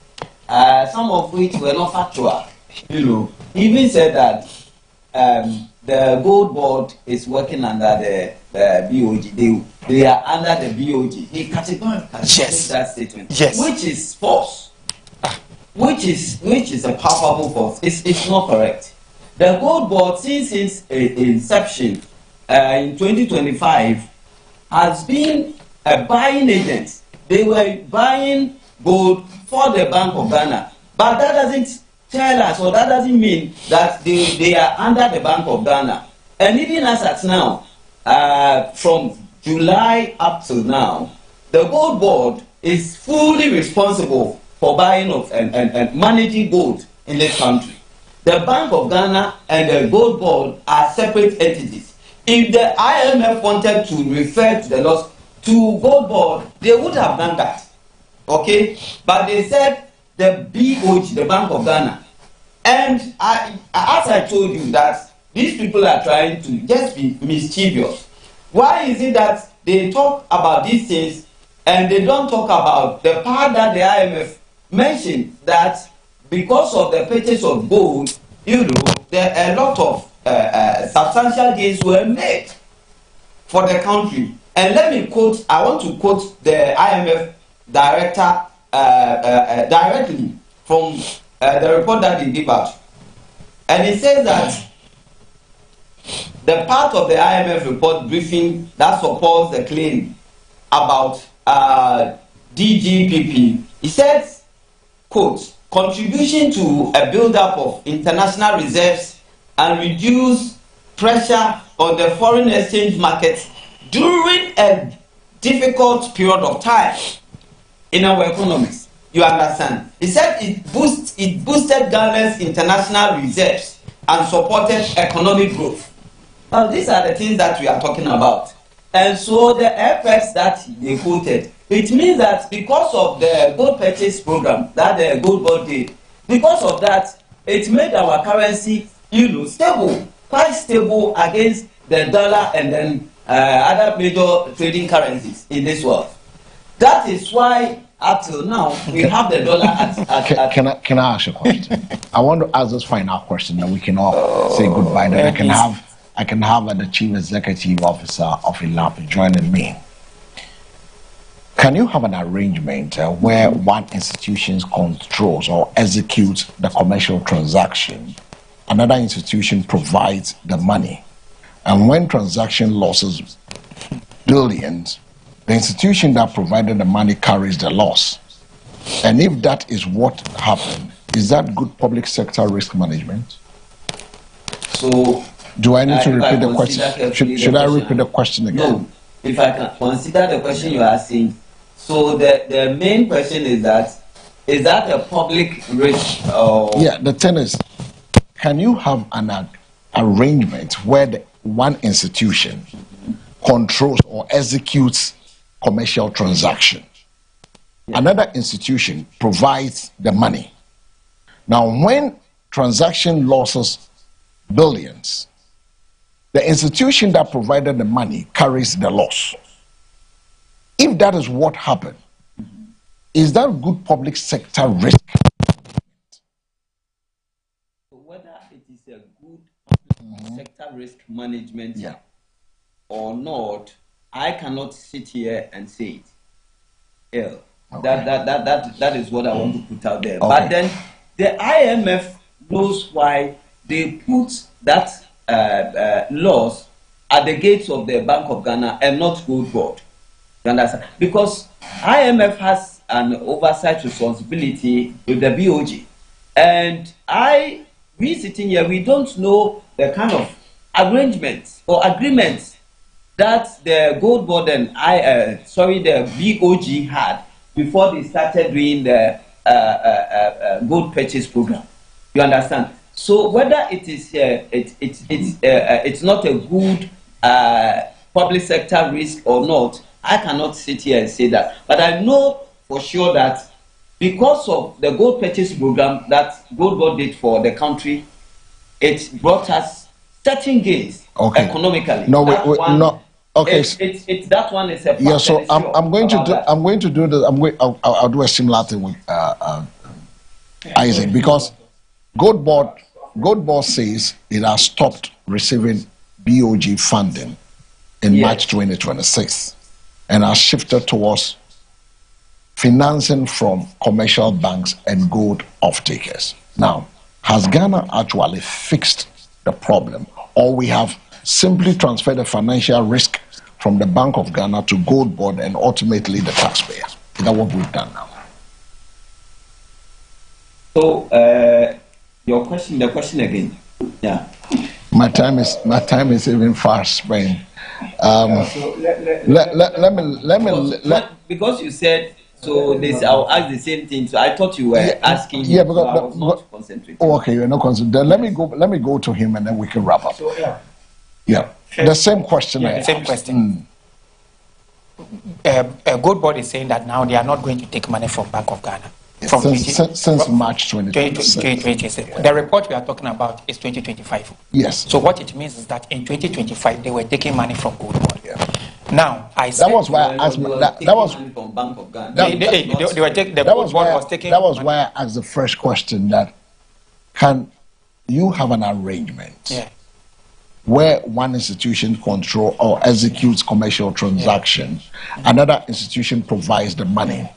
some of which were not factual. You know, he even said that the Gold Board is working under the BOG. They are under the BOG. He categorically Yes. made that statement, Yes. which is false, which is a palpable false. It's not correct. The Gold Board, since its inception in 2025, has been a buying agent. They were buying gold for the Bank of Ghana, but that doesn't tell us, or that doesn't mean that they are under the Bank of Ghana. And even as at now, from July up till now, the Gold Board is fully responsible for buying of and managing gold in this country. The Bank of Ghana and the Gold Board are separate entities. If the IMF wanted to refer to the loss to Gold Board, they would have done that. Okay? But they said the BOG, the Bank of Ghana. And as I told you, that these people are trying to just be mischievous. Why is it that they talk about these things and they don't talk about the part that the IMF mentioned, that because of the purchase of gold, you know, there are a lot of substantial gains were made for the country. And let me quote, I want to quote the IMF director directly from the report that they give out. And it says that the part of the IMF report briefing that supports the claim about DGPP, it says, quote, contribution to a build-up of international reserves and reduce pressure on the foreign exchange market during a difficult period of time in our economies. You understand? He said it boosted Ghana's international reserves and supported economic growth. Now, these are the things that we are talking about. And so the effects that they quoted, it means that because of the gold purchase program that the Gold Board did, because of that, it made our currency, you know, stable, quite stable against the dollar and then other major trading currencies in this world. That is why up till now, we have the dollar at Can I ask you a question? I want to ask this final question, then we can all say goodbye. Then I can have the Chief Executive Officer of ILAP joining me. Can you have an arrangement where one institution controls or executes the commercial transaction, another institution provides the money, and when transaction losses billions, the institution that provided the money carries the loss? And if that is what happened, is that good public sector risk management? So, do I need to repeat the question? Should I repeat the question again? No. If I can consider the question you are asking, so the main question is that a public risk? Yeah, the thing is, can you have an arrangement where one institution controls or executes commercial transaction? Another institution provides the money. Now, when transaction losses billions, the institution that provided the money carries the loss. If that is what happened, is that good public sector risk? Whether it is a good public sector risk management or not, I cannot sit here and say it. Okay. That is what I want to put out there. Okay. But then the IMF knows why they put that loss at the gates of the Bank of Ghana and not Gold Board. You understand? Because IMF has an oversight responsibility with the BOG. And we sitting here, we don't know the kind of arrangements or agreements that the Gold Board and the BOG had before they started doing the gold purchase program. You understand? So whether it is it's not a good public sector risk or not, I cannot sit here and say that. But I know for sure that because of the gold purchase program that Gold Board did for the country, it brought us certain gains economically. No, no. Okay. It's that one is a yeah. So I'm going to do this. I'll do a similar thing with Isaac, because Gold Board says it has stopped receiving BOG funding in March 2026 and has shifted towards financing from commercial banks and gold off-takers. Now, has Ghana actually fixed the problem, or we have simply transferred the financial risk from the Bank of Ghana to Gold Board and ultimately the taxpayer? Is that what we've done now? So, the question again. Yeah. My time is even fast spent. Because you said so, I'll ask the same thing. So I thought you were asking. Yeah, because I was not concentrating. Oh, okay, you're not concentrating. Let me go to him and then we can wrap up. So, yeah. The same question. Yeah, the same question. Gold Board is saying that now they are not going to take money from Bank of Ghana. Since March 2026. The report we are talking about is 2025. Yes. So what it means is that in 2025 they were taking money from Gold Board. Yeah. Now I said that was why I asked. That was from Bank of Ghana. They were taking. The Gold Board was taking. That was why I asked the first question: that can you have an arrangement where one institution control or executes commercial transaction, another institution provides the money,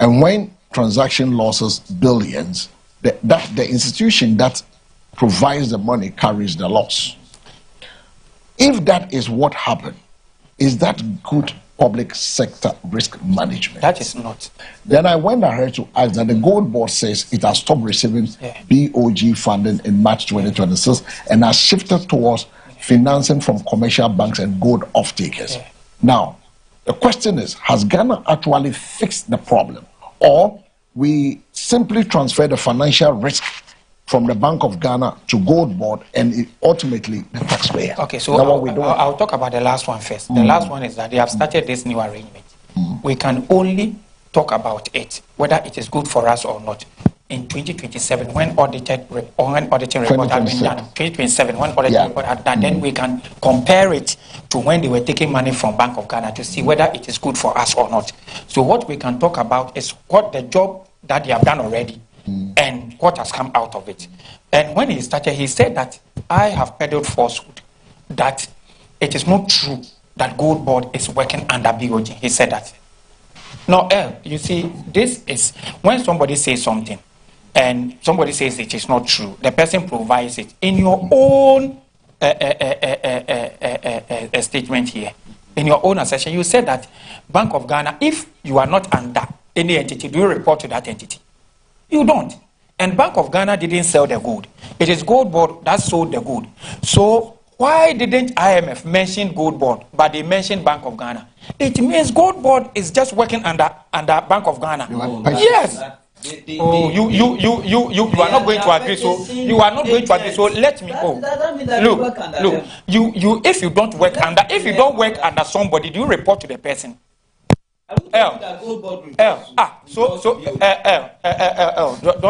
and when transaction losses billions, the institution that provides the money carries the loss? If that is what happened, is that good public sector risk management? That is not. Then I went ahead to ask that the Gold Board says it has stopped receiving BOG funding in March 2026 and has shifted towards financing from commercial banks and gold off-takers. Now, the question is, has Ghana actually fixed the problem? Or we simply transfer the financial risk from the Bank of Ghana to Gold Board and ultimately the taxpayer? Okay, so I'll talk about the last one first. The last one is that they have started this new arrangement. We can only talk about it, whether it is good for us or not, in 2027 when auditing report has been done. 2027 when auditing report has done, then we can compare it to when they were taking money from Bank of Ghana to see whether it is good for us or not. So what we can talk about is what the job that they have done already and what has come out of it. And when he started, he said that I have peddled falsehood, that it is not true that Gold Board is working under BOG. He said that. Now, you see, this is when somebody says something and somebody says it is not true, the person provides it in your own statement here. In your own assertion, you said that Bank of Ghana, if you are not under any entity, do you report to that entity? You don't. And Bank of Ghana didn't sell the gold. It is Gold Board that sold the gold. So why didn't IMF mention Gold Board, but they mentioned Bank of Ghana? It means Gold Board is just working under Bank of Ghana. Yes. You are not going to agree. So you are not going to agree. So let me go. Look. You if you don't work under somebody, do you report to the person? Don't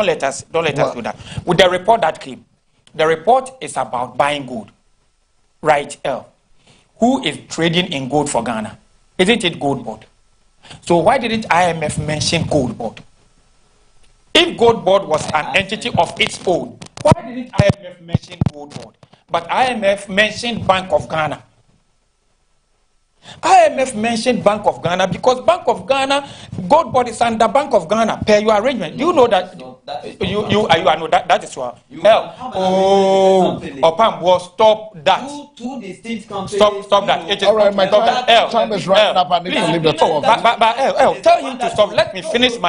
let us do that. With the report that came, the report is about buying gold, right? Who is trading in gold for Ghana? Isn't it Gold Board? So why didn't IMF mention Gold Board? If Gold Board was an entity of its own, why didn't IMF mention Gold Board? But IMF mentioned Bank of Ghana. IMF mentioned Bank of Ghana because Bank of Ghana, Gold Board is under Bank of Ghana per your arrangement. You know that. You know that is what. Opam will stop that. Stop that. It is all right, my time is running up. I need to leave the talk. But tell him to stop. Let me finish. Do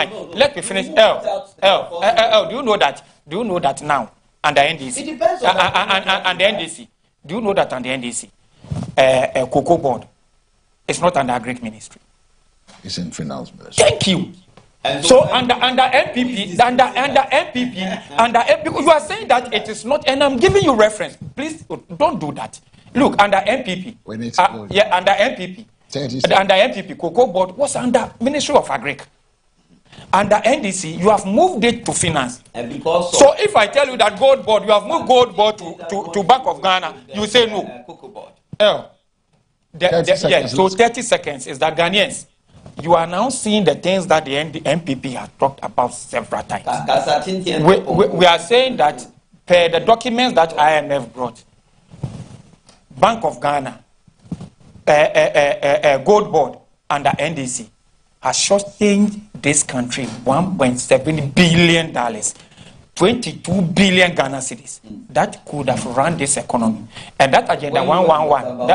you know that? Do you know that now under NDC? It depends on and the NDC. Do you know that under NDC, Cocoa Board is not under Agric Ministry? It's in Finance Ministry. Thank you. So under MPP, you are saying that it is not, and I'm giving you reference. Please don't do that. Look, under MPP, under MPP, Cocoa Board was under Ministry of Agric. Under NDC, you have moved it to Finance. So if I tell you that Gold Board, you have moved Gold Board to Bank of Ghana, you say no. So 30 seconds is that Ghanaians, you are now seeing the things that the MPP has talked about several times. We are saying that per the documents that IMF brought, Bank of Ghana, Gold Board under NDC has shortchanged this country $1.7 billion, 22 billion Ghana cedis. That could have run this economy. And that agenda 111,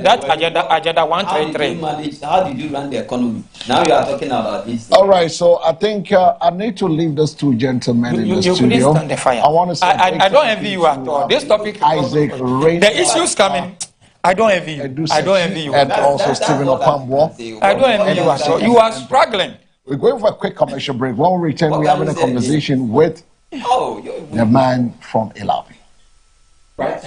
that agenda 133. How did you run the economy? Now you are talking about this. All right, so I think I need to leave those two gentlemen in the studio. Stand the fire. I want to say I don't envy you at all. This topic, Isaac Rain, the issues coming. I don't envy you. I don't envy you. And also Stephen Opamwo. I don't envy you at all. You are struggling. We're going for a quick commercial break. When we return, we're having a conversation with the man from Ilapi. Right,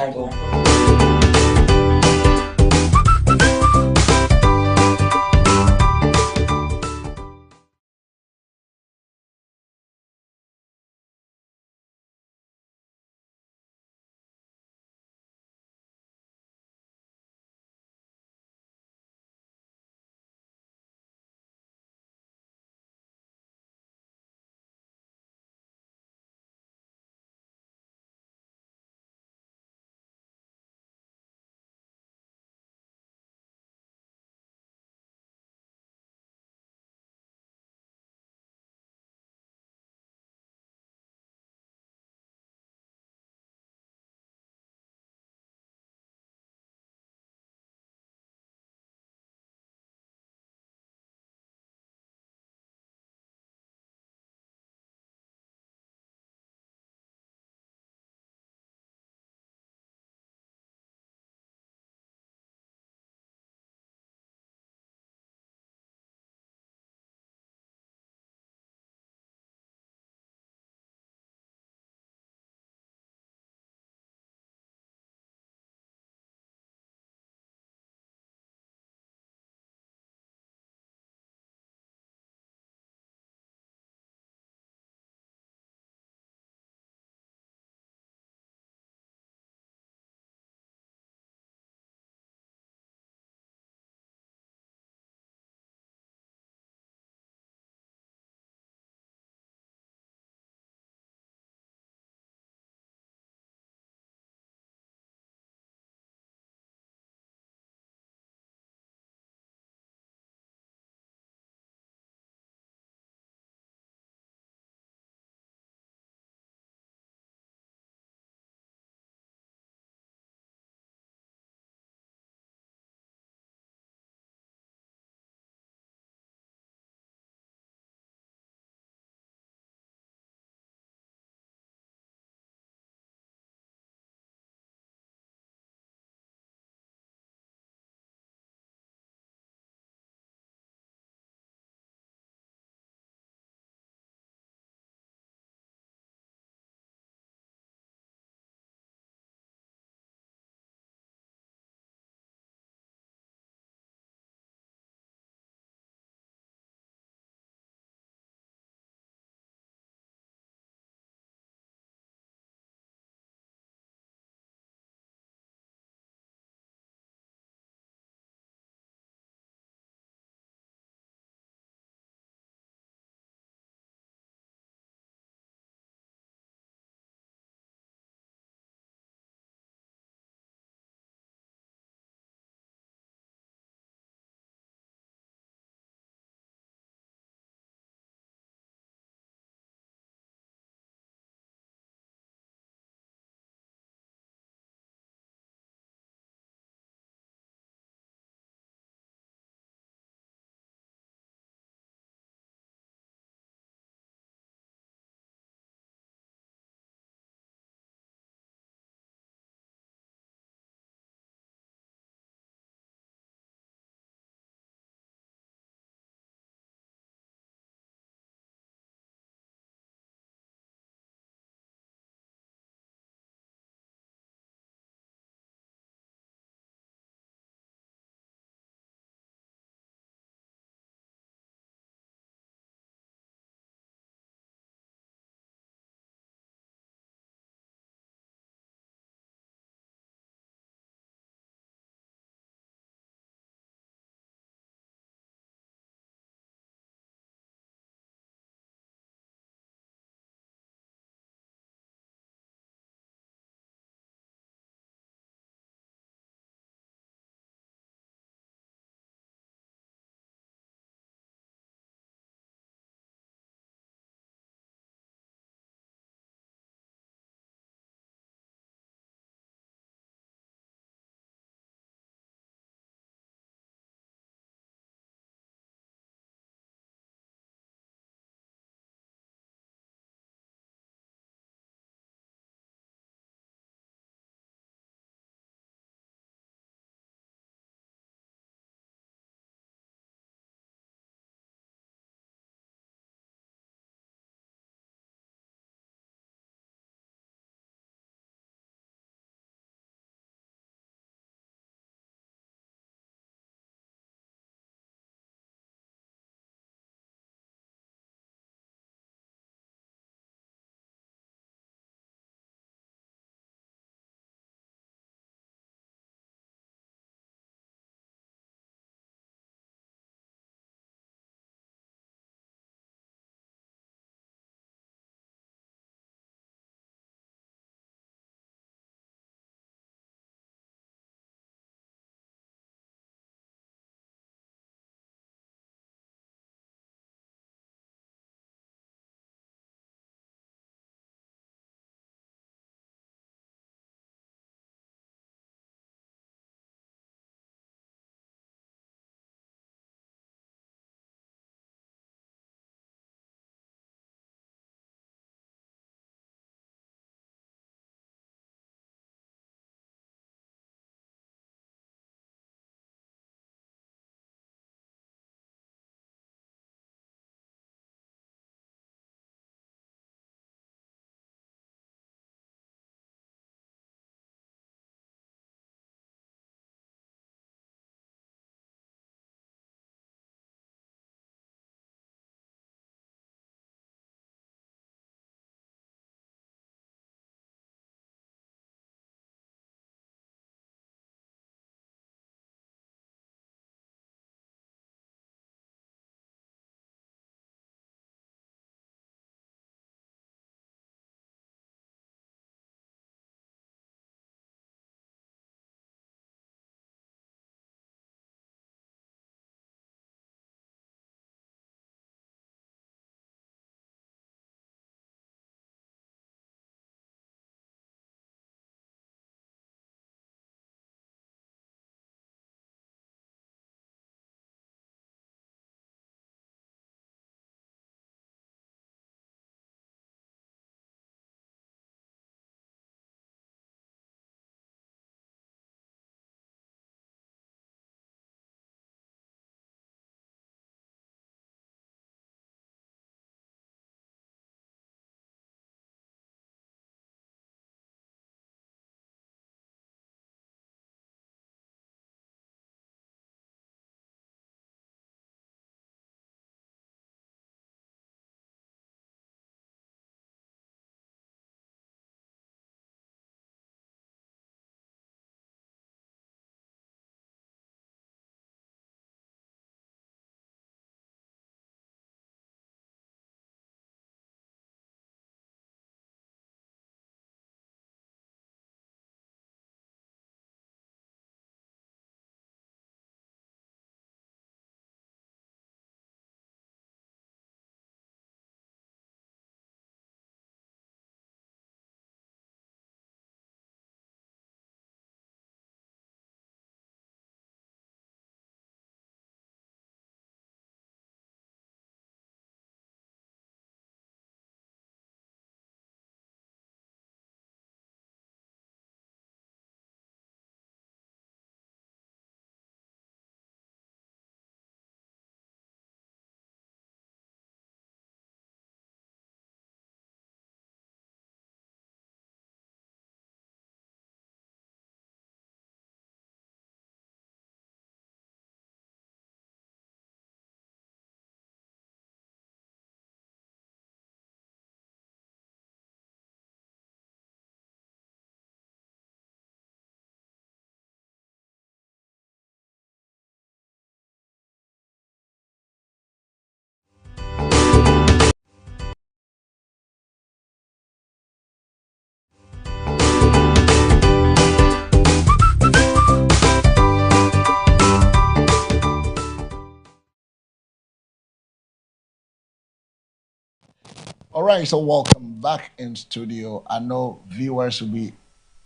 All right, so welcome back in studio. I know viewers will be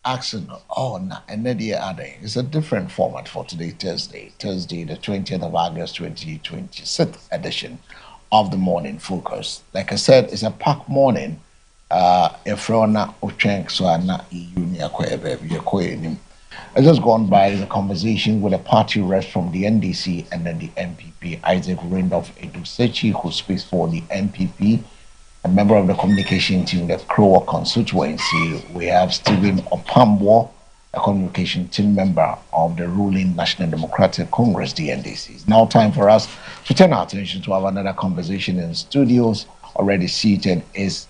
asking, oh, nah, and it's a different format for today, Thursday, the 20th of August, 2026 edition of the Morning Focus. Like I said, it's a packed morning. If you're not, so I'm not I just gone by the conversation with a party rep from the NDC and then the MPP, Isaac Randolph Edusechi, who speaks for the MPP, a member of the communication team, the Crower constituency. We have Stephen Opamwo, a communication team member of the ruling National Democratic Congress, the NDC. It's now time for us to turn our attention to have another conversation in studios. Already seated is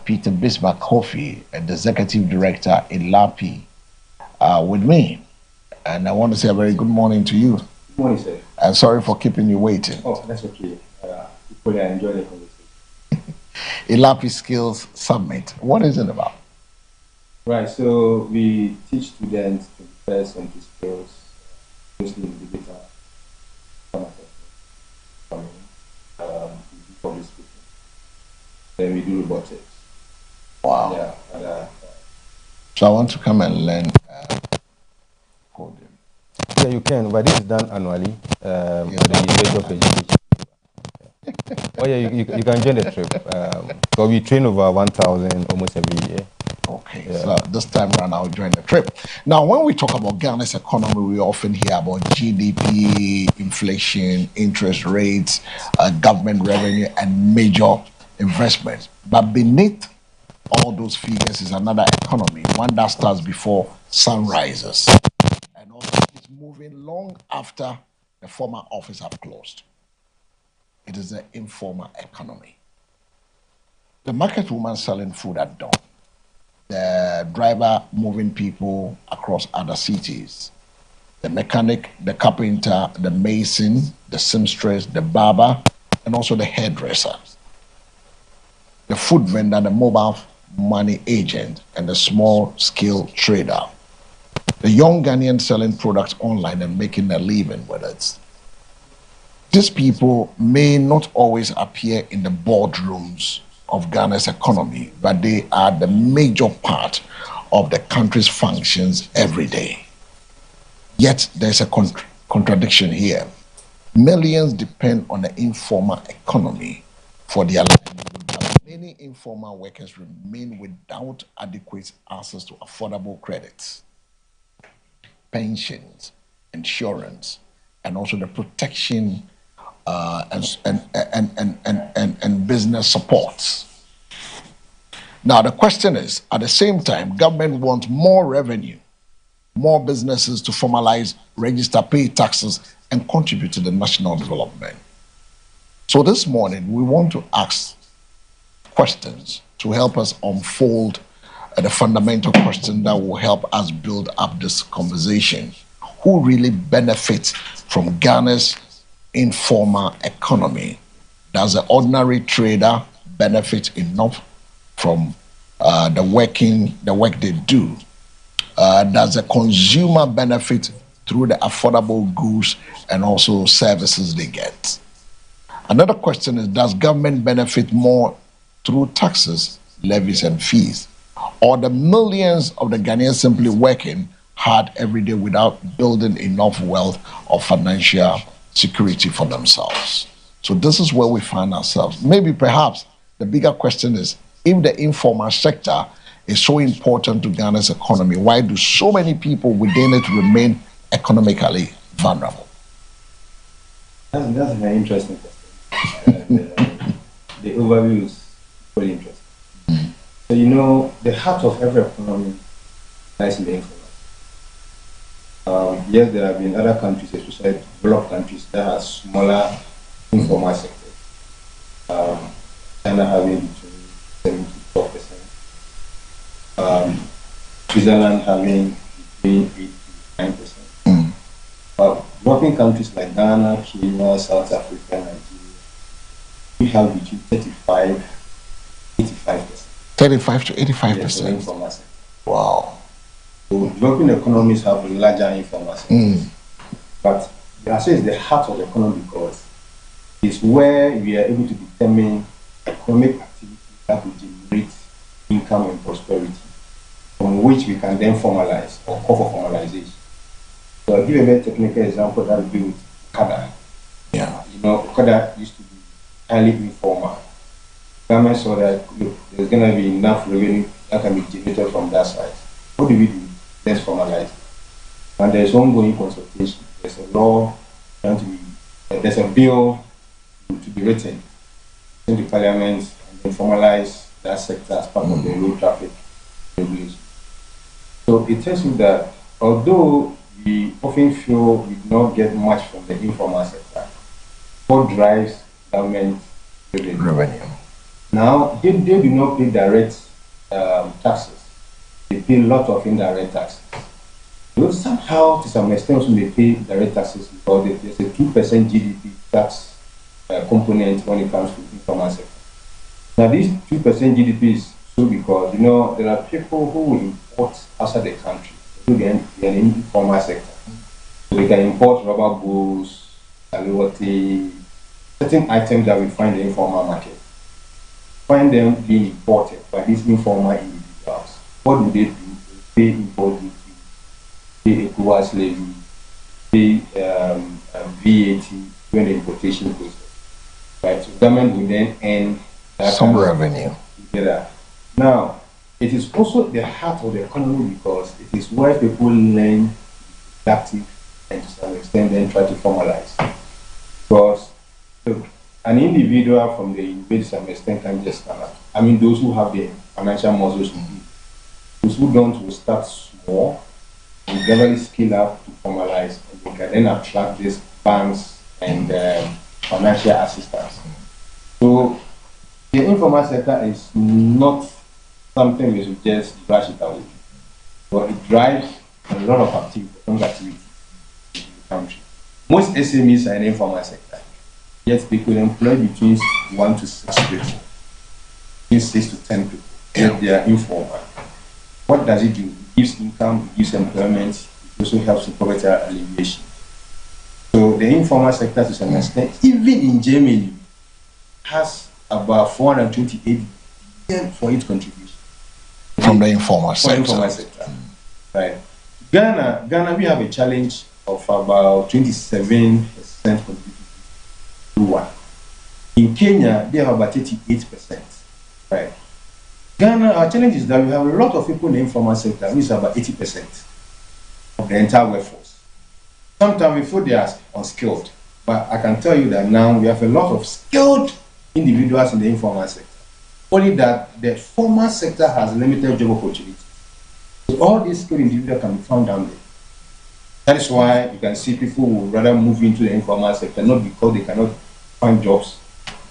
Peter Bismarck Kofi, the executive director in LAPI, with me. And I want to say a very good morning to you. Good morning, sir. And sorry for keeping you waiting. Oh, that's okay. Equally, I enjoy the conversation. LAPI Skills Summit. What is it about? Right, so we teach students to prepare some skills, mostly in digital, public speaking. Then we do robotics. Wow. Yeah, so I want to come and learn coding. Yeah, you can, but this is done annually at the University of Education. Oh yeah, you can join the trip. So we train over 1,000 almost every year. Okay, yeah. So this time around I'll join the trip. Now, when we talk about Ghana's economy, we often hear about GDP, inflation, interest rates, government revenue, and major investments. But beneath all those figures is another economy, one that starts before sun rises, and also is moving long after the former office have closed. It is the informal economy. The market woman selling food at dawn, the driver moving people across other cities, the mechanic, the carpenter, the mason, the seamstress, the barber, and also the hairdresser, the food vendor, the mobile money agent, and the small-scale trader, the young Ghanaian selling products online and making a living with it. These people may not always appear in the boardrooms of Ghana's economy, but they are the major part of the country's functions every day. Yet there's a contradiction here. Millions depend on the informal economy for their livelihood, but many informal workers remain without adequate access to affordable credits, pensions, insurance, and also the protection and business supports. Now the question is, at the same time, government wants more revenue, more businesses to formalize, register, pay taxes, and contribute to the national development. So this morning, we want to ask questions to help us unfold the fundamental question that will help us build up this conversation. Who really benefits from Ghana's informal economy? Does the ordinary trader benefit enough from the work they do? Does the consumer benefit through the affordable goods and also services they get? Another question is, does government benefit more through taxes, levies, and fees? Or the millions of the Ghanaians simply working hard every day without building enough wealth or financial security for themselves? So this is where we find ourselves. Maybe perhaps the bigger question is, if the informal sector is so important to Ghana's economy, why do so many people within it remain economically vulnerable? That's a very interesting question. The overview is very interesting. So you know, the heart of every economy lies in the informal. Yes, there have been other countries, especially developed countries, that have smaller informal sectors. China having between 7 to 12%. Switzerland having between 8 to 9%. But developing countries like Ghana, Kenya, South Africa, Nigeria, we have between 35 to 85%. 35 to 85%. Informal sector. Wow. So developing economies have a larger informal sector. But I say it's the heart of the economy because it's where we are able to determine economic activity that will generate income and prosperity, from which we can then formalize or call for formalization. So I'll give a very technical example that will be with Okada. Yeah. You know, Okada used to be highly informal. Government saw that, look, there's going to be enough revenue that can be generated from that side. What do we do? Let's formalize it. And there's ongoing consultation. There's a law trying to be, there's a bill to be written in the parliament and then formalize that sector as part of the road traffic regulation. So it tells you that although we often feel we do not get much from the informal sector, what drives government revenue? Now, they do not pay direct taxes. They pay a lot of indirect taxes. Though somehow, to some extent, they pay direct taxes because there's a 2% GDP tax component when it comes to informal sector. Now, this 2% GDP is so because, you know, there are people who import outside the country. So they are in the informal sector. So they can import rubber boots, aluwati, certain items that we find in the informal market. Find them being imported by these informal individuals. What do they do? They pay import duty, pay ECOWAS levy, pay VAT when the importation process. Right? So government will then earn some revenue. Together. Now, it is also the heart of the economy because it is where people learn to be productive and to some extent then try to formalize. Because look, an individual from the individual to some extent can just stand up. I mean, those who have the financial muscles to do. Those who don't will start small and gradually scale up to formalize, and they can then attract these banks and financial assistance. So the informal sector is not something we should just brush it away, but it drives a lot of activity in the country. Most SMEs are in the informal sector, yet they could employ between 1 to 6 people, between 6 to 10 people, yet they are informal. What does it do? It gives income, it gives employment, it also helps in poverty alleviation. So the informal sector, to some extent, even in Germany, has about 428 billion for its contribution. From the informal sector. Right. Ghana, we have a challenge of about 27% contribution to one. In Kenya, they have about 38%. Right. Ghana, our challenge is that we have a lot of people in the informal sector, which is about 80% of the entire workforce. Sometimes we feel they are unskilled, but I can tell you that now we have a lot of skilled individuals in the informal sector. Only that the formal sector has limited job opportunities. So all these skilled individuals can be found down there. That is why you can see people who would rather move into the informal sector, not because they cannot find jobs,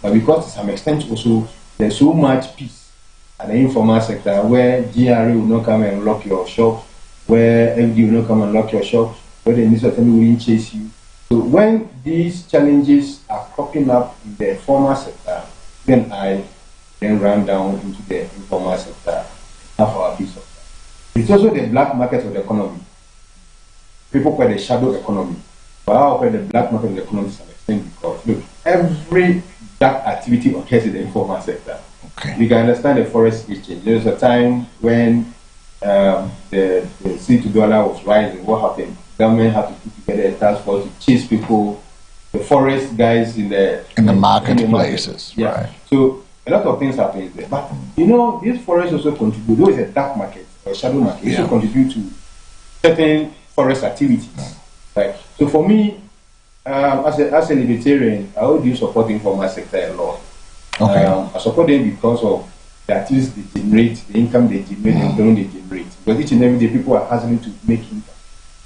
but because to some extent also there's so much peace at the informal sector where GRA will not come and lock your shop, where FD will not come and lock your shop, where the Minister of Family will chase you. So when these challenges are cropping up in the formal sector, then I run down into the informal sector, have our piece of that. It's also the black market of the economy. People call it the shadow economy. But I call it the black market of the economy to some extent because look, every dark activity occurs in the informal sector. Okay. You can understand the forest exchange. There was a time when the C to dollar was rising. What happened? Government had to put together a task force to chase people, the forest guys in the marketplaces. Yeah. Right. So a lot of things happen there. But you know, these forests also contribute. Though it's a dark market or shadow market, it also contribute to certain forest activities. Right. So for me, as a libertarian, I would do support the informal sector a lot. Okay. I support them because of the activities they generate, the income they generate, the employment they generate. Because each and every day people are hustling to make income.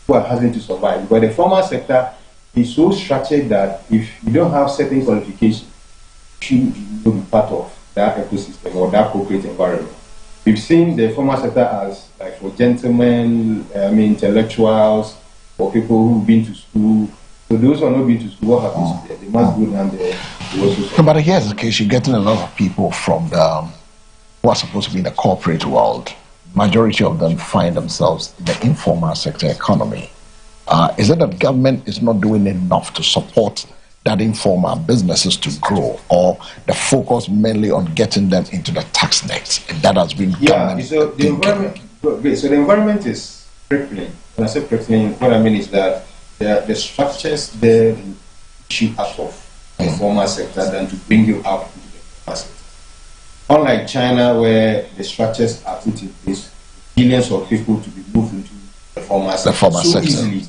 People are hustling to survive. But the formal sector is so structured that if you don't have certain qualifications, you will be part of that ecosystem or that corporate environment. We've seen the formal sector as like for gentlemen, intellectuals, for people who've been to school. So those who are not been to school, what happens to them? They must go down there. No, but here's the case: you're getting a lot of people from the who are supposed to be in the corporate world. Majority of them find themselves in the informal sector economy. Is it that government is not doing enough to support that informal businesses to grow, or the focus mainly on getting them into the tax net? And that has been government so the environment. Okay, so the environment is crippling. When I say crippling, what I mean is that the structures there shoot out of the formal sector than to bring you up into the formal sector. Unlike China, where the structures are put in place, billions of people to be moved into the formal sector so easily,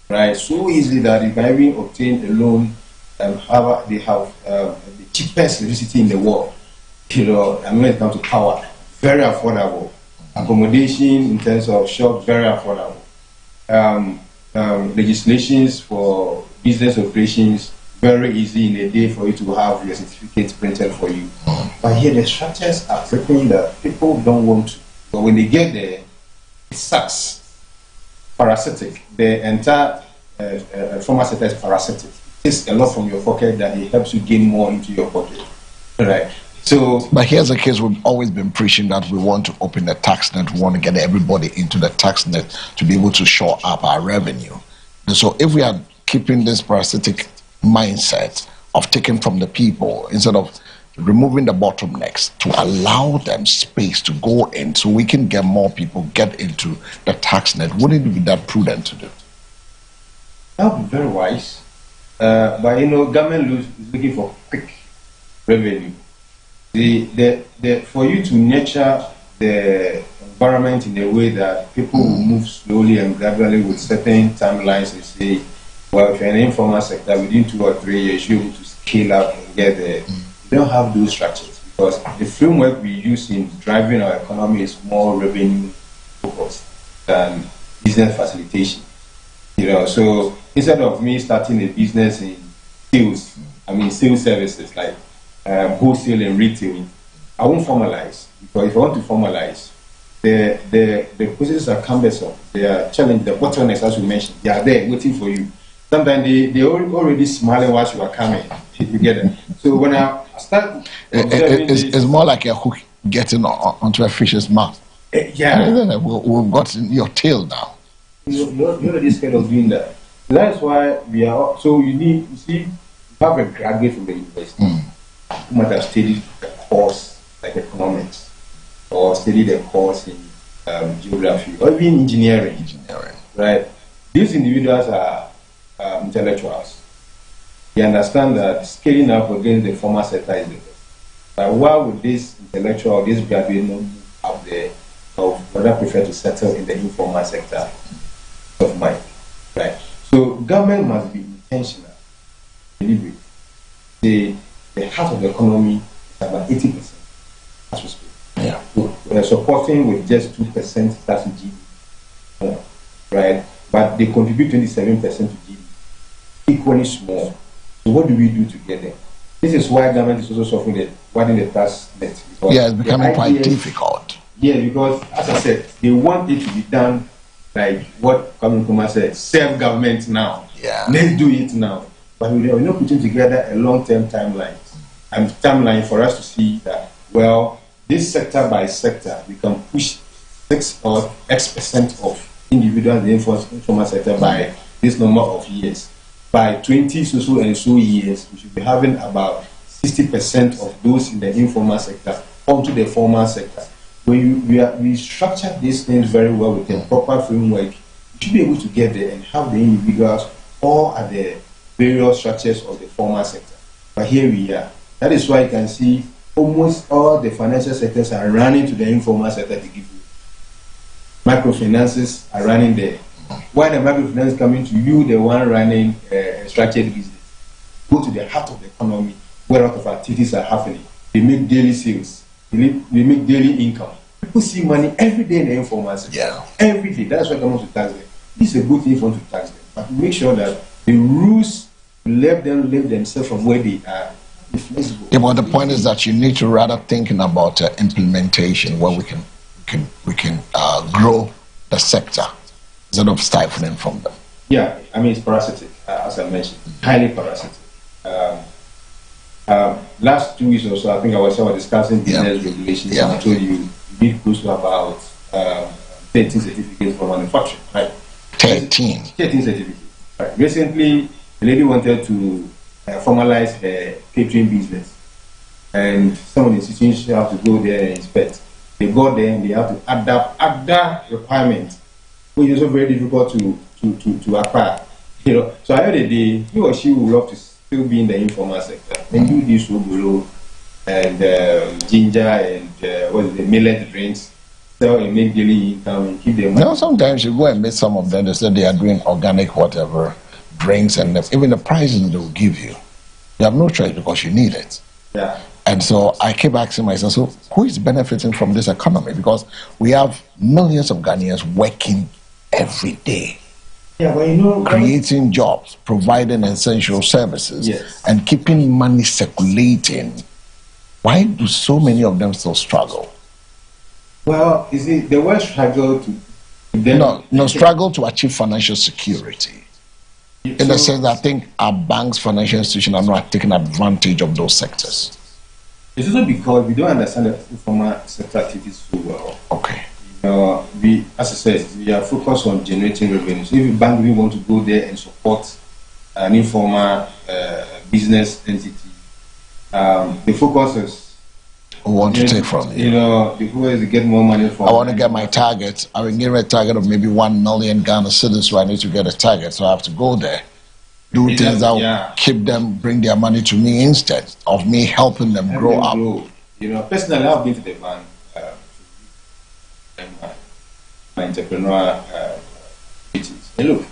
right? So easily that you can even obtain a loan. They have the cheapest electricity in the world. And when it comes to power, very affordable. Accommodation in terms of shop, very affordable. Legislations for business operations, very easy in a day for you to have your certificates printed for you. But here the structures are crippling that people don't want to. But when they get there, it sucks. Parasitic. The entire formal sector is parasitic. It takes a lot from your pocket that it helps you gain more into your pocket. Right. So, but here's the case: we've always been preaching that we want to open the tax net, we want to get everybody into the tax net to be able to shore up our revenue. And so if we are keeping this parasitic mindset of taking from the people instead of removing the bottlenecks to allow them space to go in so we can get more people get into the tax net, wouldn't it be that prudent to do? That would be very wise. But government is looking for quick revenue. For you to nurture the environment in a way that people will move slowly and gradually with certain timelines and say, well, if you're in the informal sector, within 2 or 3 years, you're able to scale up and get there. We don't have those structures because the framework we use in driving our economy is more revenue focused than business facilitation. So instead of me starting a business in sales services like wholesale and retail, I won't formalize, because if I want to formalize, the processes are cumbersome. They are challenging. The bottlenecks, as we mentioned, they are there waiting for you. Sometimes they already smiling while you are coming. You get it. So when I start, it's more like a hook getting onto a fish's mouth. Yeah, we've got your tail now. You're already scared of doing that. That's why we are. So you have a graduate from the university who might have studied a course like economics or studied a course in geography or even engineering. Right? These individuals are intellectuals. They understand that scaling up against the formal sector is the best. But why would this intellectual, this graduate not move up there, or rather prefer to settle in the informal sector of mind? Right? So government must be intentional, deliberate. The heart of the economy is about 80%, as we speak. Yeah. So, supporting with just 2% that's GDP, right? But they contribute 27% to GDP, equally small. So what do we do together? This is why government is also suffering the tax net. Yeah, it's becoming quite difficult. Yeah, because as I said, they want it to be done like what Kwame Nkrumah said, serve government now. Yeah. Let's do it now. But we're not putting together a long-term timeline for us to see that, well, this sector by sector, we can push 6 or X% of individuals in the informal sector by this number of years. By 20 so and so years, we should be having about 60% of those in the informal sector onto the formal sector. When we structure these things very well with a proper framework, we should be able to get there and have the individuals all at the various structures of the formal sector. But here we are. That is why you can see almost all the financial sectors are running to the informal sector to give you. Microfinances are running there. Why the microfinance coming to you, the one running structured business? Go to the heart of the economy where a lot of activities are happening. They make daily sales. They make daily income. People see money every day in the informal sector. Yeah. Every day. That's why government to tax them. This is a good thing for them to tax them. But make sure that the rules let them live themselves from where they are. Yeah, but the point is that you need to rather thinking about implementation where we can grow the sector instead of stifling from them. Yeah, I mean, it's parasitic, as I mentioned, highly parasitic. Last 2 weeks or so, I think I was discussing business regulations, and I told you need close to about 13 certificates for manufacturing, right? 13 certificates. Right. Recently, the lady wanted to formalize her catering business. And some of the institutions have to go there and inspect. They go there and they have to adapt other requirements, which is also very difficult to acquire. So at the end of the day, he or she would love to still be in the informal sector and do this ogolo and ginger and millet drinks, sell and make daily income and keep them. Sometimes you go and meet some of them. They say they are doing organic whatever drinks, and even the prices they will give you. You have no choice because you need it. Yeah. And so I keep asking myself, so who is benefiting from this economy? Because we have millions of Ghanaians working every day. Yeah, but creating jobs, providing essential services, yes, and keeping money circulating. Why do so many of them still struggle? Well, you see, the word struggle to struggle to achieve financial security. In the sense that I think our banks, financial institutions are not taking advantage of those sectors. It's also because we don't understand the informal sector activities so well. Okay. We, as I said, we are focused on generating revenues. If a bank really want to go there and support an informal business entity, the focus is we want to take from you. The focus is to get more money from. I want to get my target. I will give a target of maybe 1 million Ghana cedis, so I need to get a target. So I have to go there, do things that will keep them, bring their money to me instead of me helping them grow up. Personally, I've been to the bank. My entrepreneurial meetings. And look,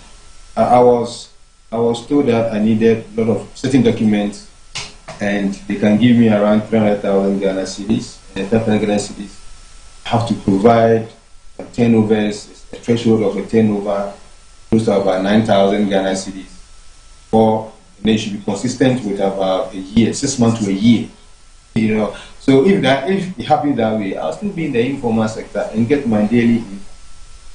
I was told that I needed a lot of certain documents, and they can give me around 300,000 Ghana cedis. And 300,000 Ghana cedis have to provide turnovers, a threshold of a turnover close to about 9,000 Ghana cedis, or they should be consistent with about a year, 6 months to a year. So if it happens that way, I'll still be in the informal sector and get my daily income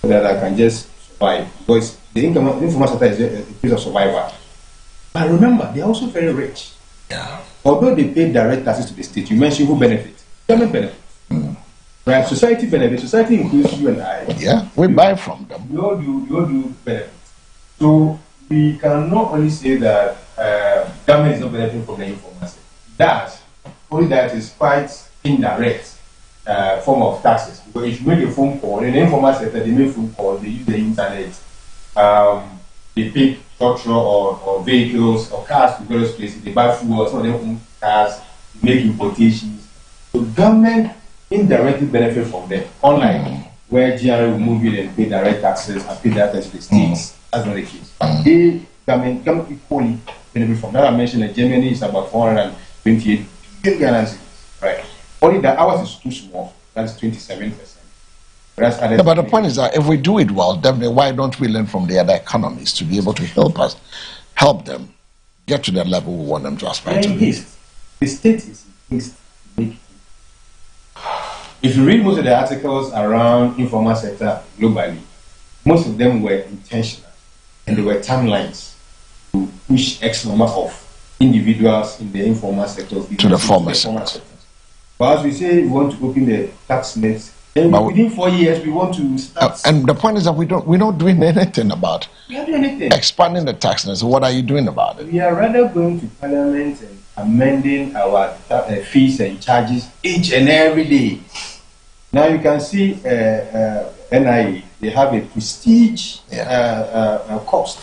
so that I can just survive. Because the informal sector is a place of survival. But remember, they're also very rich. Yeah. Although they pay direct taxes to the state, you mentioned who benefits. Government benefits. Right? Society benefits. Society includes you and I. Yeah, we buy from them. We all do benefit. So we cannot only say that government is not benefiting from the informal sector. That only that is quite indirect form of taxes. Because if you make a phone call, in the informal sector, they make phone calls, they use the internet, they pick trucks or vehicles or cars to various places, they buy fuel, some of them own cars, they make importations. So government indirectly benefit from them, unlike where GRA will move in and pay direct taxes and pay direct taxes to the states. That's not the case. They government equally benefit from that. I mentioned that Germany is about 428 billion, right? Only that ours is too small. That's 27%. But the point is that if we do it well, definitely, why don't we learn from the other economies to be able to help them get to the level we want them to aspire to be? The state is engaged to make it. If you read most of the articles around informal sector globally, most of them were intentional, and there were timelines to push X number of individuals in the informal sector to the formal sector. But as we say, we want to open the tax nets, and within 4 years, we want to start. And the point is that we're not doing anything about we are doing anything. Expanding the tax nets. So what are you doing about it? We are rather going to Parliament and amending our fees and charges each and every day. Now you can see NIA, they have a prestige cost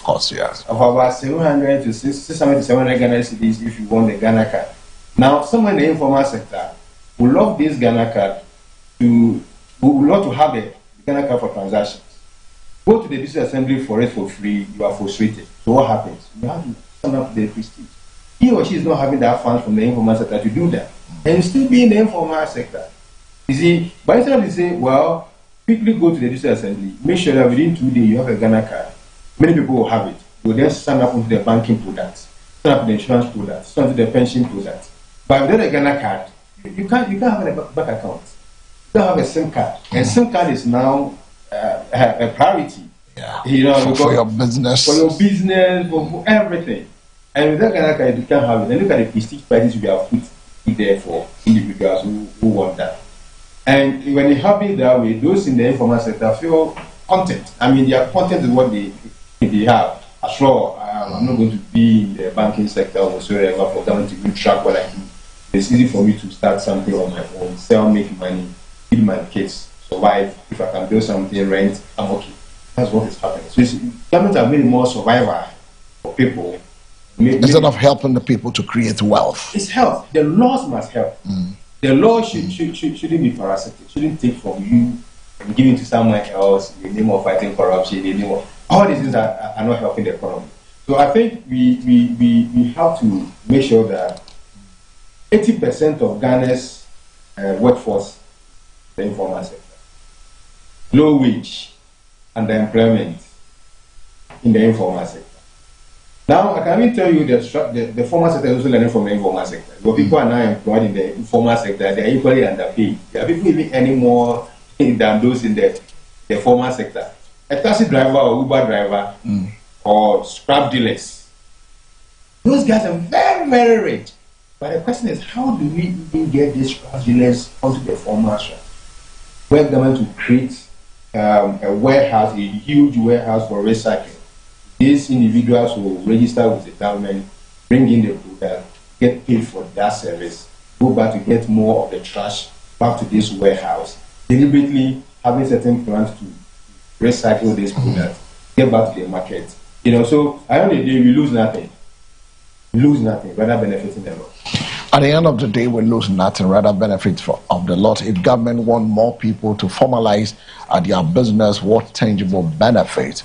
of about 700 to 600 to 700 Ghana cedis if you want the Ghana card. Now, someone in the informal sector would love this Ghana card would love to have a Ghana card for transactions. Go to the district assembly for it for free, you are frustrated. So what happens? You have to sum up the prestige. He or she is not having that funds from the informal sector to do that, and still be in the informal sector. You see, by the time you say, well, quickly go to the district assembly, make sure that within 2 days you have a Ghana card. Many people will have it. You will then sign up into the banking products, sign up the insurance products, sign up to the pension products. But without a Ghana card, you can't have a bank account. You don't have a SIM card. And SIM card is now a priority. Yeah. For your business. For your business, for everything. And without Ghana card, you can't have it. And look at the prestige prices we have put there for individuals who want that. And when it happens that way, those in the informal sector feel content. I mean, their content is what they have. As well, I'm not going to be in the banking sector or whatsoever for government to even track what I do. It's easy for me to start something on my own, sell, make money, feed my kids, survive. If I can build something, rent, I'm okay. That's what is happening. So government are really more survivor for people. Instead of helping the people to create wealth. It's help. The laws must help. The law shouldn't be parasitic. Shouldn't take from you and give it to someone else in the name of fighting corruption, in the name of all these things are not helping the economy. So I think we have to make sure that 80% of Ghana's workforce, the informal sector, low wage, underemployment in the informal sector. Now, I can even tell you the formal sector is also learning from the informal sector. But people are now employed in the informal sector, they are equally underpaid. There are people even earning more than those in the formal sector. A taxi driver or Uber driver or scrap dealers, those guys are very, very rich. But the question is, how do we even get these scrap dealers onto the formal sector? We're going to create a warehouse, a huge warehouse for recycling. These individuals will register with the government, bring in the product, get paid for that service, go back to get more of the trash back to this warehouse, deliberately having certain plans to recycle this product, get back to the market. So at the end of the day, we lose nothing. We lose nothing, rather benefiting the lot. At the end of the day, we lose nothing, rather benefit of the lot. If government want more people to formalize their business, what tangible benefit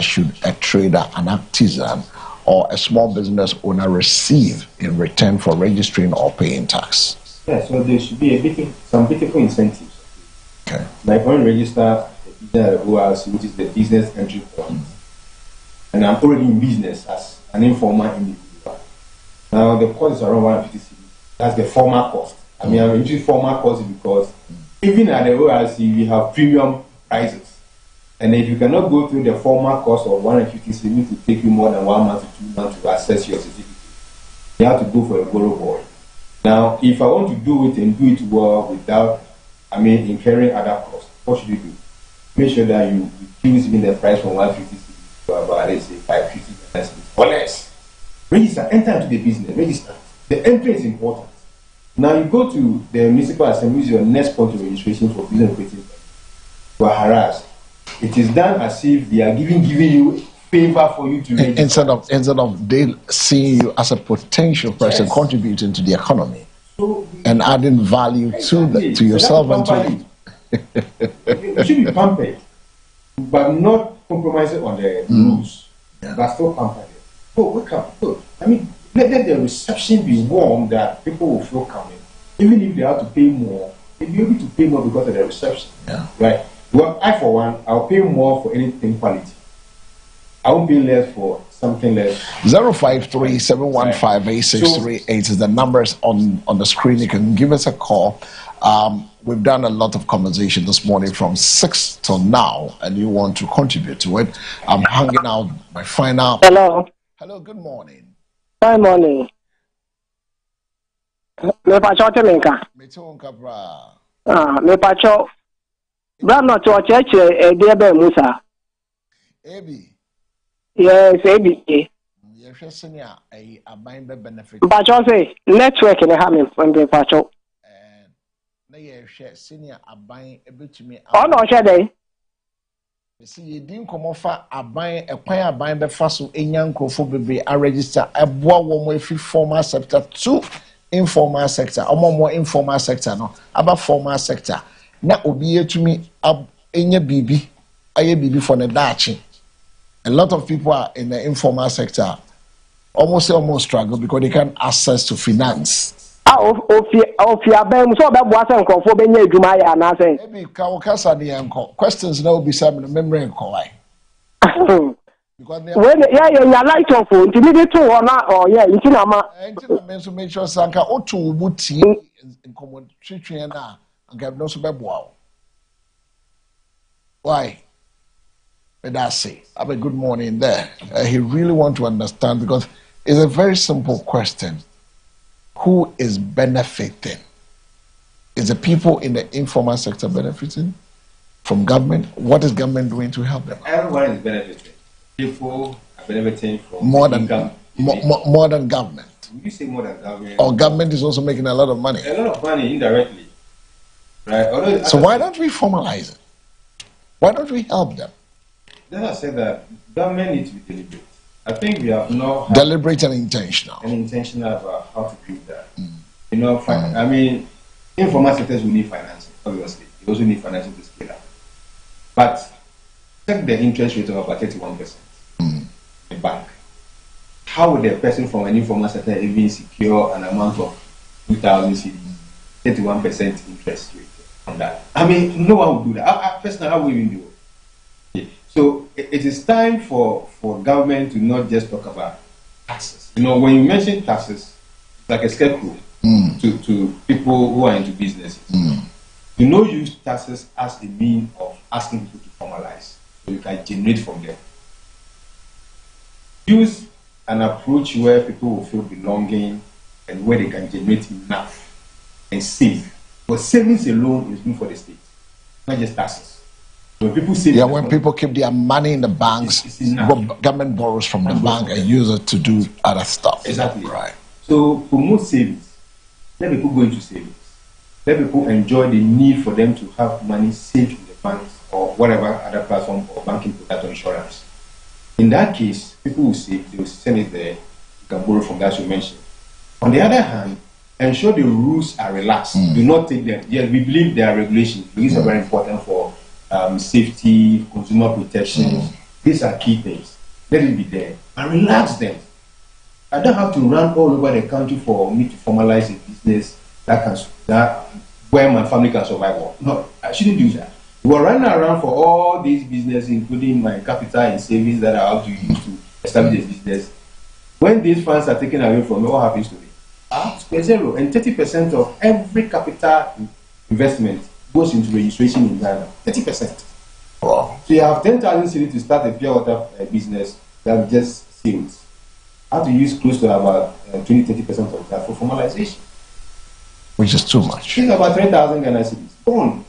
should a trader, an artisan, or a small business owner receive in return for registering or paying tax? Yeah, so there should be some beautiful incentives. Okay. Like when you register the business at ORC, which is the business entry point, and I'm already in business as an informal individual. Now the cost is around 150 cedis. That's the formal cost. I mean, I'm into formal cost because even at the ORC, we have premium prices. And if you cannot go through the formal cost of 150 cedis, it needs to take you more than 1 month to 2 months to access your certificate. You have to go for a borrow board. Now, if I want to do it and do it well without, incurring other costs, what should you do? Make sure that you reduce even the price from 150 cedis to about, let's say, 550 cedis or less. Register, enter into the business, register. The entry is important. Now, you go to the municipal assembly, is your next point of registration for business operating. You are harassed. It is done as if they are giving you favor for you to register. Instead of they seeing you as a potential person contributing to the economy and adding value to yourself and to you should be pampered, but not compromising on the rules. But still pampered. Wake up. Let the reception be warm that people will feel coming. Even if they have to pay more, they'll be able to pay more because of the reception. Yeah. Right? Well, I, for one, I'll pay more for anything quality. I won't pay less for something less. 053-715-8638 is the numbers on the screen. You can give us a call. We've done a lot of conversation this morning from 6 till now, and you want to contribute to it. I'm hanging out my final. Hello. Hello, good morning. Good morning. Me pacho temenka. Me pacho. Brano to church dear be Musa. Ebi. Yes, Ebi. You're senior a buying benefit. Pacho say network in the having from the pacho. And share senior a buying a bit to me. Oh no, share day. See, you didn't come offer a buying a choir buying the first in young be a register a boy one free formal sector to informal sector or more informal sector no about formal sector. Now obi to me enye bibi aye bibi for the dachi. A lot of people are in the informal sector almost struggle because they can't access to finance. Maybe kawakasa ni yanko questions now be some memory yanko why. When yeah light off until me to or yeah into na ma so make sure sanka otu buti in common treatment na anka no so beboa. Why? But that's it. Have a good morning there. He really want to understand because it's a very simple question. Who is benefiting? Is the people in the informal sector benefiting from government? What is government doing to help them? Everyone is benefiting. People benefiting from more than income. more than government. Would you say more than government? Or government is also making a lot of money. A lot of money indirectly, right? Although, So why don't we formalize it? Why don't we help them? Then I said that government needs to be deliberate. I think we have not had Deliberate and intentional. and intentional about how to do that. You know, I mean, informal sectors will need financing, obviously. They also need financing to scale up. But check the interest rate of about 31% in the bank. How would a person from an informal sector even secure an amount of 2,000 cedis, 31% interest rate on that? I mean, no one would do that. Personally, how will we even do it? So it is time for government to not just talk about taxes. You know, when you mention taxes, it's like a scapegoat to people who are into businesses. You know, use taxes as a means of asking people to formalize, so you can generate from them. Use an approach where people will feel belonging and where they can generate enough and save. But savings alone is good for the state, not just taxes. When people save, When people keep their money in the banks, it's enough. government borrows from the bank and use it to do other stuff. Exactly. Right. So promote savings. Let people go into savings. Let people enjoy the need for them to have money saved in the banks or whatever other platform or banking product or insurance. In that case, people will save, they will send it there, you can borrow from that you mentioned. On the other hand, ensure the rules are relaxed. Do not take them. Yes, we believe there are regulations. These are very important for safety, consumer protection. These are key things. Let it be there. And relax them. I don't have to run all over the country for me to formalize a business that where my family can survive on. No, I shouldn't do that. We're running around for all these businesses, including my capital and savings that I have to use to establish a business. When these funds are taken away from me, what happens to me? It's zero. And 30% of every capital investment goes into registration in Ghana. 30%. Wow. So you have 10,000 cedis to start a pure water business that just sales. I have to use close to about 20-30% of that for formalization. Which is too much. It's about 3,000 Ghana cedis. Boom.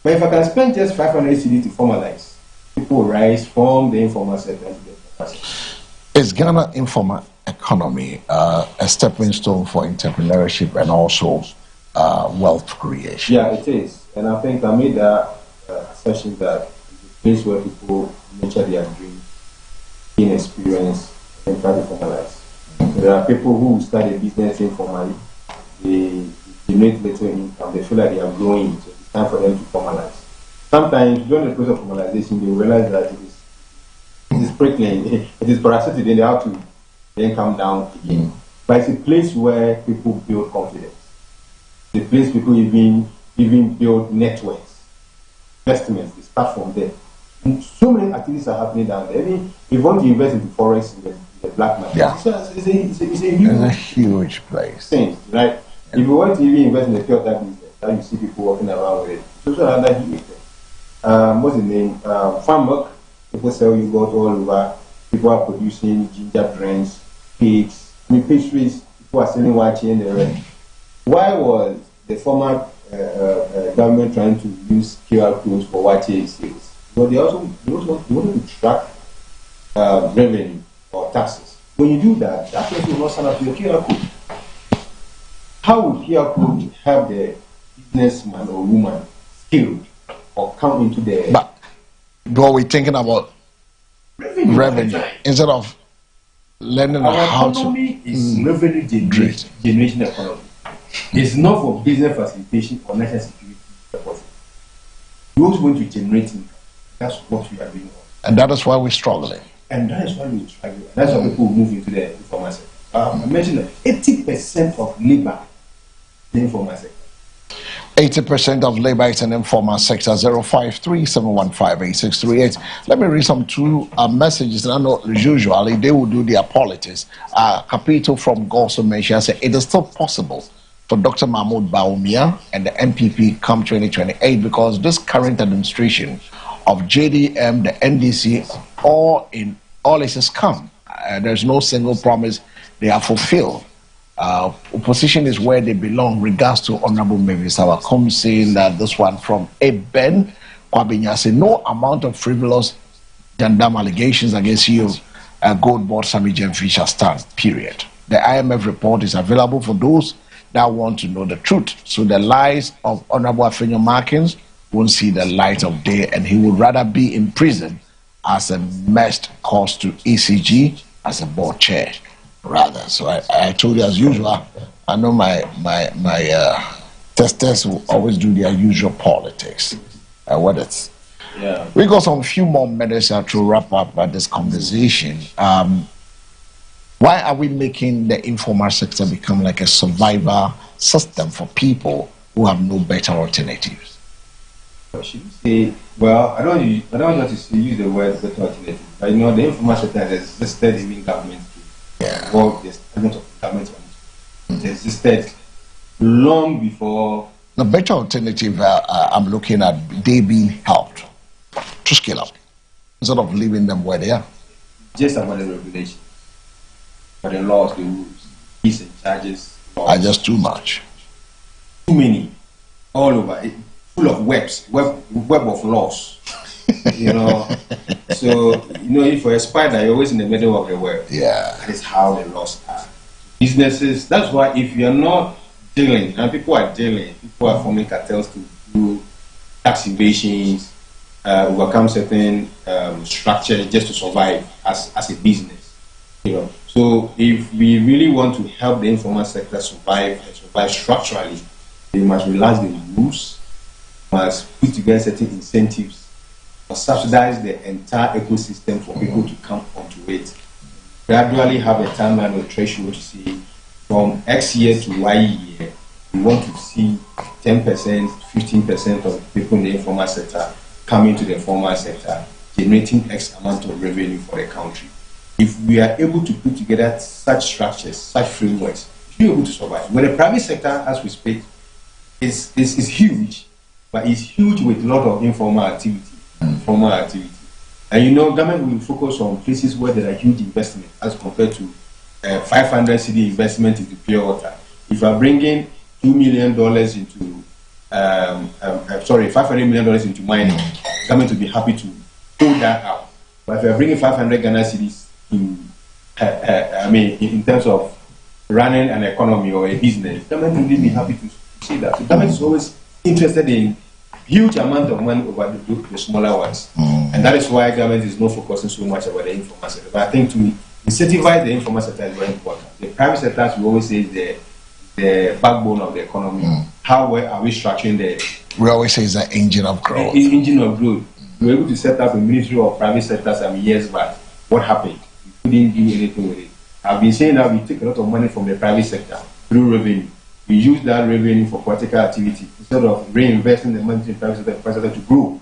But if I can spend just 500 cedis to formalize, people will rise from the informal sector to the formal sector. Is Ghana informal economy a stepping stone for entrepreneurship and also wealth creation? Yeah, it is. And I think I made that assertion that it's a place where people nurture their dreams, gain experience, and try to formalize. There are people who start a business informally, they make little income, they feel like they are growing, so it's time for them to formalize. Sometimes during the process of formalization, they realize that it is prickling, it is parasitic, then they have to then come down again. But it's a place where people build confidence. It's a place people even build networks, investments, they start from there. And so many activities are happening down there. I mean, if you want to invest in the forex, in the black market, it's a huge place. Thing, right? If you want to even invest in the pure business, you see people walking around with it. It's also another huge thing. What's the name? Farm milk. People sell yogurt all over. People are producing ginger drinks, cakes, pastries. People are selling wachi and the rest. Why was the former government trying to use QR codes for wachi sales? But they also wanted to track revenue or taxes. When you do that, that person will not sign up to your QR code. How would QR code have the businessman or woman skilled or come into the... But we're thinking about revenue instead of learning how to... Our economy is revenue generation economy. It's not for business facilitation or national security purposes. We also want to generate income. That's what we are doing. And that is why we're struggling. And that is why we struggle. That's why people move into the informal sector. I mentioned that 80% of labor is the informal sector. 80% of labor is in the informal sector. 053-715-8638. Let me read some two messages. And I know usually they will do their politics. Capito from Goso mentioned, it is still possible for Dr. Mahmoud Bawumia and the MPP come 2028 because this current administration of JDM, the NDC, all is a scam. There's no single promise they have fulfilled. Opposition is where they belong, regards to Honorable Mavis Awakom saying that this one from Eben Kwabinya said no amount of frivolous gendarme allegations against you Gold Board Summit Gem Fisher start, period. The IMF report is available for those that want to know the truth. So the lies of Honorable Afenyo Markins won't see the light of day, and he would rather be in prison as a messed cost to ECG as a board chair, rather. So I told you, as usual, I know my testers will always do their usual politics. What it's. Yeah. We got some few more minutes to wrap up this conversation. Why are we making the informal sector become like a survival system for people who have no better alternatives? Should we say, well, I don't want to use the word better alternative, but you know, the informal sector has existed in government. Yeah. Well, the establishment of government it existed long before. The better alternative I'm looking at, they being helped to scale up instead of leaving them where they are. Just about the regulation, but the laws, the rules, fees and charges Are just too much. Too many, all over, full of web of laws. You know, so you know, if you're a spider, you're always in the middle of the web. Yeah, that is how the laws are. Businesses. That's why if you're not dealing, and people are dealing, people are forming cartels to do tax evasions, overcome certain structures just to survive as a business. You know, so if we really want to help the informal sector survive and survive structurally, we must relax the rules, must put together certain incentives, must subsidize the entire ecosystem for people to come onto it. Gradually have a timeline or threshold to see from X year to Y year, we want to see 10%, 15% of people in the informal sector coming to the formal sector, generating X amount of revenue for the country. If we are able to put together such structures, such frameworks, we'll be able to survive. When the private sector, as we speak, is huge, but it's huge with a lot of informal activity, formal activity. And you know, government will focus on places where there are huge investment as compared to 500 cedi investment into pure water. If you are bringing $2 million into, $500 million into mining, government will be happy to pull that out. But if you are bringing 500 Ghana cedis in terms of running an economy or a business, government will be happy to see that. So government is always interested in huge amount of money over the smaller ones. And that is why government is not focusing so much about the informal sector. But I think to incentivize the informal sector is very important. The private sector, as we always say, is the backbone of the economy. How well are we structuring we always say it's an engine of growth. Engine of growth. We were able to set up a ministry of private sector some years back. What happened? We couldn't do anything with it. I've been saying that we take a lot of money from the private sector through revenue. We use that revenue for political activity instead of reinvesting the money in the private sector to grow.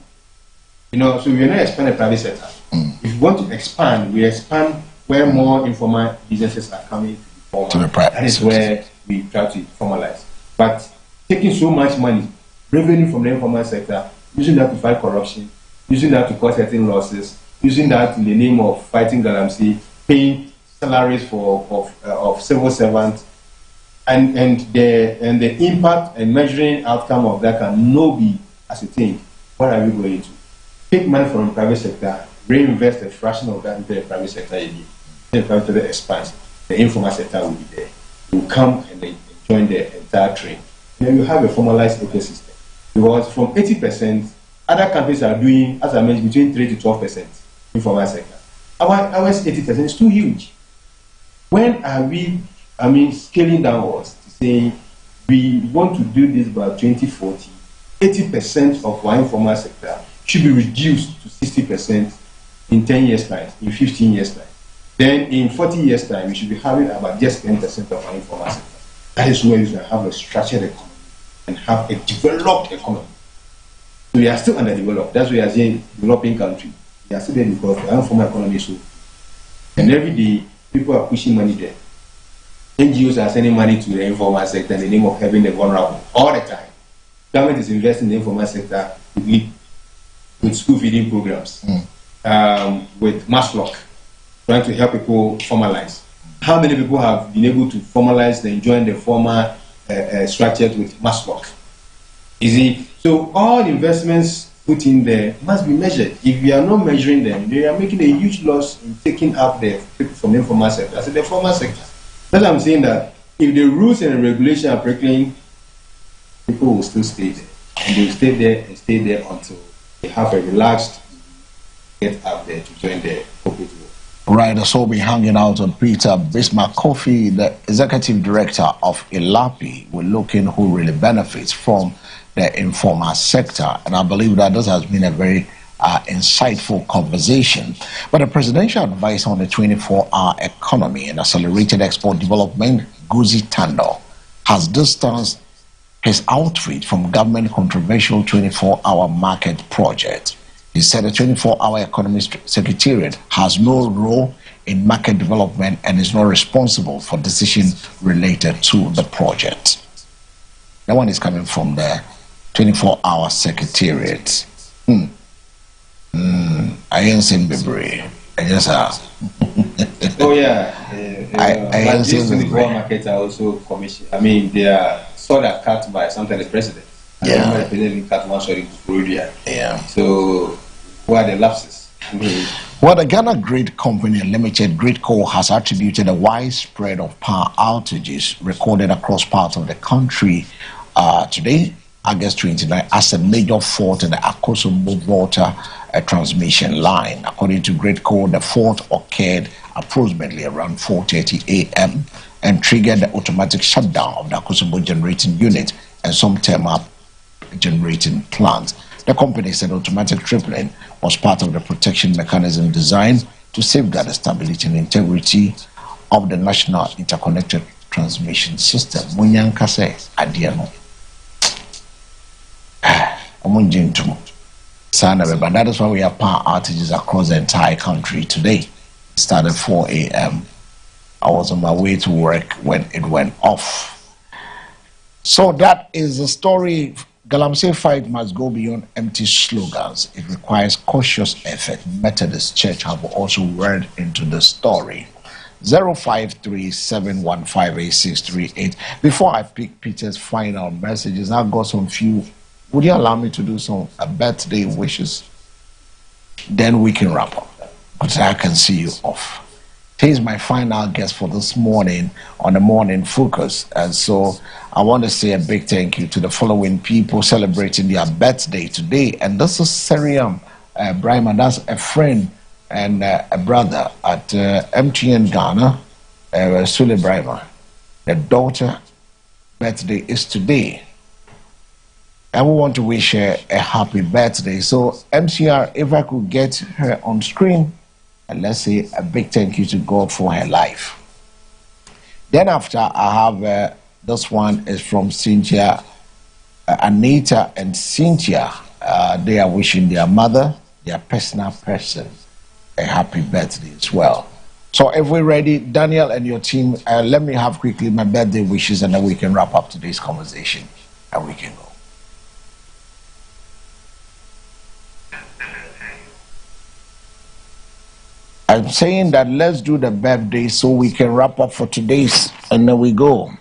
You know, so we are not expanding the private sector. If we want to expand, we expand where more informal businesses are coming to the formal. That is where we try to formalize. But taking so much money, revenue from the informal sector, using that to fight corruption, using that to cause certain losses, using that in the name of fighting galamsey, paying salaries of civil servants, and the impact and measuring outcome of that can no be ascertained. What are we going to? Take money from the private sector, reinvest a fraction of that into the private sector again. The private sector expands, the informal sector will be there. Will come and they join the entire train. And then you have a formalized ecosystem. Because from 80%, other countries are doing, as I mentioned, between 3 to 12% informal sector. Ours 80% is too huge. When are we, scaling downwards to say we want to do this by 2040, 80% of our informal sector should be reduced to 60% in 10 years' time, in 15 years' time. Then in 40 years' time, we should be having about just 10% of our informal sector. That is where you can have a structured economy and have a developed economy. So we are still underdeveloped. That's why we are saying developing country. We are still there because our informal economy is so. And every day, people are pushing money there. NGOs are sending money to the informal sector in the name of helping the vulnerable all the time. Government is investing in the informal sector with school feeding programs, with Maslock, trying to help people formalize. How many people have been able to formalize and join the formal structures with Maslock? Easy. So all investments put in there must be measured. If you are not measuring them, they are making a huge loss in taking up the people from the informal sector. I said the formal sector. That's why I'm saying that if the rules and regulation are breaking, people will still stay there. And they will stay there and stay there until they have a relaxed get up there to join the corporate world. Right, so we'll be hanging out on Peter Bismarck Kofi, the executive director of ELAPI. We're looking who really benefits from the informal sector. And I believe that this has been a very insightful conversation. But the presidential advisor on the 24-hour economy and accelerated export development, Guzi Tando, has distanced his outreach from government controversial 24-hour market project. He said the 24-hour economy secretariat has no role in market development and is not responsible for decisions related to the project. That one is coming from the 24-hour secretariat. I ain't seen Bibri. I just oh yeah, I ain't seen the markets are also commission. I mean, they are sort of cut by sometimes the president. Yeah. The president cut one sorry to Yeah. So what are the lapses? I mean, well, the Ghana Grid Company Limited, GridCo, has attributed a widespread of power outages recorded across parts of the country today, August 29, as a major fault in the Akosombo water transmission line. According to GridCo, the fault occurred approximately around 4:30 a.m. and triggered the automatic shutdown of the Akosombo generating unit and some thermal generating plants. The company said automatic tripling was part of the protection mechanism designed to safeguard the stability and integrity of the national interconnected transmission system. Munyanka says, Adiano. But that is why we have power outages across the entire country today. It started 4 a.m. I was on my way to work when it went off. So that is the story. Galamsey fight must go beyond empty slogans. It requires cautious effort. Methodist Church have also read into the story. 0537158638. Before I pick Peter's final messages, I've got some few. Would you allow me to do some birthday wishes? Then we can wrap up. Because I can see you off. Here's my final guest for this morning on the Morning Focus. And so I want to say a big thank you to the following people celebrating their birthday today. And this is Seriam Brahma. That's a friend and a brother at MTN Ghana, Sule Brahma. The daughter birthday is today. And we want to wish her a happy birthday. So MCR, if I could get her on screen, and let's say a big thank you to God for her life. Then after, I have this one is from Cynthia, Anita and Cynthia. They are wishing their mother, their personal person, a happy birthday as well. So if we're ready, Daniel and your team, let me have quickly my birthday wishes and then we can wrap up today's conversation and we can go. I'm saying that let's do the birthday so we can wrap up for today's, and then we go.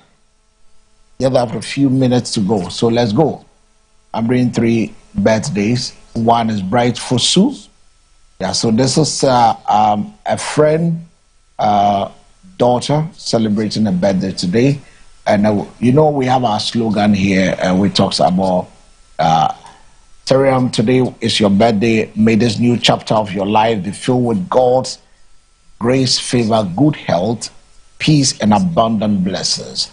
You have a few minutes to go, so let's go. I'm bringing 3 birthdays. One is Bright Fosu. Yeah, so this is a friend, daughter celebrating a birthday today, and you know we have our slogan here. We talks about. Teriam, today is your birthday. May this new chapter of your life be filled with God's grace, favor, good health, peace, and abundant blessings.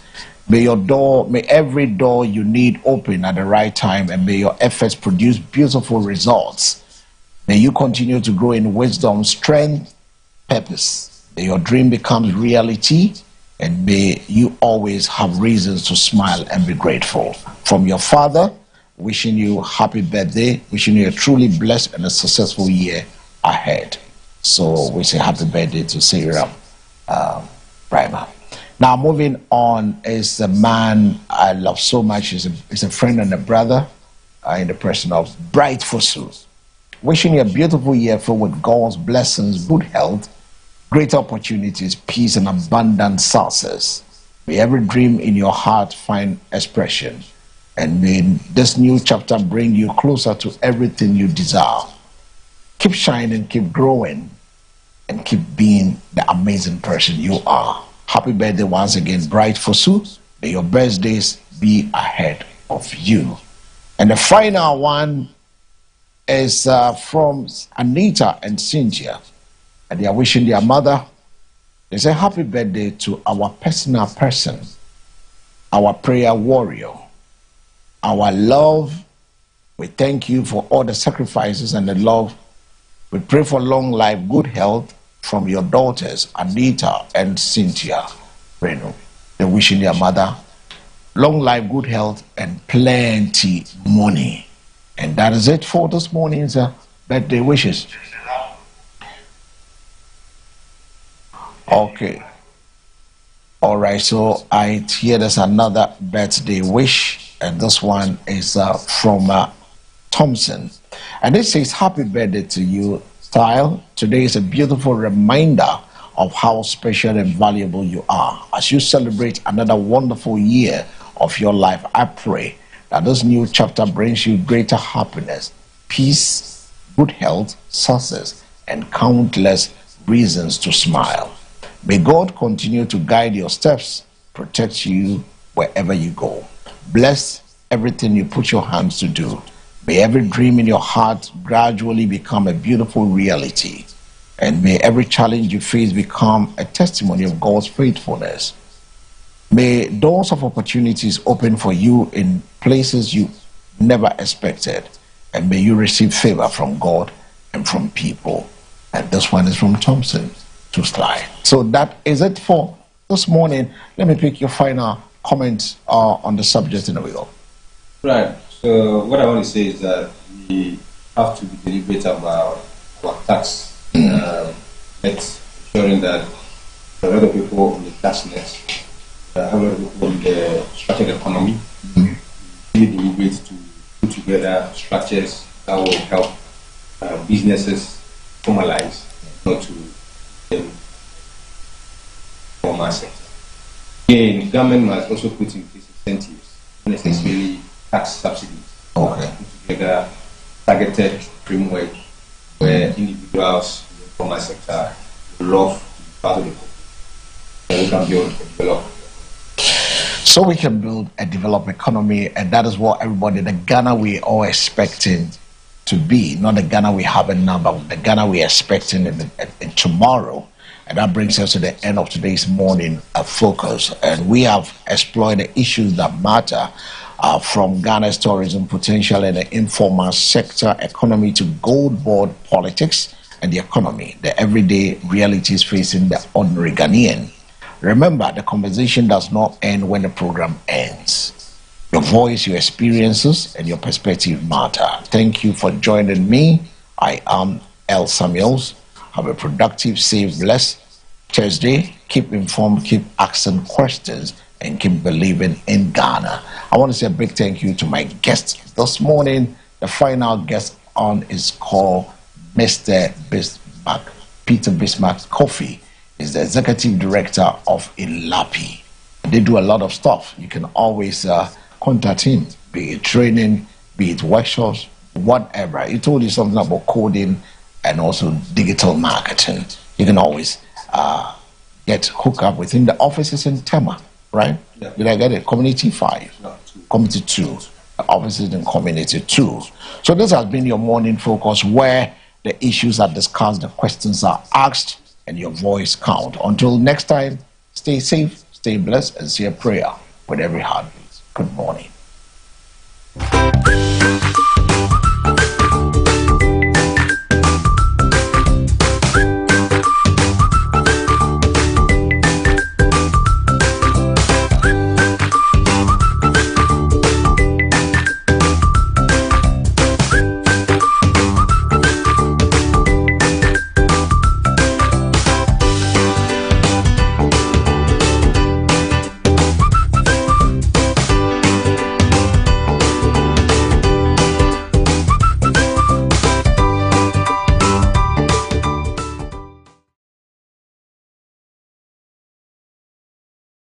May every door you need open at the right time, and may your efforts produce beautiful results. May you continue to grow in wisdom, strength, purpose. May your dream becomes reality, and may you always have reasons to smile and be grateful. From your father, wishing you happy birthday, wishing you a truly blessed and a successful year ahead. So we say happy birthday to Sarah Brahma. Now moving on is a man I love so much. He's a friend and a brother in the person of Bright Fosu. Wishing you a beautiful year filled with God's blessings, good health, great opportunities, peace, and abundant success. May every dream in your heart find expression. And may this new chapter bring you closer to everything you desire. Keep shining, keep growing, and keep being the amazing person you are. Happy birthday once again, Bright Fosu. May your best days be ahead of you. And the final one is from Anita and Cynthia. And they are wishing their mother, they say, happy birthday to our personal person, our prayer warrior, our love. We thank you for all the sacrifices and the love. We pray for long life, good health from your daughters, Anita and Cynthia Reno. They're wishing their mother long life, good health, and plenty money. And that is it for this morning's birthday wishes. Okay. All right, so I hear there's another birthday wish, and this one is from Thompson. And it says, happy birthday to you, Style. Today is a beautiful reminder of how special and valuable you are. As you celebrate another wonderful year of your life, I pray that this new chapter brings you greater happiness, peace, good health, success, and countless reasons to smile. May God continue to guide your steps, protect you wherever you go. Bless everything you put your hands to do. May every dream in your heart gradually become a beautiful reality. And may every challenge you face become a testimony of God's faithfulness. May doors of opportunities open for you in places you never expected. And may you receive favor from God and from people. And this one is from Thompson to Sly. So that is it for this morning. Let me pick your final comments on the subject, and then we go. Right. So what I want to say is that we have to be deliberate about our tax. It's ensuring that a lot of people on the tax net, a lot of people in the structured economy, really deliberate to put together structures that will help businesses formalize, not to formal sector. Again, government must also put in place incentives, not necessarily tax subsidies. Okay. Put together targeted framework where individuals in the formal sector love to be part of the country. We can build and develop. So we can build a developed economy, and that is what everybody, the Ghana we all expecting to be, not the Ghana we have now, but the Ghana we are expecting in tomorrow. And that brings us to the end of today's morning focus. And we have explored the issues that matter from Ghana's tourism potential and the informal sector economy to gold board politics and the economy, the everyday realities facing the ordinary Ghanaian. Remember, the conversation does not end when the program ends. Your voice, your experiences, and your perspective matter. Thank you for joining me. I am L. Samuels. Have a productive, safe, blessed Thursday. Keep informed, keep asking questions, and keep believing in Ghana. I want to say a big thank you to my guest this morning. The final guest on is called Mr. Bismarck. Peter Bismarck Coffee is the executive director of Ilapi. They do a lot of stuff. You can always contact him, be it training, be it workshops, whatever. He told you something about coding and also digital marketing. You can always get hooked up within the offices in Tema, right? Yeah. Did I get it? Community 5, No, Community 2, the offices in Community 2. So this has been your morning focus, where the issues are discussed, the questions are asked, and your voice count. Until next time, stay safe, stay blessed, and say a prayer with every heartbeat. Good morning.